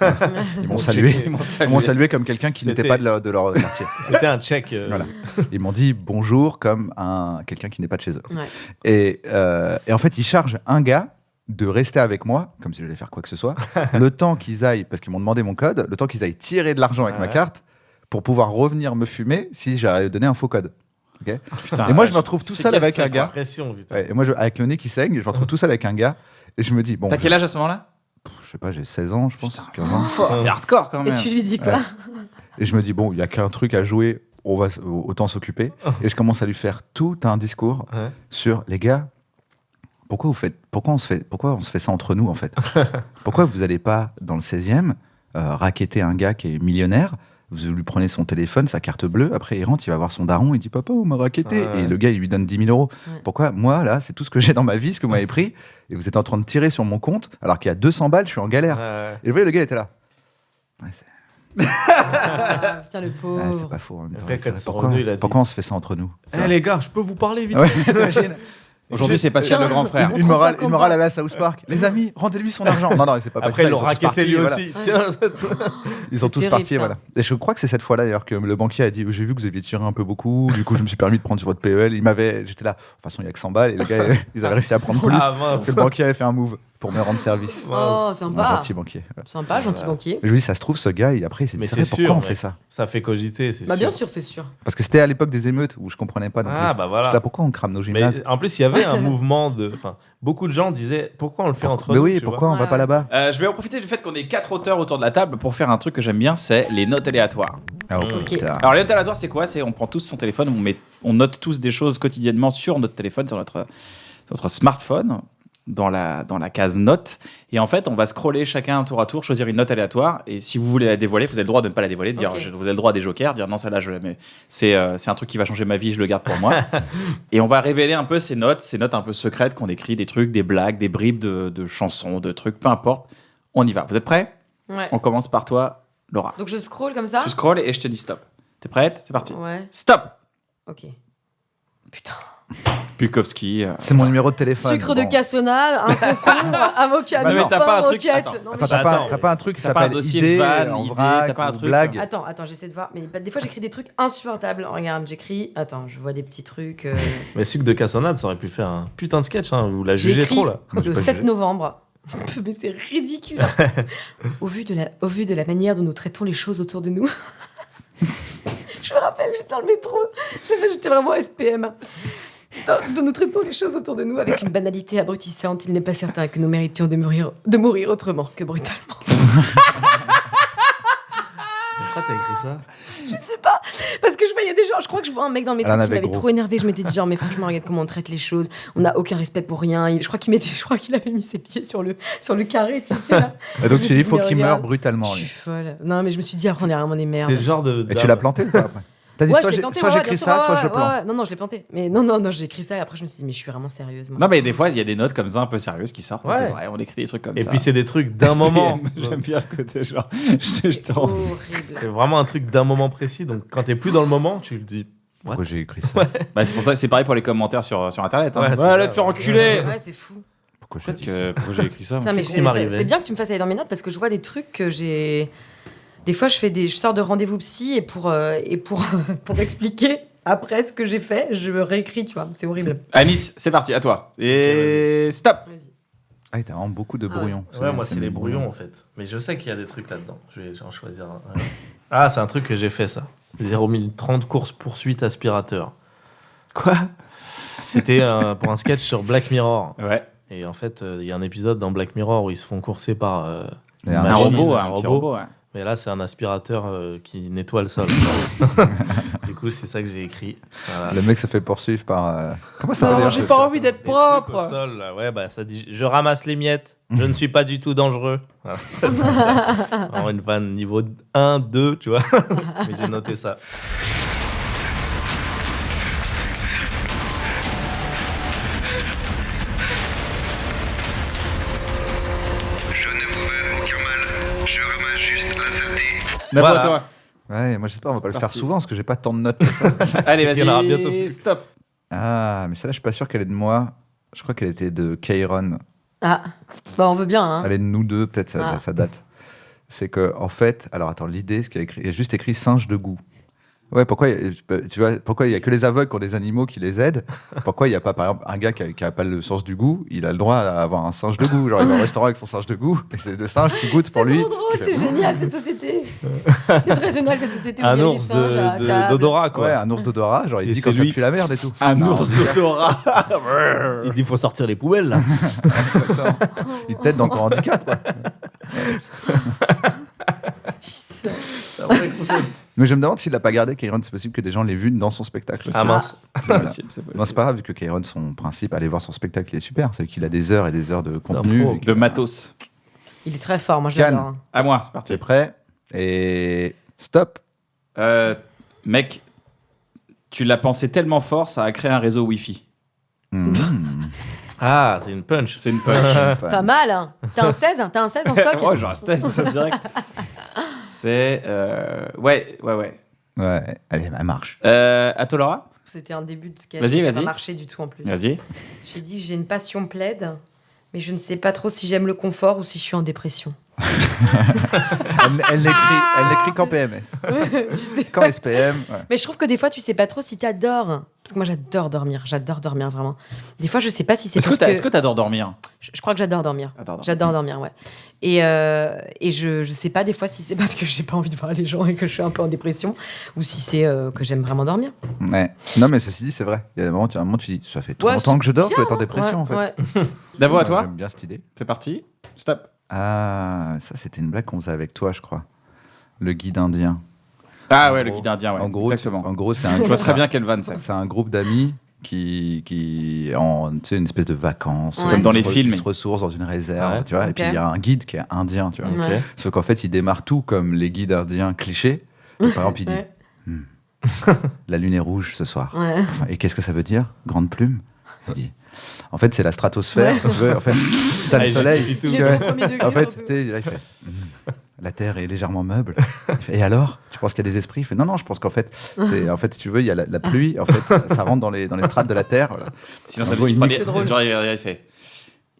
Ils m'ont salué. Ils m'ont Ils m'ont salué comme quelqu'un qui n'était C'était- pas de leur quartier. C'était un check. Voilà. Ils m'ont dit bonjour comme quelqu'un qui n'est pas de chez eux. Ouais. Et en fait, ils chargent un gars de rester avec moi, comme si j'allais faire quoi que ce soit, le temps qu'ils aillent, parce qu'ils m'ont demandé mon code, le temps qu'ils aillent tirer de l'argent avec ma Ouais. carte pour pouvoir revenir me fumer si j'avais donné un faux code. Ok. Putain, Et moi, ouais, je me retrouve tout c'est seul quel avec un steak, gars. Pression, putain. Ouais, et moi, avec le nez qui saigne, je me retrouve tout seul avec un gars. Et je me dis, bon, T'as quel âge à ce moment-là? je sais pas, j'ai 16 ans, je pense. Putain, 15 ans. C'est hardcore quand Et même. tu lui dis quoi? Ouais. Et je me dis, bon, il y a qu'un truc à jouer, autant s'occuper. Et je commence à lui faire tout un discours Ouais. sur, les gars, pourquoi on se fait ça entre nous, en fait? Pourquoi vous n'allez pas dans le 16e racketter un gars qui est millionnaire? Vous lui prenez son téléphone, sa carte bleue, après il rentre, il va voir son daron, il dit papa, on m'a racketté. Ouais. Et le gars, il lui donne 10 000 euros. Ouais. Pourquoi moi, là, c'est tout ce que j'ai dans ma vie, ce que vous m'avez pris, et vous êtes en train de tirer sur mon compte, alors qu'il y a 200 balles, je suis en galère. Ouais. Et vous voyez, le gars était là. Ouais, Ah, putain, le ouais, pauvre. c'est pas faux. En même temps. Après, quand C'est ils vrai. sont Pourquoi, revenus, il a dit- pourquoi on se fait ça entre nous? Eh les gars, je peux vous parler vite Ouais, t'imagines. Aujourd'hui, c'est Pascal le grand frère. Une morale à la South Park. Les amis, rendez-lui son argent. Non, c'est pas Après, ça, ils l'ont sont tous racketté partis, lui voilà. aussi. Tiens, Ils sont tous terrible, partis, ça. voilà. Et je crois que c'est cette fois-là d'ailleurs que le banquier a dit j'ai vu que vous aviez tiré un peu beaucoup, du coup je me suis permis de prendre sur votre PEL. J'étais là, de toute façon il y a que 100 balles et les gars ils avaient réussi à prendre plus. Ah, mince. Parce que le banquier avait fait un move pour me rendre service. Oh, Un sympa. gentil banquier. Voilà. Sympa, gentil banquier. Et je lui dis ça se trouve ce gars, après il s'est dit Mais c'est vrai, c'est pourquoi sûr, on fait mec. ça? ça fait cogiter, c'est Bah, sûr. bien sûr, c'est sûr. Parce que c'était à l'époque des émeutes où je comprenais pas. Ah, bah voilà. J'étais là, pourquoi on crame nos Mais gymnases? en plus, il y avait un mouvement de. Enfin, beaucoup de gens disasaient pourquoi on le fait entre Mais nous. oui, tu pourquoi vois. on va pas là-bas? Je vais en profiter du fait qu'on est 4 auteurs autour de la table pour faire un truc que j'aime bien, c'est les notes aléatoires. Ah, Ok. putain. Alors les notes aléatoires, c'est quoi? C'est on prend tous son téléphone, on note tous des choses quotidiennement sur notre téléphone, sur notre smartphone, dans la case notes. Et en fait, on va scroller chacun tour à tour, choisir une note aléatoire. Et si vous voulez la dévoiler, vous avez le droit de ne pas la dévoiler, de dire, Ok. vous avez le droit à des jokers, dire non, celle-là, mais c'est un truc qui va changer ma vie, je le garde pour moi. Et on va révéler un peu ces notes un peu secrètes qu'on écrit, des trucs, des blagues, des bribes de chansons, de trucs, peu importe. On y va. Vous êtes prêts? Ouais. On commence par toi, Laura. Donc je scroll comme ça? Tu scrolles et je te dis stop. T'es prête? C'est parti. Ouais. Stop! Ok. Putain. Bukowski. C'est mon numéro de téléphone. Sucre de Bon. cassonade, un concombre, avocat, Non, mais t'as pas un truc- roquette. attends. Non, mais T'as je- pas, t'as pas un truc qui T'as pas un s'appelle dossier de idée, vanne, en idée, vrac, t'as pas un ou truc, blague? Attends, j'essaie de voir. Mais des fois, j'écris des trucs insupportables. Regarde, j'écris. Attends, je vois des petits trucs. Mais Sucre de Cassonade, ça aurait pu faire un putain de sketch. Hein. Vous la J'ai jugez écrit trop là. Moi, j'ai le pas 7 jugé. novembre. Mais c'est ridicule. Au vu de la manière dont nous traitons les choses autour de nous. Je me rappelle, j'étais dans le métro. J'étais vraiment SPM. Dont nous traitons les choses autour de nous avec une banalité abrutissante. Il n'est pas certain que nous méritions de mourir autrement que brutalement. Pourquoi t'as écrit ça? Je sais pas. Parce que je voyais des gens. Je crois que je vois un mec dans le métro Elle en qui avait m'avait gros. trop énervé. Je m'étais dit genre, mais franchement, regarde comment on traite les choses. On n'a aucun respect pour rien. Je crois qu'il avait mis ses pieds sur le carré, tu sais là. Et donc Je tu me dis, dis, faut mais qu'il meure regarde, brutalement. Je lui. suis folle. Non, mais je me suis dit, après, on est vraiment des merdes. C'est ce genre de. Et tu l'as planté ou pas après? T'as dit Ouais, soit je l'ai planté, ouais, j'écris bien sûr, ça, ouais, soit je ouais, le plante. ouais. Non, je l'ai planté. Mais non, j'ai écrit ça et après je me suis dit, mais je suis vraiment sérieuse. Moi. Non, mais des fois, il y a des notes comme ça un peu sérieuses qui sortent. Ouais. C'est vrai, on écrit des trucs comme Et ça. puis c'est des trucs d'un SPM, moment. J'aime bien le côté genre. C'est horrible. C'est vraiment un truc d'un moment précis. Donc quand t'es plus dans le moment, tu le dis. Pourquoi j'ai écrit ça? Bah, c'est pour ça que c'est pareil pour les commentaires sur internet. Hein. Ouais, Ouais, c'est allez ça, te faire ouais. enculer. Ouais, c'est fou. Pourquoi j'ai Peut-être dit ça? que pourquoi j'ai écrit ça. Putain, mais Qu'est-ce qui m'arrivait c'est bien que tu me fasses aller dans mes notes parce que je vois des trucs que j'ai. Des fois, je sors de rendez-vous psy et pour expliquer après ce que j'ai fait, je réécris, tu vois. C'est horrible. Anis, c'est parti, à toi. Et stop. Vas-y. Ah, t'as vraiment beaucoup de Ah ouais. brouillons. Ouais, moi c'est les brouillons en fait. Mais je sais qu'il y a des trucs là-dedans. Je vais en choisir un. Ouais. Ah, c'est un truc que j'ai fait ça. 0-1030 course poursuite aspirateur. Quoi? C'était pour un sketch sur Black Mirror. Ouais. Et en fait, il y a un épisode dans Black Mirror où ils se font courser par Et une un Un machine, robot, un petit robot. Ouais. Mais là, c'est un aspirateur qui nettoie le sol. Du coup, c'est ça que j'ai écrit. Voilà. Le mec se fait poursuivre par. Comment ça Non, veut dire j'ai ça? pas envie d'être Les trucs au propre. sol, là. Ouais, bah ça dit je ramasse les miettes, je ne suis pas du tout dangereux. Voilà, ça, c'est ça. Vraiment une vanne niveau 1, 2, tu vois. Mais j'ai noté ça. D'abord Voilà. toi. Ouais, moi j'espère on va pas le faire parti. souvent parce que j'ai pas tant de notes. que ça. Allez, Il y en aura vas-y, bientôt. stop. Ah, mais celle-là, je suis pas sûr qu'elle est de moi. Je crois qu'elle était de Kairon. Ah, bah on veut bien. Hein. Elle est de nous deux, peut-être ça date. C'est que, en fait, alors attends, l'idée, ce qu'il y a écrit, il y a juste écrit singe de goût. Ouais, pourquoi il y a que les aveugles qui ont des animaux qui les aident? Pourquoi il y a pas, par exemple, un gars qui a pas le sens du goût, il a le droit à avoir un singe de goût. Genre, il va au restaurant avec son singe de goût, et c'est le singe qui goûte pour lui. C'est trop drôle, qui fait, c'est génial cette société. C'est très génial cette société. où il y Un a ours les singes à table. d'odorat, quoi. Ouais, un ours d'odorat, genre il Et dit c'est quand ça lui. pue la merde et tout. Un ours d'odorat. Il dit faut sortir les poubelles, là. Il t'aide dans ton handicap, quoi. Mais je me demande s'il l'a pas gardé, Kairon, c'est possible que des gens l'aient vu dans son spectacle. Ah mince. C'est possible, c'est possible. Non, c'est pas grave, vu que Kairon, son principe, aller voir son spectacle, il est super. C'est qu'il a des heures et des heures de contenu. pro. et qu'il De a- matos. Il est très fort, moi je Cannes. l'adore. hein. À moi, c'est parti. T'es prêt? Et stop. Mec, tu l'as pensé tellement fort, ça a créé un réseau Wi-Fi. Mmh. Ah, c'est une punch. C'est une punch. Pas mal, hein. T'as un 16 T'as un 16 en stock Oh, j'en restais, ça direct. C'est. Ouais. Ouais, allez, elle marche. À toi, Laura? C'était un début de sketch. Vas-y, qui n'a vas-y. pas marché du tout en plus. Vas-y. J'ai dit que j'ai une passion plaide, mais je ne sais pas trop si j'aime le confort ou si je suis en dépression. Elle n'écrit qu'en PMS. Qu'en SPM. Ouais. Mais je trouve que des fois, tu sais pas trop si t'adores. Parce que moi, j'adore dormir vraiment. Des fois, je sais pas si c'est Est-ce que t'adores dormir? Je crois que j'adore dormir. Adore dormir. J'adore dormir, ouais. Et je sais pas des fois si c'est parce que j'ai pas envie de voir les gens et que je suis un peu en dépression ou si c'est que j'aime vraiment dormir. Ouais. Non, mais ceci dit, c'est vrai. Il y a un moment, tu dis, ça fait trop Ouais, longtemps que je dors, je bien, dois être en dépression, en fait. Ouais. D'abord à toi? J'aime bien cette idée. C'est parti. Stop. Ah, ça, c'était une blague qu'on faisait avec toi, je crois. Le guide indien. Ah ouais, le guide indien, ouais. En gros, exactement. En gros, c'est un, Je vois très bien quelle vanne c'est. c'est un groupe d'amis qui en, tu sais, une espèce de vacances. Ouais. Comme dans Ils les se films. Ils se ressourcent dans une réserve, Ouais. tu vois. Ok. Et puis, il y a un guide qui est indien, tu vois. Ouais. Sauf qu'en fait, il démarre tout comme les guides indiens clichés. Et par exemple, il dit Ouais. la lune est rouge ce soir. Ouais. Enfin, et qu'est-ce que ça veut dire? Grande plume? Il dit. En fait, c'est la stratosphère. Ouais. Tu veux, en fait, t'as Ah, le il soleil. justifie tout. Il est Ouais. au premier degré, En fait, surtout. tu sais, là, il fait. La Terre est légèrement meuble. Il fait, et alors? Tu penses qu'il y a des esprits? Il fait, non, je pense qu'en fait, si tu veux, il y a la pluie. En fait, ça rentre dans les strates de la Terre. Voilà. Sinon, En ça gros, veut il dire. nique. C'est drôle. Genre, il fait.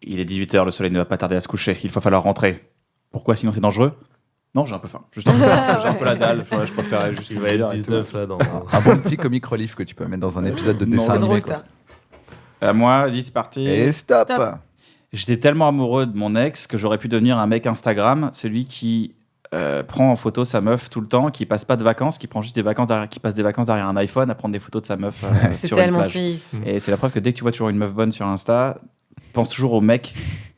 Il est 18h, le soleil ne va pas tarder à se coucher. Il va falloir rentrer. Pourquoi? Sinon, c'est dangereux? Non, j'ai un peu faim. Juste un peu faim. J'ai un peu la dalle. Je préférais juste Il vous va le être dire et tout. 19 là dans. Un bon petit comic relief que tu peux mettre dans un épisode de Non, dessin c'est C'est animé. drôle quoi. ça. À moi, vas-y, c'est parti. Et stop. Stop. J'étais tellement amoureux de mon ex que j'aurais pu devenir un mec Instagram, celui qui prend en photo sa meuf tout le temps, qui passe pas de vacances, qui prend juste des vacances, qui passe des vacances derrière un iPhone à prendre des photos de sa meuf C'est sur une tellement plage. triste. Et c'est la preuve que dès que tu vois toujours une meuf bonne sur Insta, pense toujours au mec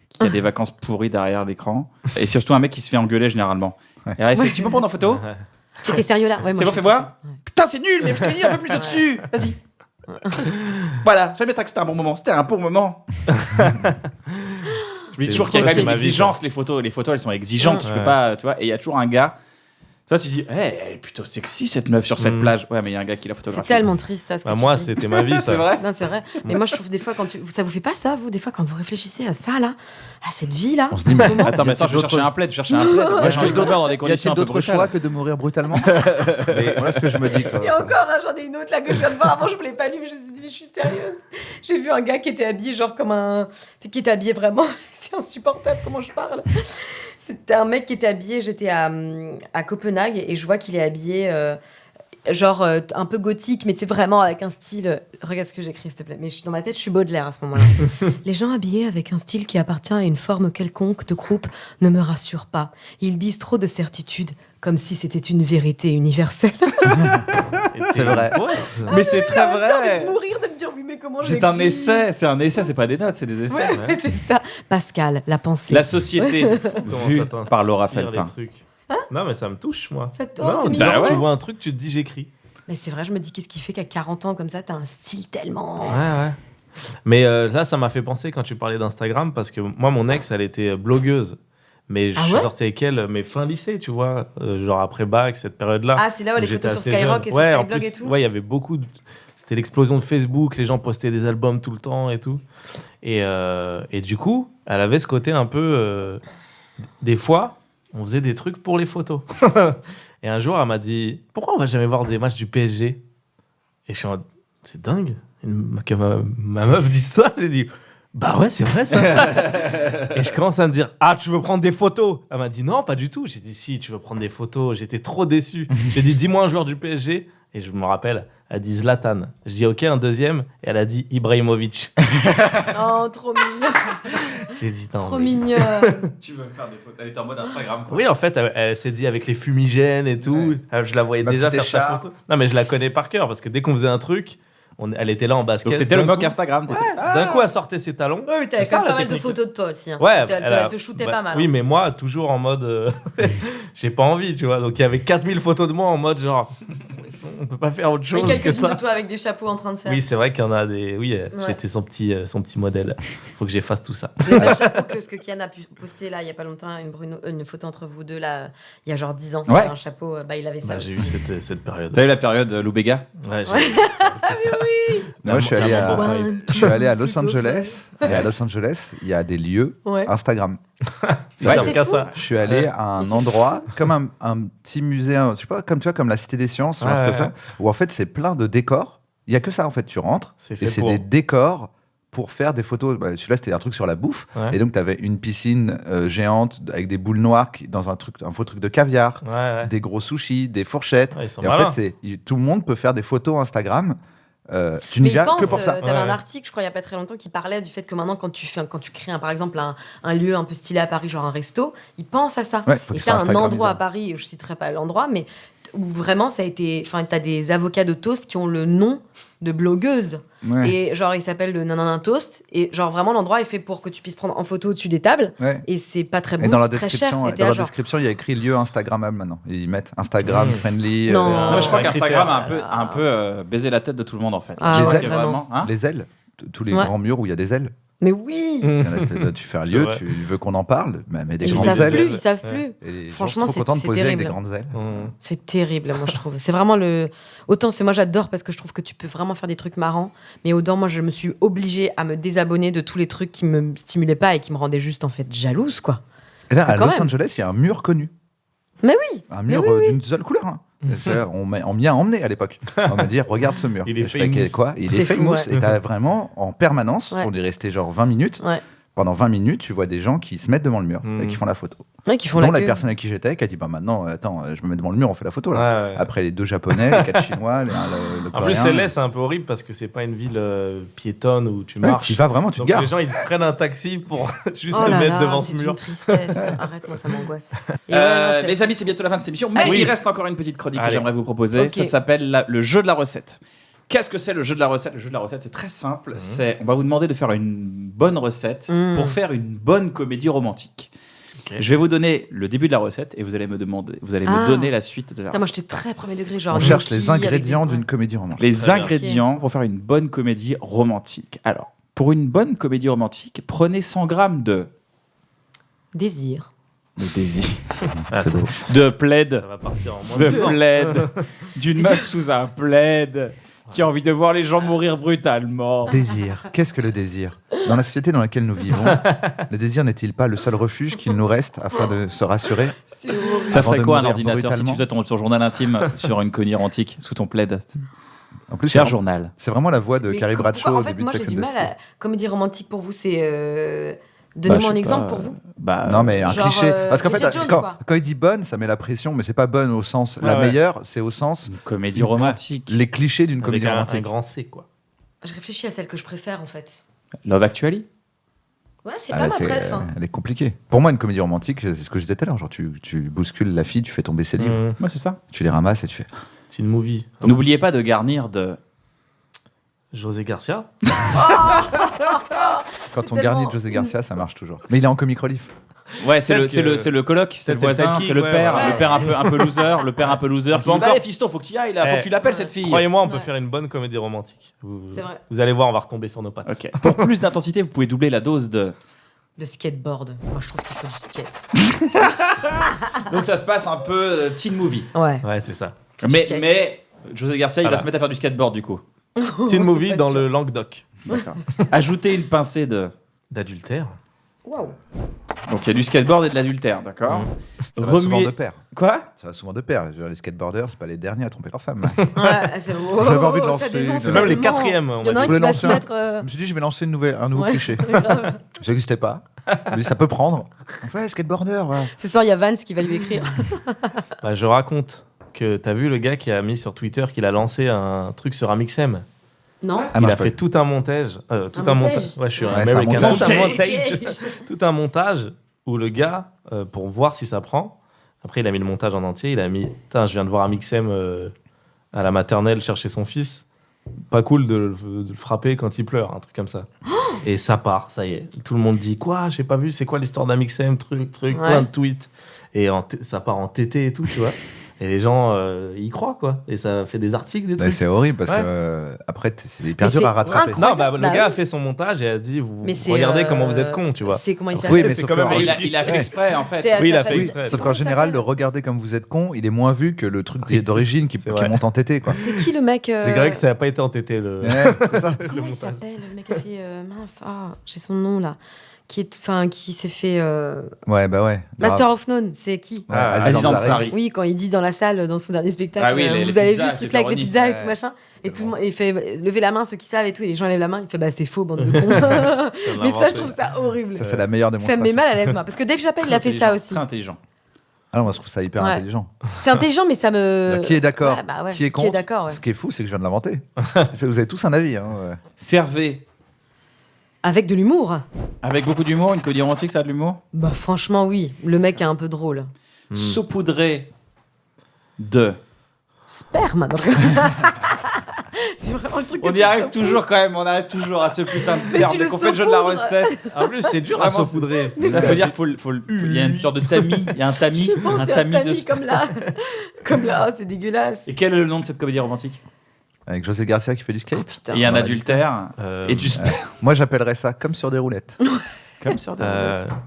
qui a des vacances pourries derrière l'écran, et surtout un mec qui se fait engueuler généralement. Ouais. Et là, il fait, tu peux prendre en photo? T'étais sérieux là? Ouais, moi, C'est bon, je- fais voir. Putain, c'est nul, mais je t'avais dit un peu plus au-dessus. Vas-y. Voilà, je vais mettre que c'était un bon moment. C'était un bon moment. Je me dis C'est toujours qu'il y a quand c'est même ma des vie, exigences, les photos. Les photos, elles sont exigeantes. Tu peux Ouais. pas, tu vois. Et il y a toujours un gars. Tu vois, tu te dis, hey, elle est plutôt sexy cette meuf sur cette Mm. plage. Ouais, mais il y a un gars qui l'a C'est photographié. tellement triste ça. Ce que Bah, tu moi, dis. c'était ma vie, ça. C'est vrai. Non, c'est vrai. Mais moi, je trouve des fois, ça vous fait pas ça, vous, des fois, quand vous réfléchissez à ça, là, à cette vie-là, On se dit, mais Attends, mais attends, je vais chercher un plaid. Je cherche un plaid. Moi, j'ai envie de dormir dans des Y conditions a-t-il un peu d'autres choix brutales. que de mourir brutalement? Voilà ce que je me dis. quoi. Il y a encore, hein, j'en ai une autre là que je viens de voir. Avant, je ne l'ai pas lu, mais je me suis dit, mais je suis sérieuse. J'ai vu un gars qui était habillé, genre comme un. Qui était habillé vraiment. C'est insupportable comment je parle. C'était un mec qui était habillé. J'étais à Copenhague et je vois qu'il est habillé. Genre un peu gothique, mais tu sais, vraiment avec un style. Regarde ce que j'écris, s'il te plaît. Mais dans ma tête, je suis Baudelaire à ce moment-là. Les gens habillés avec un style qui appartient à une forme quelconque de groupe ne me rassurent pas. Ils disent trop de certitude, comme si c'était une vérité universelle. C'est vrai. Mais c'est très J'ai envie vrai. de mourir, de me dire, oui, mais comment C'est un essai. C'est un essai. C'est pas des notes. C'est des essais. Ouais, mais c'est ça. Pascal, la pensée. La société vue par Laura Felpin. Non, mais ça me touche, moi. Ça te Non, tu genre, Bah ouais. tu vois un truc, tu te dis j'écris. Mais c'est vrai, je me dis, qu'est-ce qui fait qu'à 40 ans comme ça, t'as un style tellement. Ouais. Mais là, ça m'a fait penser quand tu parlais d'Instagram, parce que moi, mon ex, elle était blogueuse. Mais je Ah suis ouais sorti avec elle, mais fin lycée, tu vois. Genre après bac, cette période-là. Ah, c'est là où où les j'étais photos sur assez Skyrock jeune. et sur Ouais, en Skyblog plus, et tout. Ouais, il y avait beaucoup de... C'était l'explosion de Facebook, les gens postaient des albums tout le temps et tout. Et du coup, elle avait ce côté un peu... des fois, on faisait des trucs pour les photos. Et un jour, elle m'a dit pourquoi on va jamais voir des matchs du PSG? Et je suis en mode c'est dingue que ma meuf dise ça. J'ai dit bah ouais, c'est vrai ça. Et je commence à me dire ah, tu veux prendre des photos? Elle m'a dit non, pas du tout. J'ai dit si, tu veux prendre des photos. J'étais trop déçu. J'ai dit dis-moi un joueur du PSG. Et je me rappelle, elle a dit Zlatan. Je dis ok, un deuxième. Et elle a dit Ibrahimovic. Oh, trop mignon. J'ai dit non. Trop mais- mignon. Tu veux faire des photos? Elle était en mode Instagram, quoi. Oui, en fait, elle s'est dit avec les fumigènes et tout. Je la voyais Ma déjà petite faire sa écharpe. photo. Non, mais je la connais par cœur parce que dès qu'on faisait un truc, elle était là en basket. Donc t'étais le D'un mock coup- Instagram. t'étais- D'un coup, elle sortait ses talons. Ouais, mais t'avais C'est ça, quand même la pas mal de technique. photos de toi aussi. Hein. Ouais, Elle te shootait pas mal. Oui, hein. mais moi, toujours en mode. J'ai pas envie, tu vois. Donc il y avait 4000 photos de moi en mode genre. On peut pas faire autre chose Mais que quelques-unes ça. de toi avec des chapeaux en train de faire. Oui, c'est vrai qu'il y en a des. Oui, j'étais son petit modèle. Faut que j'efface tout ça. Le même chapeau que ce que Kian a pu poster là il y a pas longtemps, une photo entre vous deux là, il y a genre 10 ans. Ouais. Un chapeau, il avait ça. Bah, j'ai aussi. eu cette période. T'as eu la période Loubega? Ouais, j'ai Ouais. c'est ça. Moi, je suis allé à- One, Je suis allé à two, Los Angeles. Et à Los Angeles, il y a des lieux Ouais. Instagram. C'est Ouais, ça, c'est qu'à fou. ça. Je suis allé à un c'est endroit comme un petit musée, je sais pas, comme tu vois, comme la Cité des Sciences, ou un truc Ouais, comme ça, où en fait c'est plein de décors. Il y a que ça en fait. Tu rentres C'est et fait c'est pour. des décors pour faire des photos. Bah, celui-là c'était un truc sur la bouffe. Ouais. Et donc tu avais une piscine géante avec des boules noires dans un faux truc de caviar, Ouais, ouais. des gros sushis, des fourchettes. Ouais, ils sont Et en malins. fait tout le monde peut faire des photos Instagram. Tu n'y Mais viens il pense, que pour ça. t'avais Ouais. un article, je crois, il y a pas très longtemps, qui parlait du fait que maintenant, quand tu crées, par exemple, un lieu un peu stylé à Paris, genre un resto, il pense à ça. Ouais, faut Et qu'il qu'il y a soit un endroit à Instagramisable. Paris, je citerai pas l'endroit, mais où vraiment ça a été. Enfin, t'as des avocats de toast qui ont le nom de blogueuse. Ouais. Et genre, il s'appelle le Nanana Toast. Et genre, vraiment, l'endroit est fait pour que tu puisses prendre en photo au-dessus des tables. Ouais. Et c'est pas très Et bon, dans la c'est très cher. description, Et ouais, t'es dans là, la genre, description, il y a écrit lieu Instagrammable maintenant. Et ils mettent Instagram Mmh. friendly. Non. Non, mais je crois un qu'Instagram a critère. un peu baisé la tête de tout le monde en fait. Ah Je crois ouais, que vraiment. hein. Les ailes, tous les Ouais. grands murs où il y a des ailes. Mais oui! Mmh. Tu fais un C'est lieu, vrai. tu veux qu'on en parle, mais des Ils grandes savent ailes. plus, ils savent Ouais. plus. Et les gens Franchement, sont trop c'est- contents de c'est poser avec des terrible. grandes ailes. Mmh. C'est terrible, moi, je trouve. C'est vraiment le. Autant, moi, j'adore parce que je trouve que tu peux vraiment faire des trucs marrants. Mais autant, moi, je me suis obligée à me désabonner de tous les trucs qui me stimulaient pas et qui me rendaient juste, en fait, jalouse, quoi. Et là, Parce à que quand Los même. Angeles, il y a un mur connu. Mais oui! Un mur d'une seule couleur. Hein. C'est-à-dire, on m'y a emmené à l'époque. On m'a dit, regarde ce mur. Il est Et je fais, famous. quoi? Il C'est est fou, famous. ouais. Et t'as vraiment, en permanence, Ouais. on est resté genre 20 minutes. Ouais. Pendant 20 minutes, tu vois des gens qui se mettent devant le mur Mm. et qui font la photo. Ouais, qui font Dont la la queue. personne à qui j'étais, qui a dit, bah maintenant, attends, je me mets devant le mur, on fait la photo. Là. Ouais, ouais. Après les 2 japonais, les 4 chinois, le En plus, coréen. LA, c'est un peu horrible parce que c'est pas une ville piétonne où tu Ouais, marches. tu vas vraiment, tu te Donc gares. les gens, ils se prennent un taxi pour juste Oh se là mettre là, devant c'est ce une mur. tristesse. Arrête-moi, ça m'angoisse. Et ouais, non, c'est- Les amis, c'est bientôt la fin de cette émission, mais Oui. il reste encore une petite chronique que Allez. j'aimerais vous proposer. Ok. Ça s'appelle le jeu de la recette. Qu'est-ce que c'est le jeu de la recette? Le jeu de la recette, c'est très simple. On va vous demander de faire une bonne recette Mhm. pour faire une bonne comédie romantique. Ok. Je vais vous donner le début de la recette et vous allez me Ah. donner la suite de la Putain, moi, recette. j'étais très premier degré. Genre On cherche gnocchi les avec ingrédients des- d'une comédie romantique. Les Très bien. ingrédients pour faire une bonne comédie romantique. Alors, pour une bonne comédie romantique, prenez 100 grammes de Désir. désir, Ah, C'est ça, beau. de plaid, ça va partir en moins de de temps. plaid, d'une meuf sous un plaid qui a envie de voir les gens mourir brutalement. Désir. Qu'est-ce que le désir? Dans la société dans laquelle nous vivons, le désir n'est-il pas le seul refuge qu'il nous reste afin de se rassurer? C'est horrible. Ça Avant ferait de quoi un mourir ordinateur si tu brutalement. faisais ton journal intime sur une connerie antique sous ton plaid? En plus, Cher c'est journal. c'est vraiment la voix de Mais Carrie pourquoi- Bradshaw en au fait, début moi, de j'ai Sex du and the mal City. à. Comédie romantique pour vous, c'est. Bah, Donnez-moi je un sais exemple pas, pour vous. Bah, Non, mais un genre, cliché. Parce qu'en fait, Bridget Jones, quand, quoi. quand il dit bonne, ça met la pression, mais c'est pas bonne au sens la Ouais, ouais. meilleure, c'est au sens une comédie romantique. les clichés d'une Avec comédie un romantique. grand C, quoi. Je réfléchis à celle que je préfère, en fait. Love Actually. Ouais, c'est Ah, pas là, ma c'est- préf. hein. Elle est compliquée. Pour moi, une comédie romantique, c'est ce que je disais tout à l'heure. Genre, tu bouscules la fille, tu fais tomber ses livres, Mmh. Ouais, c'est ça. tu les ramasses et tu fais. C'est une movie. N'oubliez pas de garnir de. José Garcia. Quand C'est on garnit tellement- José Garcia, ça marche toujours. Mais il est en comic relief. Ouais, c'est Peut-être le coloc, c'est le peut-être c'est le voisin, sidekick, c'est le ouais, père, ouais. le père un peu loser, le père un peu loser qui peut dit bah encore- allez fiston, faut que tu y ailles là, faut Eh, que tu l'appelles ouais. cette fille. Croyez-moi, on peut Ouais. faire une bonne comédie romantique. C'est vrai. Vous allez voir, on va retomber sur nos pattes. Ok. Pour plus d'intensité, vous pouvez doubler la dose de. De skateboard. Moi, je trouve qu'il faut du skate. Donc ça se passe un peu teen movie. Ouais. Ouais, c'est ça. skate. Mais José Garcia, il va Voilà. se mettre à faire du skateboard du coup. C'est une movie Pas dans sûr. le Languedoc. D'accord. Ajoutez une pincée de. D'adultère. Waouh. Donc il y a du skateboard et de l'adultère, d'accord. Ça va souvent Remuer- de pair. Quoi? Ça va souvent de pair. Je veux dire, les skateboarders, c'est pas les derniers à tromper leur femme. Ouais, c'est beau. J'avais envie de Ça lancer dénonce une- Même les tellement. quatrièmes, on Il y en a m'a un dit. qui va Lancer se un- mettre. Je me suis dit, je vais lancer un nouveau Ouais. cliché. Grave. Ça n'existait pas. Mais ça peut prendre. Ouais, skateboarder, ouais. Ce soir, il y a Vance qui va lui écrire. Bah, je raconte que t'as vu le gars qui a mis sur Twitter qu'il a lancé un truc sur Amixem. Non. Ah, Il non, a je peux- fait tout un montage. Un montage Ouais, je suis un Ouais, c'est un American. montage. Tout un montage. Tout un montage où le gars, pour voir si ça prend, après il a mis le montage en entier, il a mis, putain, je viens de voir Amixem à la maternelle chercher son fils. Pas cool de le frapper quand il pleure, un truc comme ça. Et ça part, ça y est. Tout le monde dit quoi? J'ai pas vu, c'est quoi l'histoire d'Amixem? Truc, Ouais. plein de tweets. Et ça part en tété et tout, tu vois. Et les gens y croient, quoi. Et ça fait des articles, des Ouais, trucs. c'est horrible parce Ouais. que après, c'est hyper Mais dur c'est à rattraper. incroyable. Non, bah, le Bah gars oui. a fait son montage et a dit Mais c'est, regardez comment vous êtes con, tu vois. C'est comment il Oui, s'appelle mais c'est sauf quand même que- Il a fait exprès, en fait. C'est- Oui, il ça a fait fait- exprès. Sauf Comment qu'en ça général, s'appelle le regarder comme vous êtes con, il est moins vu que le truc Oui, d'origine qui c'est vrai. monte en tété, quoi. C'est qui le mec C'est vrai que ça n'a pas été entêté, le. Ouais, c'est ça. Comment il s'appelle le mec qui a fait mince, j'ai son nom là, qui s'est fait Ouais, bah ouais. Master of None, c'est qui? Ouais, Ah, Aziz Aziz Ansari. Ansari. Oui, quand il dit dans la salle dans son dernier spectacle, Ah oui, les vous avez vu pizzas ce truc là avec les avec les pizzas et Pepperoni. tout machin, et C'était tout le monde il fait lever la main ceux qui savent et tout, et les gens lèvent la main, il fait bah c'est faux bande de cons. Mais ça je trouve ça horrible. Ça, c'est la meilleure Ça démonstration. me met mal à l'aise moi, parce que Dave Chappelle il a fait ça aussi. Très intelligent. Ah non, moi, je trouve ça hyper Ouais. intelligent. C'est intelligent mais ça me. Qui est d'accord Ouais, bah ouais. Qui est contre d'accord ouais. Ce qui est fou, c'est que je viens de l'inventer. Vous avez tous un avis. Hein, ouais. Servez Avec de l'humour. avec beaucoup d'humour, une comédie romantique, ça a de l'humour. Bah franchement oui, le mec est un peu drôle. Saupoudré de. Sperme. donc. C'est vraiment le truc. On que y tu arrive sens. toujours quand même, on arrive toujours à ce putain de Mais merde tu de le qu'on fait le jeu de la saupoudres. recette. En plus, c'est dur à Vraiment, saupoudrer. Ça veut dire qu'il y a une sorte de tamis, il y a un tamis, Je pense un c'est un tamis de. tamis comme là. Comme là, oh, c'est dégueulasse. Et quel est le nom de cette comédie romantique? Avec José Garcia qui fait du skate. Putain. Et il y a un Voilà. adultère et du sperme. Moi, j'appellerais ça comme sur des roulettes. Comme sur des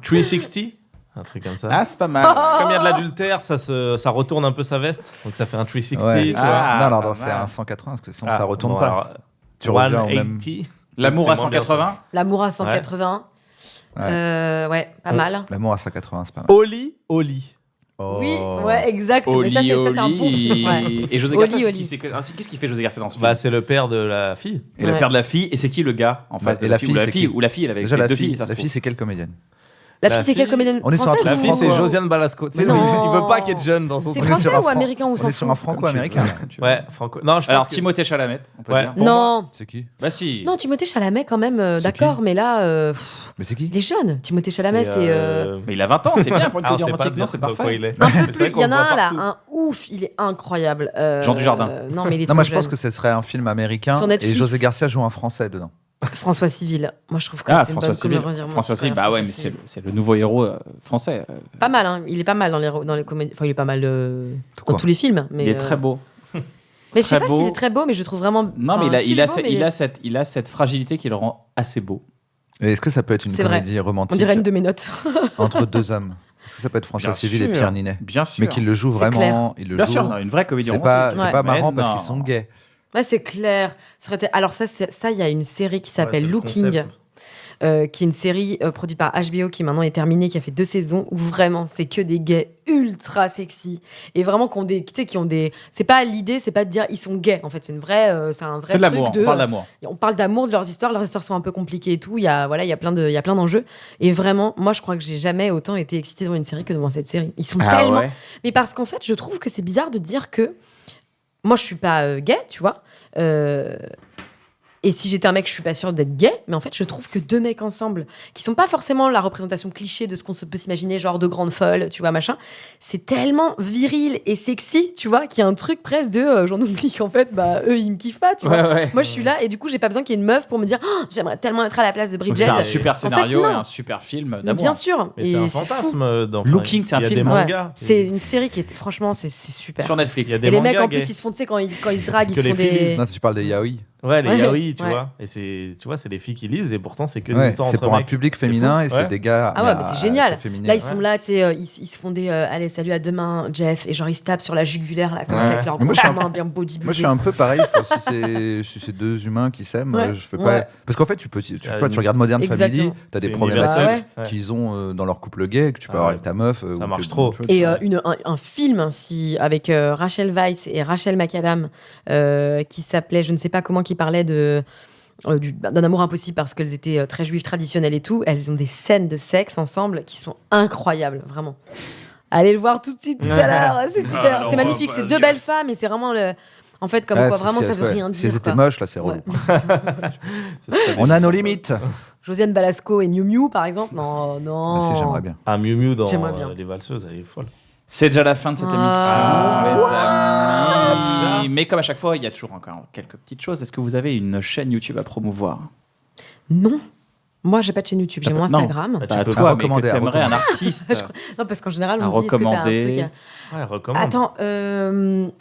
360, un truc comme ça. Ah, c'est pas mal. Comme il y a de l'adultère, ça retourne un peu sa veste, donc ça fait un 360, Ouais. tu vois. Ah, non, non, pas non, c'est mal. un 180 parce que sinon Ah, ça retourne bon, pas. alors, Tu reviens au même. 180. L'amour à C'est moins bien, 180. L'amour à 180. Ouais, pas mal. L'amour à 180, c'est pas mal. Oli, Oli. Oh. Oui, ouais, exact. Mais ça, c'est un bon film. Ouais. Et José Oli, Garcia, Oli. qu'est-ce qu'il fait José Garcia dans ce film? Bah, c'est le père de la fille. Et le Ouais. père de la fille, et c'est qui le gars en face et de la la fille ou la c'est fille qui ou la fille, elle avait Déjà, ses la deux fille, filles, ça se la trouve. fille, c'est quelle comédienne La La fille, c'est quelle fille- comédienne On est sur un française truc La ou- fille, c'est Franco. Josiane Balasco. Tu sais, Non. il veut pas qu'être jeune dans son C'est On est truc. sur français un ou Fran- américain ou On s'en est sur un fout franco-américain. Ouais, Franco. Non, je Alors pense que... Timothée Chalamet, on peut Ouais. dire. Pour moi, Non, C'est qui Bah si. non, Timothée Chalamet quand même, C'est d'accord, qui mais là, Mais c'est qui il est jeune. Timothée Chalamet, c'est. Mais il a 20 ans, c'est bien pour une Ah, on comédie sait pas romantique, dire non, c'est de quoi parfait. il est. Un peu Mais c'est plus. vrai Il qu'on y en le a voit un là, partout. un ouf, il est incroyable. Jean Dujardin. Non, mais il est Non, moi trop je pense jeune. que ce serait un film américain Sur et Netflix. José Garcia joue un français dedans. François Civil. Moi, je trouve que Ah, c'est une François bonne Civil. comédie romantique. François Civil, bah ouais, mais Civil. c'est le nouveau héros français. Pas mal, hein. Il est pas mal dans les comédies. Enfin, il est pas mal dans Quoi tous les films. Mais, Il est très beau. Mais je sais très pas beau. s'il est très beau, mais je trouve vraiment. Non, mais enfin, il si, a, est beau, mais il a cette fragilité qui le rend assez beau. Et est-ce que ça peut être une C'est vrai. comédie On romantique dirait une de mes notes. entre deux hommes Est-ce que ça peut être François Bien Civil et sûr. Pierre Ninet Bien sûr. Mais qu'il le joue C'est vraiment. Il le Bien joue. sûr, non, une vraie comédie C'est romantique. pas, c'est Ouais. pas Mais marrant parce non. qu'ils sont gays. Ouais, c'est clair. Alors ça, il y a une série qui s'appelle Ouais, c'est le Looking, concept. qui est une série produite par HBO qui maintenant est terminée, qui a fait 2 saisons où vraiment c'est que des gays ultra sexy et vraiment qui ont des, tu sais, qui ont des. C'est pas l'idée, c'est pas de dire ils sont gays. En fait, c'est un vrai C'est de l'amour, truc on parle d'amour. On parle d'amour, de leurs histoires. Leurs histoires sont un peu compliquées et tout. Il y a plein d'enjeux. Et vraiment, moi, je crois que j'ai jamais autant été excitée devant une série que devant cette série. Ils sont tellement. ouais. Mais parce qu'en fait, je trouve que c'est bizarre de dire que moi, je suis pas gay, tu vois. Et si j'étais un mec, je suis pas sûre d'être gay. Mais en fait, je trouve que 2 mecs ensemble, qui sont pas forcément la représentation cliché de ce qu'on peut s'imaginer, genre de grandes folles, tu vois, machin. C'est tellement viril et sexy, tu vois, qu'il y a un truc presque de j'en oublie qu'en fait, bah, eux, ils me kiffent pas, tu vois. Ouais, ouais. Moi, je suis là et du coup, j'ai pas besoin qu'il y ait une meuf pour me dire oh, j'aimerais tellement être à la place de Donc Bridget. c'est un super En fait, scénario et non. un super film Mais d'amour. bien sûr. Mais Et c'est un fou. fantasme. Looking, c'est un Il y a film. des Ouais. mangas. C'est une série qui est franchement c'est super. Sur Netflix. Il y a des Et les mecs mangas en plus gays. ils se font tu sais quand ils se draguent Que ils se les font des filles, Non, tu parles des yaoi. Ouais, les Ouais. yaoi, tu Ouais. vois. Et c'est des filles qui lisent et pourtant c'est que des Ouais, histoires c'est entre pour un mecs. public féminin et fou. c'est Ouais. des gars. Ah ouais, mais c'est génial. féminin. Là, ils sont là, tu sais, ils se font des allez, salut, à demain, Jeff. Et genre, ils se tapent sur la jugulaire, là, comme Ouais. ça, avec leur Mais moi, gros je suis main bien bodybuildé. Moi, je suis un peu pareil. Si c'est deux humains qui s'aiment, Ouais. je fais pas. Ouais. Parce qu'en fait, tu regardes Modern Exactement. Family, t'as des C'est problématiques universel. Bah ouais. qu'ils ont dans leur couple gay, que tu peux Ah avoir ouais. avec ta meuf. Ça ou marche que- trop. tu vois, Et tu- un film aussi avec Rachel Weisz et Rachel McAdam qui s'appelait, je ne sais pas comment, qui parlait d'un amour impossible parce qu'elles étaient très juives traditionnelles et tout. Elles ont des scènes de sexe ensemble qui sont incroyables, vraiment. Allez le voir tout de suite, tout à l'heure, c'est super, alors, c'est magnifique, bah, c'est deux belles femmes et c'est vraiment en fait, comme Ah, quoi, si- vraiment, si ça elles- veut ouais. rien dire. Si elles étaient quoi. moches, là, c'est relou. Ouais. On a nos limites. Josiane Balasco et Miu Miu, par exemple. Non, non. Ah, si, j'aimerais bien. Ah, Miu Miu dans J'aimerais bien. Les Valseuses, elle est folle. C'est déjà la fin de cette Ah. émission, les amis. Déjà. Mais comme à chaque fois, il y a toujours encore quelques petites choses. Est-ce que vous avez une chaîne YouTube à promouvoir? Non. Moi, j'ai pas de chaîne YouTube, j'ai mon Non. Instagram. Bah, Pas tu peux toi, mais recommander, que à t'aimerais un recommander. artiste. Non, parce qu'en général, À on me dit, est-ce que t'as un recommander. truc Ouais, recommande. Attends,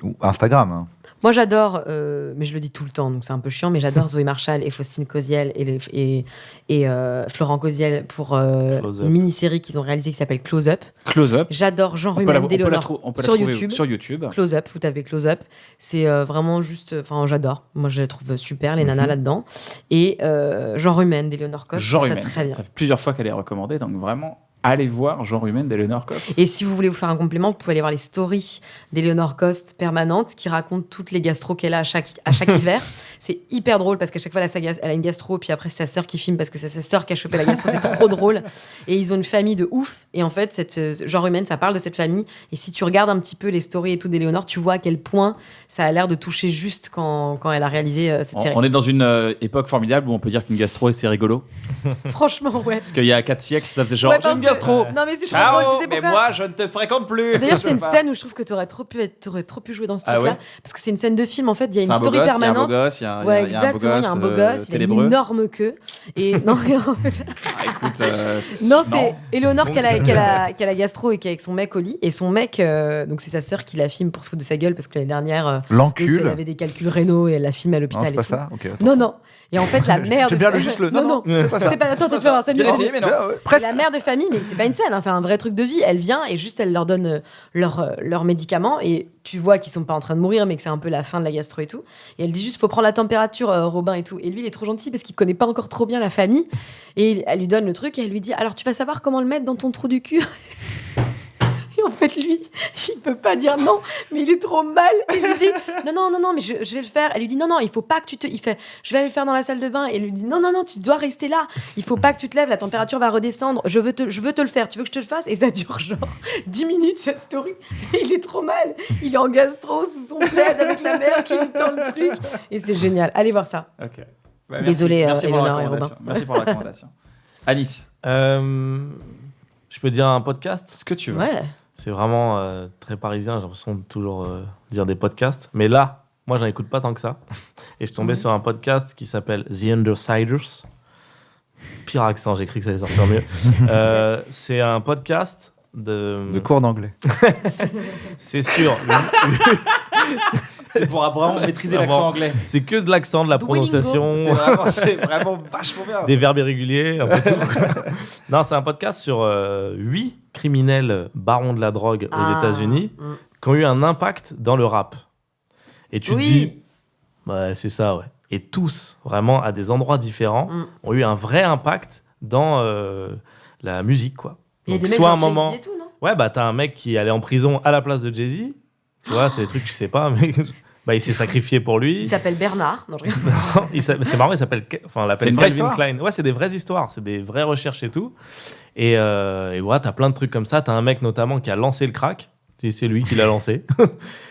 Ou Instagram. hein. moi j'adore, mais je le dis tout le temps, donc c'est un peu chiant, mais j'adore Zoé Marshall et Faustine Cosiel et Florent Cosiel pour Close Up. une mini-série qu'ils ont réalisée qui s'appelle Close Up. Close Up. J'adore Jean On peut la, Rumen on peut la d'Éléonore trou- on peut la sur trouver YouTube. sur YouTube. Close Up, vous tapez Close Up. C'est vraiment juste. Enfin, j'adore. Moi, je la trouve super, les nanas là-dedans. Et Jean Rumen d'Éléonore Coste. Jean je trouve Rumen. ça très bien. Ça fait plusieurs fois qu'elle est recommandée, donc vraiment, allez voir Jean Rumen d'Eleanor Coste. Et si vous voulez vous faire un complément, vous pouvez aller voir les stories d'Éléonore Coste permanente qui racontent toutes les gastros qu'elle a à chaque hiver. C'est hyper drôle parce qu'à chaque fois, elle a une gastro, puis après, c'est sa sœur qui filme parce que c'est sa sœur qui a chopé la gastro. C'est trop drôle. Et ils ont une famille de ouf. Et en fait, Jean Rumen, ça parle de cette famille. Et si tu regardes un petit peu les stories et tout d'Éléonore, tu vois à quel point ça a l'air de toucher juste quand elle a réalisé cette série. On est dans une époque formidable où on peut dire qu'une gastro, c'est rigolo. Franchement, ouais. Parce qu'il y a 4 siècles, ça faisait genre, Ouais, j'ai parce une que- gastro. Non, mais c'est trop Ciao, drôle. Tu sais mais pourquoi moi, je ne te fréquente plus. D'ailleurs, c'est Je une sais pas. scène où je trouve que t'aurais trop pu jouer dans ce Ah truc-là. ouais Parce que c'est une scène de film, en fait. Il y a une C'est un beau story gosse, il y a un beau permanente. gosse, il y a un Ouais, beau exactement. Il y a un beau gosse, il a une ténébreux. énorme queue. Et non, en fait, Ah, écoute, non, c'est Éléonore qui a la gastro et qui est avec son mec au lit. Et son mec, donc c'est sa sœur qui la filme pour se foutre de sa gueule parce que l'année dernière, L'encul. elle avait des calculs rénaux et elle la filme à Non, l'hôpital. c'est et pas tout. ça. Ok. attends. Non, non. Et en fait, la mère. J'aime bien juste le. Non, c'est pas ça. C'est pas. Attends, tu vas voir, c'est Bien mieux. essayé, mais non. Ouais, ouais, presque. La mère de famille, mais c'est pas une scène, hein, c'est un vrai truc de vie. Elle vient et juste elle leur donne leurs médicaments et tu vois qu'ils sont pas en train de mourir, mais que c'est un peu la fin de la gastro et tout. Et elle dit juste faut prendre la température, Robin et tout. Et lui il est trop gentil parce qu'il connaît pas encore trop bien la famille et elle lui donne le truc et elle lui dit alors tu vas savoir comment le mettre dans ton trou du cul. Et en fait, lui, il peut pas dire non, mais il est trop mal. Il lui dit non, mais je vais le faire. Elle lui dit non, il faut pas que tu te. Il fait je vais aller le faire dans la salle de bain. Et elle lui dit non, tu dois rester là. Il faut pas que tu te lèves, la température va redescendre. Je veux te le faire. Tu veux que je te le fasse? Et ça dure genre 10 minutes cette story. Et il est trop mal. Il est en gastro sous son plaid avec la mère qui lui tend le truc. Et c'est génial. Allez voir ça. Ok. Bah, merci. Désolé, merci pour la Éléonore et recommandation. Robin. Merci pour la recommandation. Anis, Je peux dire un podcast? ce que tu veux. Ouais. C'est vraiment très parisien, j'ai l'impression de toujours dire des podcasts. Mais là, moi, j'en écoute pas tant que ça. Et je suis tombé sur un podcast qui s'appelle The Undersiders. Pire accent, j'ai cru que ça allait sortir mieux. C'est un podcast De cours d'anglais. C'est sûr. C'est pour vraiment maîtriser Vraiment. l'accent anglais. C'est que de l'accent, de la Duolingo. prononciation, C'est vraiment vachement bien. des verbes irréguliers, un peu tout. Non, c'est un podcast sur 8 criminels barons de la drogue aux Ah. États-Unis qui ont eu un impact dans le rap. Et tu te Oui. dis, ouais, c'est ça, ouais. Et tous, vraiment, à des endroits différents, ont eu un vrai impact dans la musique, quoi. Il y a Donc, des mecs soit genre un moment. Jay-Z et tout, non? Ouais, bah, t'as un mec qui allait en prison à la place de Jay-Z. Tu vois, c'est des trucs que tu sais pas, mais bah, il s'est sacrifié pour lui. Il s'appelle Bernard. Non, je rigole. C'est marrant, il s'appelle. Enfin, on C'est l'appelle une vraie Calvin histoire. Klein. Ouais, c'est des vraies histoires, c'est des vraies recherches et tout. Et ouais, t'as plein de trucs comme ça. T'as un mec notamment qui a lancé le crack. Et c'est lui qui l'a lancé. Tu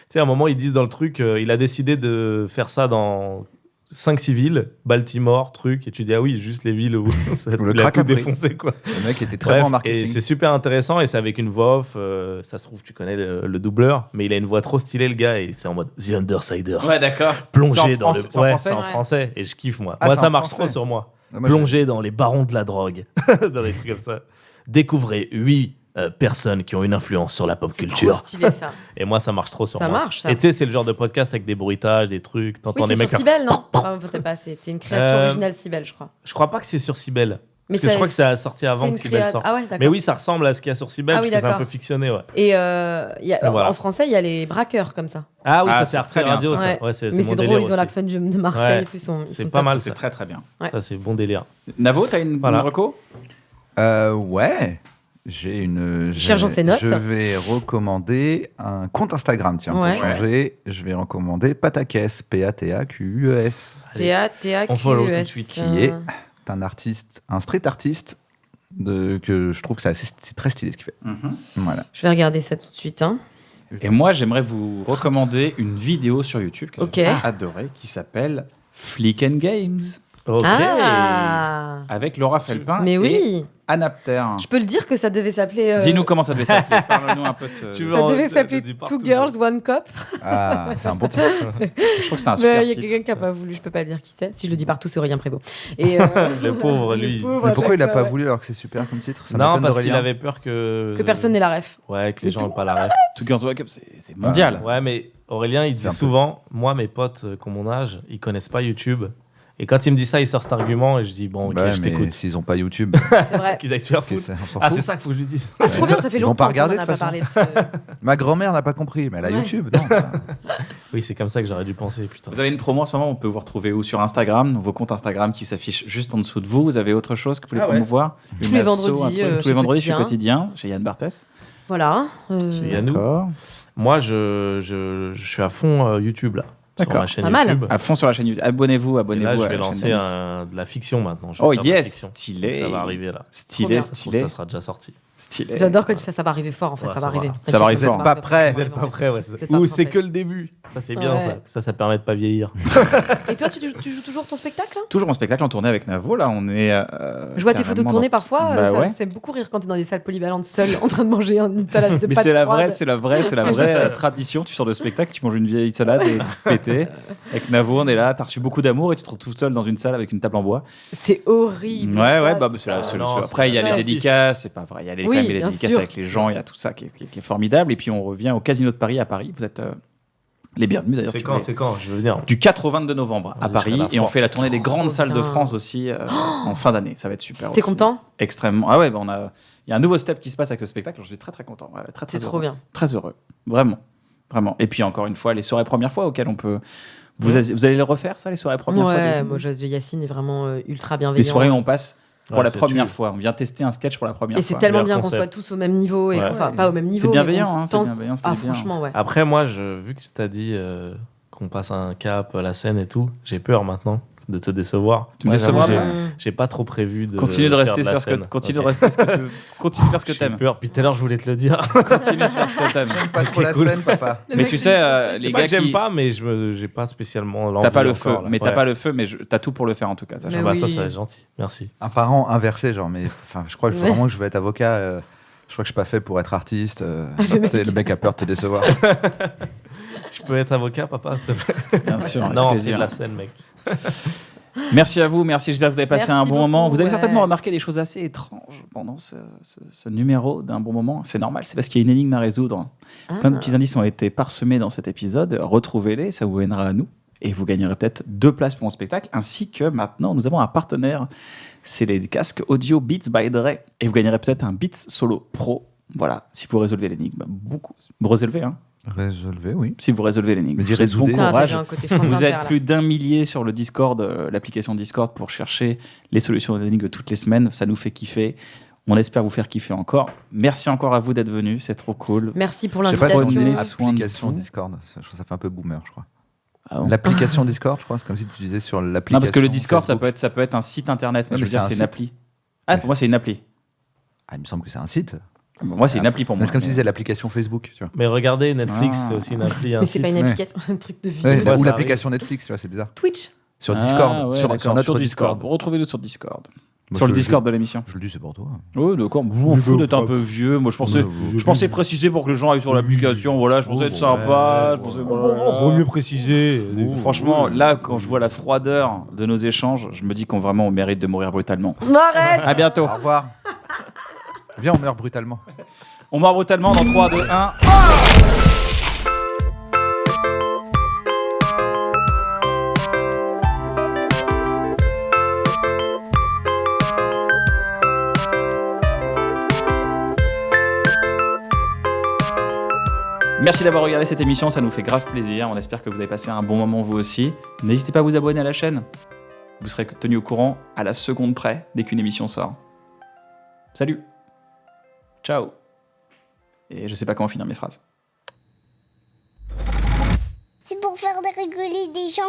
sais, à un moment, ils disent dans le truc, il a décidé de faire ça dans 5-6 villes, Baltimore, truc. Et tu dis, ah oui, juste les villes où ça Où le l'a crack tout a pris. défoncé, quoi. Le mec était très Bref, bon en et marketing. c'est super intéressant et c'est avec une voix off. Ça se trouve, tu connais le doubleur, mais il a une voix trop stylée, le gars, et c'est en mode The Undersiders. Ouais, d'accord. Plongé C'est dans c'est en ouais, français c'est en Ouais. français et je kiffe moi. Ah, Moi c'est ça en marche français. trop sur moi. Ah, moi, Plongé dans les barons de la drogue, dans les trucs comme ça. Découvrez 8 personnes qui ont une influence sur la pop C'est trop culture. stylé ça. Et moi, ça marche trop sur Ça moi. marche, ça. Et tu sais, c'est le genre de podcast avec des bruitages, des trucs. Oui, T'entends c'est les mecs. sur Cybelle, non peut-être pas. C'était une création originale Cybelle, je crois. Je crois pas que c'est sur Cybelle. Mais Parce que je crois que ça a sorti avant c'est que une Cybelle créa- sorte. Ah ouais, d'accord. Mais oui, ça ressemble à ce qu'il y a sur Cybelle, Ah parce oui, que c'est un d'accord. peu fictionné, ouais. Et voilà. en français, il y a les braqueurs comme ça. Ah oui, Ah, ça c'est c'est très Arte bien, Radio, ça. ça. Ouais. Ouais, c'est Mais mon c'est délire drôle, ils ont aussi. l'accent de Marseille Ouais. et tout. Ils C'est sont pas top. mal, C'est ça. très très bien. Ouais. Ça, c'est bon délire. Navo, t'as une Voilà. reco? Ouais. Cher Jean, ses notes. Je vais recommander un compte Instagram, tiens, Ouais. pour changer. Je vais recommander Patakes, P-A-T-A-Q-E-S, On follow tout de P-A-Q-U-S. suite. qui est un artiste, un street artiste, que je trouve que c'est très stylé ce qu'il fait. Mhm. Voilà. Je vais regarder ça tout de suite. Hein. Et moi, j'aimerais vous recommander une vidéo sur YouTube que Ok. j'ai adorée qui s'appelle Flick and Games Ok. Ah avec Laura Felpin Mais et oui Anapter. Je peux le dire que ça devait s'appeler. Dis-nous comment ça devait s'appeler. Parle-nous un peu de ce. Tu veux Ça en- devait ça s'appeler dit partout, Two Girls, One Cup. Ah, c'est un bon titre. Je trouve que c'est un Mais super il y a titre. quelqu'un qui n'a pas voulu, je peux pas dire qui c'était. Si je le dis partout, c'est Aurélien Prévost. Et, Le pauvre, lui. le pauvre, Mais pourquoi il a Jack, pas ouais. voulu alors que c'est super comme titre? Ça Non, m'étonne parce qu'il d'Aurélien. avait peur que. Que personne n'ait la ref. Ouais, que les Mais gens n'aient pas la ref. Two Girls One Cup, c'est mondial. Ouais, mais Aurélien, il C'est un dit peu- souvent, moi, mes potes qui ont mon âge, ils connaissent pas YouTube. Et quand il me dit ça, il sort cet argument et je dis, bon, ok, Bah ouais, je mais t'écoute. s'ils ont pas YouTube, C'est vrai. Qu'ils aillent se faire foutre. on s'en Ah, fout. c'est ça qu'il faut que je lui dise. Ah, trop bien, ça fait Ils vont longtemps pas regarder, qu'on en a de pas toute parlé de ce. Ma grand-mère n'a pas compris, mais elle a Ouais. YouTube. Non. Oui, c'est comme ça que j'aurais dû penser, putain. Vous avez une promo en ce moment, on peut vous retrouver où? Sur Instagram, vos comptes Instagram qui s'affichent juste en dessous de vous. Vous avez autre chose que vous voulez Ah ouais. promouvoir? Tous Une les asso, vendredis, un truc tous chez les vendredis, chez Quotidien. Quotidien, chez Yann Barthès. Voilà. Chez Yannou. D'accord. Moi, je suis à fond YouTube, là. Sur D'accord. ma chaîne Pas mal. YouTube. À fond sur la chaîne YouTube. Abonnez-vous, Et abonnez-vous là, je à vais la chaîne lancer d'Alice. de la fiction maintenant. Je vais Oh faire de la yes, fiction. stylé. Ça va arriver là. Trop Stylé, bien. Je trouve stylé. que ça sera déjà sorti. Stylé. J'adore quand tu dis ça, ça va arriver fort en fait, Ouais, ça ça va va. arriver. Ça va arriver Vous êtes fort. pas prêts. Vous n'êtes pas prêts, ouais. Vous êtes pas Ou prêts, c'est en fait. que le début. Ça, c'est bien, Ouais. ça permet de pas vieillir. Et toi, tu joues toujours ton spectacle hein Toujours en spectacle en tournée avec Navo, là, on est. Je vois tes photos carrément tournées dans- parfois, Bah ça ouais. me fait beaucoup rire quand t'es dans des salles polyvalentes seul en train de manger une salade de Mais pâtes c'est la froides. vraie, c'est la vraie, c'est la Ouais, je vraie sais. tradition. Tu sors de spectacle, tu manges une vieille salade et tu pété. Avec Navo, on est là, t'as reçu beaucoup d'amour et tu te retrouves tout seul dans une salle avec une table en bois. C'est horrible. Ouais, ça. ouais, bah, c'est Ah, non, après, il y a c'est les pas dédicaces, c'est pas vrai. Il y a Oui, quand même les bien dédicaces sûr. avec les gens, il y a tout ça qui est formidable. Et puis on revient au Casino de Paris à Paris. Vous êtes les bienvenus d'ailleurs. C'est si quand, vous voulez. c'est quand? Je veux venir. Du 4 au 22 novembre à Vas-y, je Paris. serai là Et on fort. fait la tournée des grandes salles de bien. France aussi en fin d'année. Ça va être super. T'es aussi. content Extrêmement. Ah ouais, bah, il y a un nouveau step qui se passe avec ce spectacle. Je suis très très content. Ouais, très, très C'est trop heureux. bien. Très heureux. Vraiment. Vraiment. Et puis encore une fois, les soirées première fois auxquelles on peut. Vous allez le refaire, ça, les soirées première fois Ouais, du coup moi Yacine est vraiment ultra bienveillant. Les soirées où on passe pour Ouais, la c'est première tué. fois. On vient tester un sketch pour la première Et fois. c'est tellement Meilleur bien qu'on concept. soit tous au même niveau. Et Ouais. enfin, pas au même niveau. C'est mais bienveillant, qu'on hein, c'est tente- bienveillant, ça fait Ah, du bien. franchement, ouais. Après, moi, vu que tu t'as dit qu'on passe un cap, la scène et tout, j'ai peur maintenant de te décevoir. Tu me Ouais, décevras, j'avoue, mais- j'ai pas trop prévu de. Continue de rester faire faire ce que scène. continue Ok. de rester ce que tu veux. Continue de faire ce que J'ai t'aimes. peur. Puis tout à l'heure, je voulais te le dire. Continue de faire ce que t'aimes. Pas trop la cool. scène, papa. Mais tu sais, C'est les pas gars que j'aime qui pas, mais j'ai pas spécialement l'envie. t'as pas le encore, feu, là. mais t'as Ouais. pas le feu, mais t'as tout pour le faire en tout cas. Sacha. Mais Bah, ça, oui. ça va être gentil. Merci. Un parent inversé, genre, mais enfin, je crois Ouais. vraiment que je veux être avocat. Je crois que je suis pas fait pour être artiste. Le mec a peur de te décevoir. Je peux être avocat, papa, s'il te plaît? Bien sûr. avec Non, plaisir. c'est de la scène, mec. Merci à vous, merci. J'espère que vous avez passé Merci un bon moment. beaucoup, Vous avez ouais. certainement remarqué des choses assez étranges pendant ce numéro d'un bon moment. C'est normal, c'est parce qu'il y a une énigme à résoudre. Plein de petits indices ont été parsemés dans cet épisode. Retrouvez-les, ça vous mènera à nous. Et vous gagnerez peut-être 2 places pour mon spectacle, ainsi que maintenant, nous avons un partenaire. C'est les casques audio Beats by Dre. Et vous gagnerez peut-être un Beats Solo Pro. Voilà, si vous résolvez l'énigme. Beaucoup. Vous résolvez, hein? Résolvé, oui. Si vous résolvez l'énigme. Mais dis Vous êtes résoudez. bon Putain, courage. t'avais un côté France Vous Inter, êtes là. plus d'1 millier sur le Discord, l'application Discord, pour chercher les solutions d'énigmes toutes les semaines. Ça nous fait kiffer. On espère vous faire kiffer encore. Merci encore à vous d'être venus. C'est trop cool. Merci pour Je sais pas si l'invitation. Prenez c'est soin de l'application vous. Discord. Ça fait un peu boomer, je crois. Ah bon L'application Discord, je crois, c'est comme si tu disais sur l'application. Non, parce que le Discord, ça Facebook. peut être un site internet. Mais Ouais, je veux mais dire, c'est un c'est une site. appli. Ah, pour moi, c'est une appli. Ah, il me semble que c'est un site. Moi, c'est une appli pour Mais moi. c'est comme si c'était l'application Facebook, tu vois. Mais regardez, Netflix, Ah. c'est aussi une appli. un Mais c'est site. pas une Ouais. application, un truc de vidéo. Ouais, fois, ou ça l'application Netflix, tu vois, c'est bizarre. Twitch. Sur Ah, Discord, ouais, sur d'accord, notre Discord. Retrouvez-nous sur Discord. Moi, Sur le je- Discord de l'émission. Je le dis, c'est pour toi. Oui, d'accord. Je m'en fous d'être un peu vieux. Moi, je pensais préciser pour que les gens aillent sur l'application. Voilà, je pensais être sympa. Je pensais, Vaut mieux préciser. Franchement, là, quand je vois la froideur de nos échanges, je me dis qu'on vraiment on mérite de mourir brutalement. Arrête. À bientôt. Au revoir. Viens, on meurt brutalement. On meurt brutalement dans 3, 2, 1. Merci d'avoir regardé cette émission, ça nous fait grave plaisir. On espère que vous avez passé un bon moment vous aussi. N'hésitez pas à vous abonner à la chaîne. Vous serez tenu au courant à la seconde près dès qu'une émission sort. Salut. Ciao. Et je sais pas comment finir mes phrases. C'est pour faire rigoler des gens.